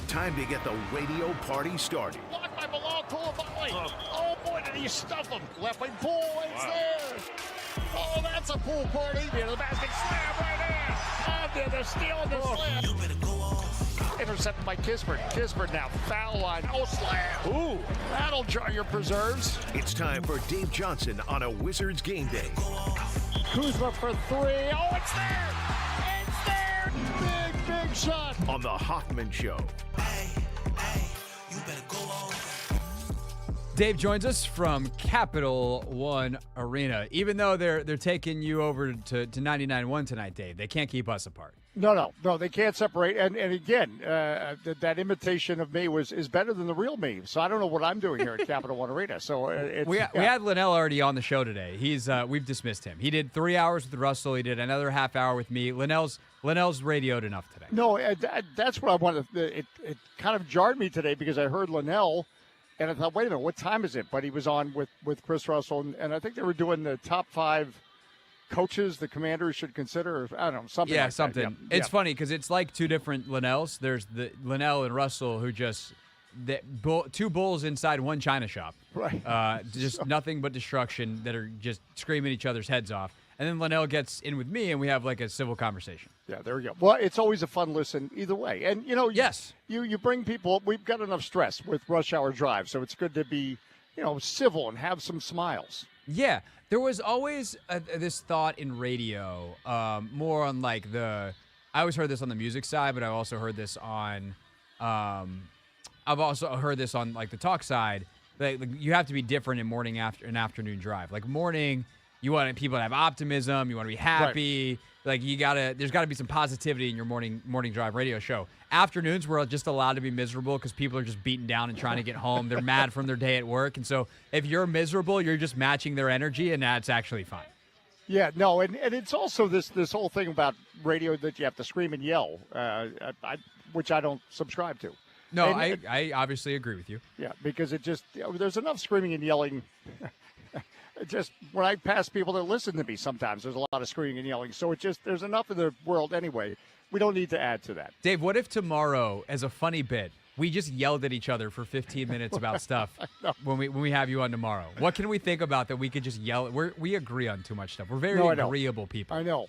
Time to get the radio party started. Blocked by Bilal Coulibaly. Oh boy, did he stuff him. Left wing pool, it's there. Oh, that's a pool party. Near the basket, slam right there. Oh, they're stealing the slam. You better go off. Intercepted by Kispert. Kispert now, foul line. Oh, slam. Ooh, that'll jar your preserves. It's time for Dave Johnson on a Wizards game day. Kuzma for three. Oh, it's there. It's there. Big shot. On the Hoffman Show. You better go on. Dave joins us from Capital One Arena. Even though they're taking you over to 99.1 tonight, Dave, they can't keep us apart. No, they can't separate. And again, that imitation of me is better than the real me. So I don't know what I'm doing here at Capital One Arena. So we had Lenell already on the show today. We've dismissed him. He did 3 hours with Russell. He did another half hour with me. Lenell's radioed enough today. No, that's what I wanted. It kind of jarred me today because I heard Lenell, and I thought, wait a minute, what time is it? But he was on with Chris Russell, and I think they were doing the top 5 coaches the Commanders should consider. Or, I don't know, something. Yeah, like something. That. It's funny because it's like two different Lenells. There's the Lenell and Russell who just two bulls inside one china shop. Right. Just nothing but destruction that are just screaming each other's heads off. And then Lenell gets in with me, and we have like a civil conversation. Yeah, there we go. Well, it's always a fun listen either way. And, yes, you bring people. We've got enough stress with rush hour drive, so it's good to be, civil and have some smiles. Yeah, there was always this thought in radio, more on like I always heard this on the music side, but I've also heard this on, like the talk side. Like you have to be different in morning and afternoon drive. Like morning, you want people to have optimism. You want to be happy. Right. Like there's got to be some positivity in your morning drive radio show. Afternoons, we're just allowed to be miserable because people are just beaten down and trying to get home. They're mad from their day at work. And so if you're miserable, you're just matching their energy, and that's actually fine. Yeah, no, and it's also this whole thing about radio that you have to scream and yell, which I don't subscribe to. No, I obviously agree with you. Yeah, because it just there's enough screaming and yelling. Just when I pass people that listen to me, sometimes there's a lot of screaming and yelling. So there's enough in the world anyway. We don't need to add to that. Dave, what if tomorrow, as a funny bit, we just yelled at each other for 15 minutes about stuff when we have you on tomorrow? What can we think about that we could just yell? We agree on too much stuff. We're very agreeable people. I know.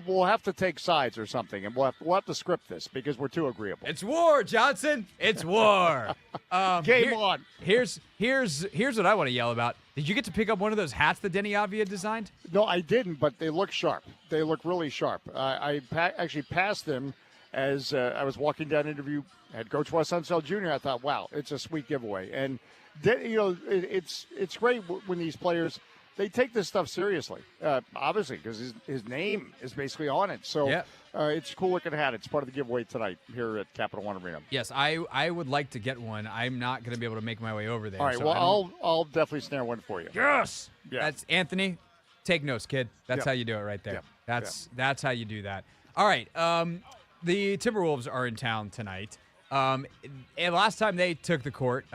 We'll have to take sides or something, and we'll have to script this because we're too agreeable. It's war, Johnson. It's war. Game on. Here's what I want to yell about. Did you get to pick up one of those hats that Denny Avia designed? No, I didn't, but they look sharp. They look really sharp. I actually passed them as I was walking down to interview head coach Wes Unseld Jr. I thought, wow, it's a sweet giveaway. And, it's great when these players, they take this stuff seriously, obviously, because his name is basically on it. So it's a cool looking hat. It's part of the giveaway tonight here at Capital One Arena. Yes, I would like to get one. I'm not going to be able to make my way over there. All right, so I'll definitely snare one for you. Yes! Yeah. That's Anthony. Take notes, kid. That's how you do it right there. That's how you do that. All right, the Timberwolves are in town tonight. And last time they took the court,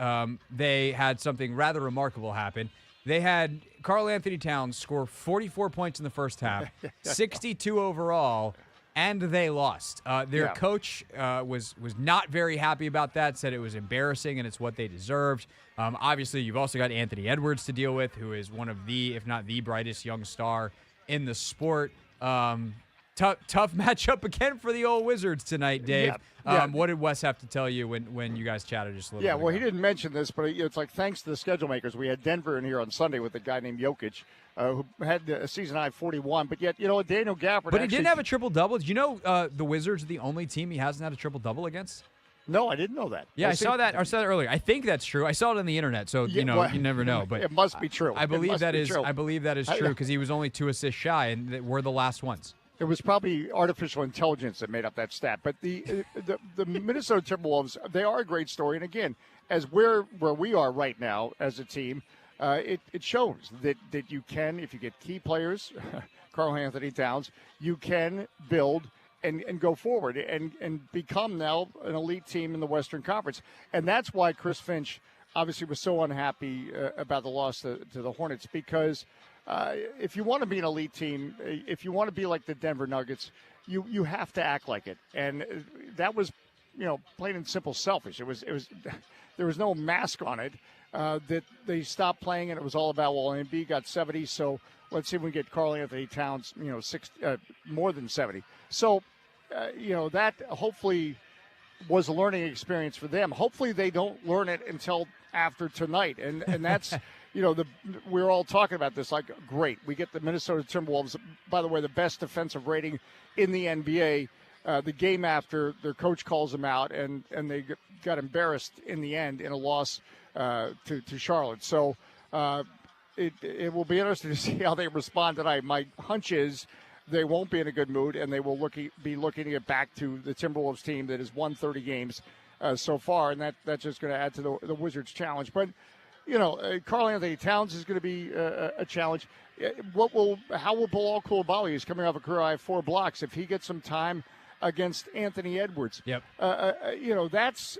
they had something rather remarkable happen. They had Karl Anthony Towns score 44 points in the first half, 62 overall, and they lost. Their coach was not very happy about that, said it was embarrassing and it's what they deserved. Obviously, you've also got Anthony Edwards to deal with, who is one of the, if not the brightest young star in the sport. Tough matchup again for the old Wizards tonight, Dave. What did Wes have to tell you when you guys chatted just a little bit ago? Well, he didn't mention this, but it's like thanks to the schedule makers. We had Denver in here on Sunday with a guy named Jokic, who had a season-high 41. But yet, Daniel Gafford. But he didn't have a triple-double. Did you know the Wizards are the only team he hasn't had a triple-double against? No, I didn't know that. Yeah, I saw that earlier. I think that's true. I saw it on the internet, so you never know. But it must be true. I believe that is true because he was only 2 assists shy, and we're the last ones. it was probably artificial intelligence that made up that stat. But the Minnesota Timberwolves, they are a great story. And again, as where we are right now as a team, it shows that you can, if you get key players, Karl Anthony Towns, you can build and go forward and become now an elite team in the Western Conference. And that's why Chris Finch obviously was so unhappy about the loss to the Hornets, because if you want to be an elite team, if you want to be like the Denver Nuggets, you have to act like it. And that was, plain and simple selfish. It was there was no mask on it. That they stopped playing, and it was all about, well, Embiid got 70, so let's see if we can get Karl Anthony Towns, more than 70. So, that hopefully was a learning experience for them. Hopefully they don't learn it until after tonight, and that's, we're all talking about this like, great, we get the Minnesota Timberwolves, by the way, the best defensive rating in the NBA. The game after, their coach calls them out, and they got embarrassed in the end in a loss to Charlotte. So it will be interesting to see how they respond tonight. My hunch is they won't be in a good mood, and they will be looking to get back to the Timberwolves team that has won 30 games so far, and that's just going to add to the Wizards' challenge. But, Karl Anthony Towns is going to be a challenge. How will Bilal Coulibaly, who's coming off a career high 4 blocks, if he gets some time against Anthony Edwards? Yep. That's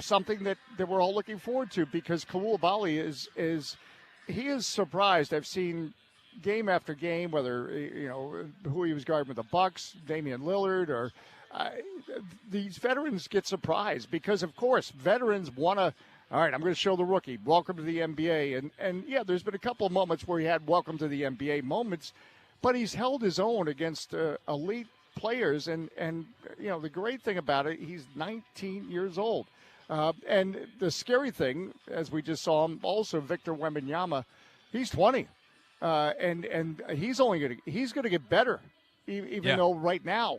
something that we're all looking forward to, because Coulibaly is surprised. I've seen game after game, whether who he was guarding with the Bucks, Damian Lillard, or these veterans get surprised because, of course, veterans want to. All right, I'm going to show the rookie. Welcome to the NBA, and yeah, there's been a couple of moments where he had welcome to the NBA moments, but he's held his own against elite players, and the great thing about it, he's 19 years old. And the scary thing, as we just saw him, also Victor Wembanyama, he's 20, and he's going to get better, even though right now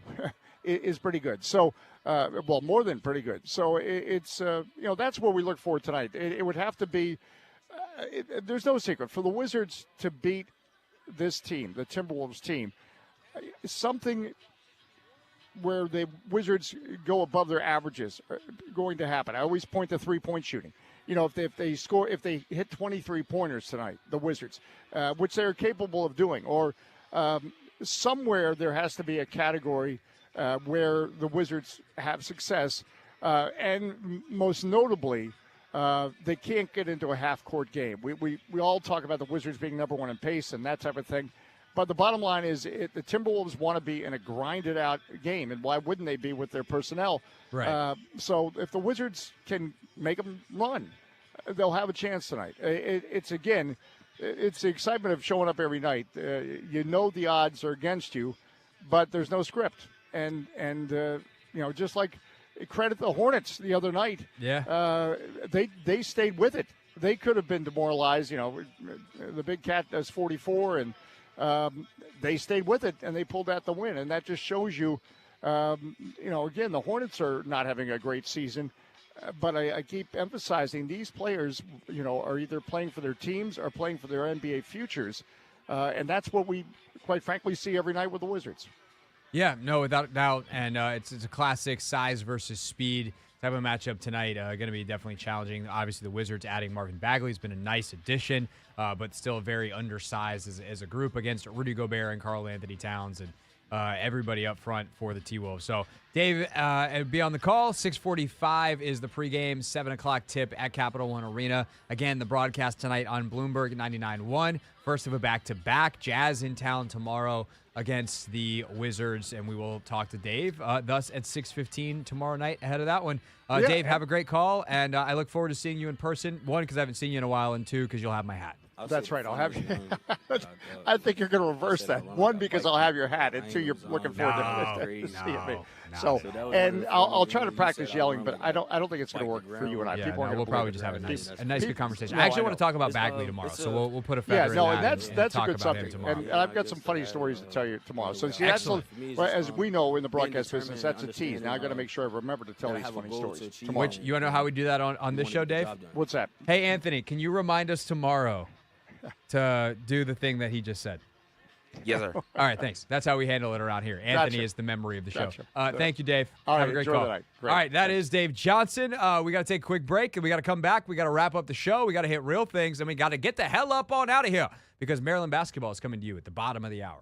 is pretty good. So, more than pretty good. So it's that's where we look forward tonight. It would have to be. There's no secret for the Wizards to beat this team, the Timberwolves team. Something where the Wizards go above their averages going to happen. I always point to 3-point shooting. If they hit 23 pointers tonight, the Wizards, which they're capable of doing, or somewhere there has to be a category where the Wizards have success, and most notably, they can't get into a half-court game. We all talk about the Wizards being number one in pace and that type of thing. But the bottom line is the Timberwolves want to be in a grinded-out game, and why wouldn't they be with their personnel? Right. So if the Wizards can make them run, they'll have a chance tonight. It's the excitement of showing up every night. The odds are against you, but there's no script. And just like credit the Hornets the other night. Yeah. They stayed with it. They could have been demoralized. The Big Cat does 44, and they stayed with it, and they pulled out the win. And that just shows you, again, the Hornets are not having a great season. But I keep emphasizing these players, are either playing for their teams or playing for their NBA futures. And that's what we, quite frankly, see every night with the Wizards. Yeah, no, without a doubt. And it's a classic size versus speed type of matchup tonight. Going to be definitely challenging. Obviously, the Wizards adding Marvin Bagley has been a nice addition, but still very undersized as a group against Rudy Gobert and Karl Anthony Towns and everybody up front for the T-Wolves. So, Dave, be on the call. 6:45 is the pregame, 7 o'clock tip at Capital One Arena. Again, the broadcast tonight on Bloomberg 99.1. First of a back-to-back. Jazz in town tomorrow against the Wizards, and we will talk to Dave, thus at 6:15 tomorrow night ahead of that one. Dave, have a great call, and I look forward to seeing you in person. 1, because I haven't seen you in a while, and 2, because you'll have my hat. That's right. I'll have you. I think you're going to reverse that. 1, because I'll have your hat, and 2, you're looking forward to seeing me. So, and I'll try to practice yelling, but I don't think it's going to work for you and I. Yeah, we'll probably just have a nice good conversation. I actually want to talk about Bagley tomorrow, so we'll put a feather in that. And that's a good subject. And I've got some funny stories to tell you tomorrow. So see, as we know in the broadcast business, that's a tease. Now I got to make sure I remember to tell these funny stories tomorrow. Which you want to know how we do that on this show, Dave? What's that? Hey, Anthony, can you remind us tomorrow to do the thing that he just said? Yes, sir. All right, thanks. That's how we handle it around here. Anthony Gotcha. is the memory of the show. Gotcha. Thank you, Dave. All Have right, a great enjoy call. the night. Great. All right, that is Dave Johnson. We got to take a quick break, and we got to come back. We got to wrap up the show. We got to hit real things, and we got to get the hell up on out of here because Maryland basketball is coming to you at the bottom of the hour.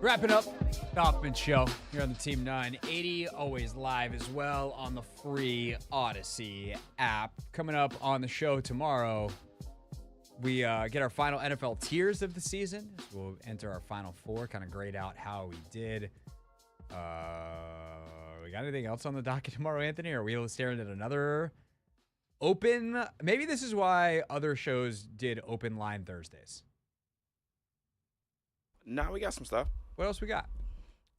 Wrapping up the Hoffman Show here on the Team 980, always live as well on the free Odyssey app. Coming up on the show tomorrow, we get our final NFL tiers of the season. We'll enter our final four, kind of grade out how we did. We got anything else on the docket tomorrow, Anthony? Or are we staring at another open? Maybe this is why other shows did open line Thursdays. Nah, we got some stuff. What else we got?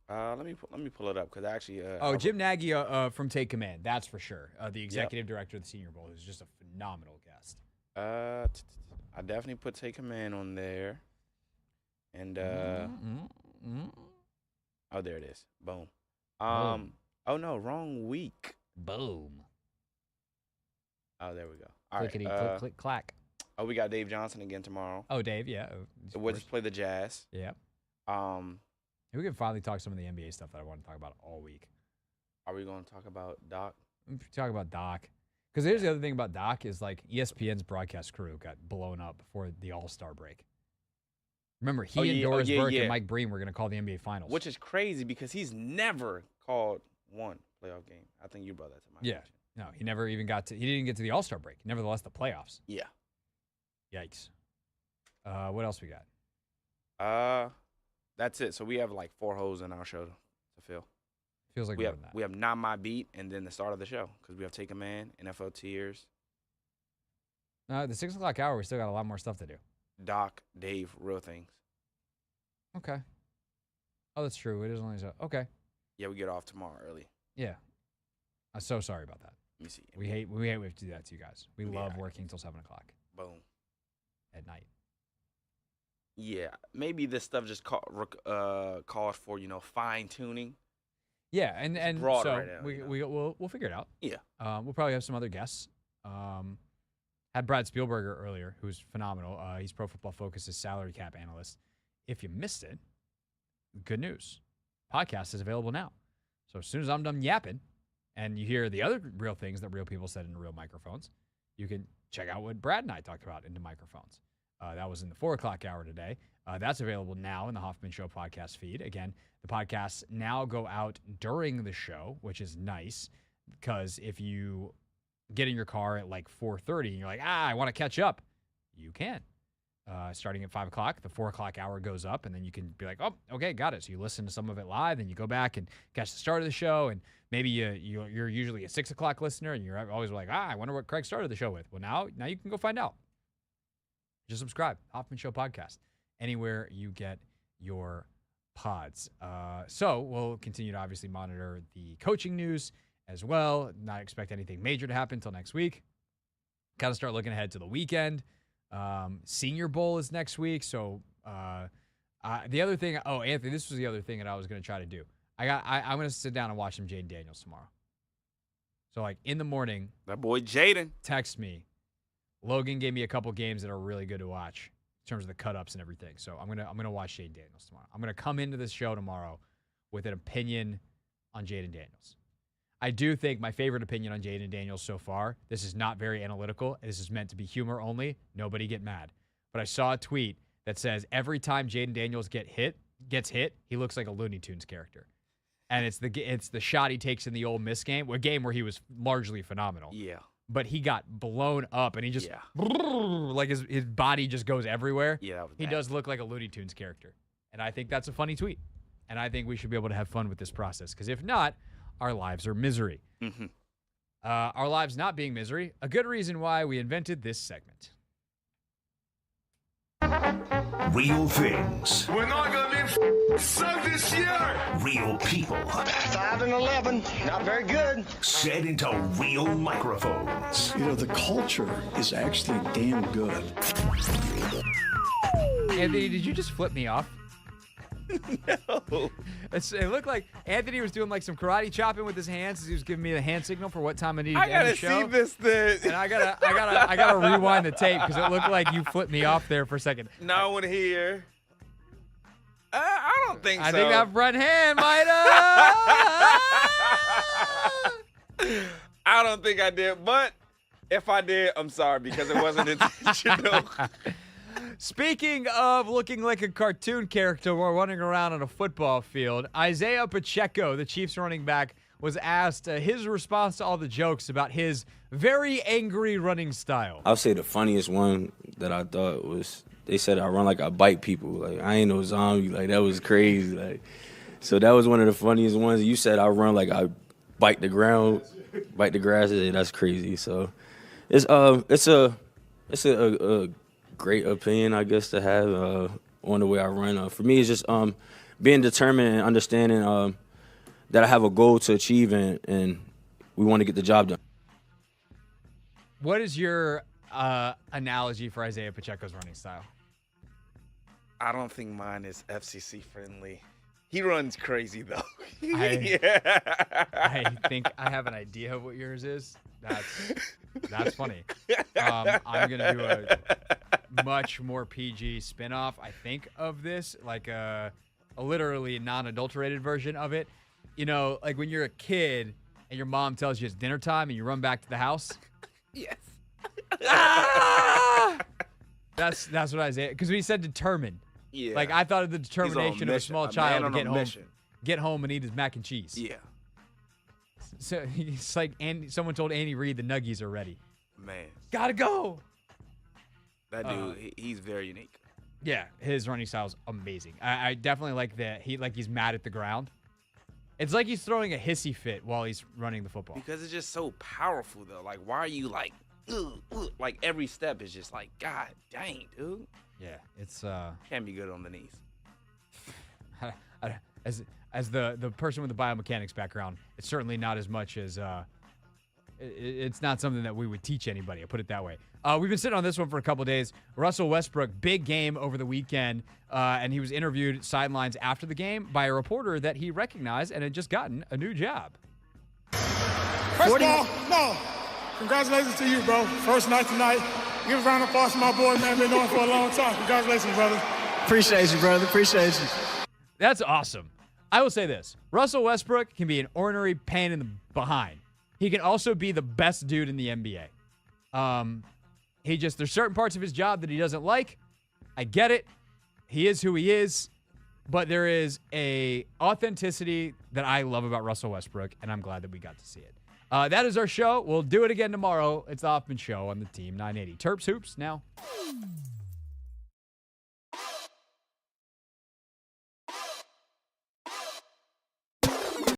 Let me pull it up because I actually. Jim Nagy from Take Command. That's for sure. The executive director of the Senior Bowl, who's just a phenomenal guest. I definitely put Take Command on there, and oh, there it is. Boom. Oh no, wrong week. Boom. Oh, there we go. All right. Clickety click click clack. Oh, we got Dave Johnson again tomorrow. Oh, Dave, yeah. We'll just play the Jazz. Yeah. We can finally talk some of the NBA stuff that I want to talk about all week. Are we going to talk about Doc? Talk about Doc. Because here's the other thing about Doc is like ESPN's broadcast crew got blown up before the All-Star break. Remember, he and Doris Burke and Mike Breen were going to call the NBA Finals. Which is crazy because he's never called one playoff game. I think you brought that to my attention. No, he never even got to – he didn't get to the All-Star break. Nevertheless, the playoffs. Yeah. Yikes. What else we got? That's it. So we have like 4 holes in our show to fill. Feels like we more have than that. We have Not My Beat and then the start of the show because we have Take a Man, NFL Tiers. The 6 o'clock hour, we still got a lot more stuff to do. Doc, Dave, Real Things. Okay. Oh, that's true. It is only so. Okay. Yeah, we get off tomorrow early. Yeah. I'm so sorry about that. Let me see. We hate we have to do that to you guys. We love working till 7 o'clock. Boom. At night. Yeah, maybe this stuff just calls for fine tuning. Yeah, and so right now, we'll figure it out. Yeah. We'll probably have some other guests. Had Brad Spielberger earlier, who's phenomenal. He's Pro Football Focus's salary cap analyst. If you missed it, good news. Podcast is available now. So as soon as I'm done yapping and you hear the other real things that real people said in real microphones, you can check out what Brad and I talked about into microphones. That was in the 4 o'clock hour today. That's available now in the Hoffman Show podcast feed. Again, the podcasts now go out during the show, which is nice because if you get in your car at like 4:30 and you're like, I want to catch up, you can. Starting at 5 o'clock, the 4 o'clock hour goes up, and then you can be like, oh, okay, got it. So you listen to some of it live, and you go back and catch the start of the show, and maybe you're usually a 6 o'clock listener, and you're always like, I wonder what Craig started the show with. Well, now you can go find out. Just subscribe, Hoffman Show Podcast, anywhere you get your pods. So we'll continue to obviously monitor the coaching news as well. Not expect anything major to happen until next week. Got to start looking ahead to the weekend. Senior Bowl is next week. So the other thing, Anthony, this was the other thing that I was going to try to do. I'm going to sit down and watch some Jaden Daniels tomorrow. So like in the morning, that boy Jaden, text me. Logan gave me a couple games that are really good to watch in terms of the cut-ups and everything. So I'm gonna watch Jaden Daniels tomorrow. I'm going to come into this show tomorrow with an opinion on Jaden Daniels. I do think my favorite opinion on Jaden Daniels so far, this is not very analytical. This is meant to be humor only. Nobody get mad. But I saw a tweet that says every time Jaden Daniels gets hit, he looks like a Looney Tunes character. And it's the shot he takes in the Ole Miss game, a game where he was largely phenomenal. Yeah. But he got blown up, and he just like his body just goes everywhere. Yeah, he does look like a Looney Tunes character, and I think that's a funny tweet. And I think we should be able to have fun with this process, because if not, our lives are misery. Mm-hmm. Our lives not being misery, a good reason why we invented this segment. Real things. We're not going to be sucked this year. Real people. 5 and 11. Not very good. Said into real microphones. You know, the culture is actually damn good. Anthony, did you just flip me off? No. It looked like Anthony was doing like some karate chopping with his hands as he was giving me the hand signal for what time I needed to end the show. I gotta see this thing. And I gotta rewind the tape because it looked like you flipped me off there for a second. No one here. I don't think so. I think that front hand might have. I don't think I did, but if I did, I'm sorry because it wasn't intentional. Speaking of looking like a cartoon character while running around on a football field, Isaiah Pacheco, the Chiefs running back, was asked his response to all the jokes about his very angry running style. I'll say the funniest one that I thought was they said I run like I bite people. Like, I ain't no zombie. Like, that was crazy. Like, so that was one of the funniest ones. You said I run like I bite the ground, bite the grass. That's crazy. So it's a great opinion, I guess, to have on the way I run. For me, it's just being determined and understanding that I have a goal to achieve and we want to get the job done. What is your analogy for Isaiah Pacheco's running style? I don't think mine is FCC friendly. He runs crazy though. I think I have an idea of what yours is. That's funny. I'm gonna do a much more PG spinoff, I think, of this, like a literally non-adulterated version of it. You know, like when you're a kid and your mom tells you it's dinner time and you run back to the house. Yes. That's what Isaiah, because when he said determined. Yeah. Like, I thought of the determination of a small child to get home and eat his mac and cheese. Yeah. So it's like someone told Andy Reid the nuggies are ready. Man. Gotta go. That dude, he's very unique. Yeah, his running style is amazing. I definitely like that. He's mad at the ground. It's like he's throwing a hissy fit while he's running the football. Because it's just so powerful, though. Like, why are you like, like every step is just like, God dang, dude. Yeah, it's can't be good on the knees. As the person with the biomechanics background, it's certainly not as much as it's not something that we would teach anybody. I'll put it that way. We've been sitting on this one for a couple days. Russell Westbrook, big game over the weekend, and he was interviewed sidelines after the game by a reporter that he recognized and had just gotten a new job. First of all, no, congratulations to you, bro. First night tonight. Give a round of applause to my boy, man. Been doing it for a long time. Congratulations, brother. Appreciate you, brother. Appreciate you. That's awesome. I will say this. Russell Westbrook can be an ornery pain in the behind. He can also be the best dude in the NBA. There's certain parts of his job that he doesn't like. I get it. He is who he is. But there is a authenticity that I love about Russell Westbrook, and I'm glad that we got to see it. That is our show. We'll do it again tomorrow. It's the Hoffman Show on the Team 980. Terps Hoops now.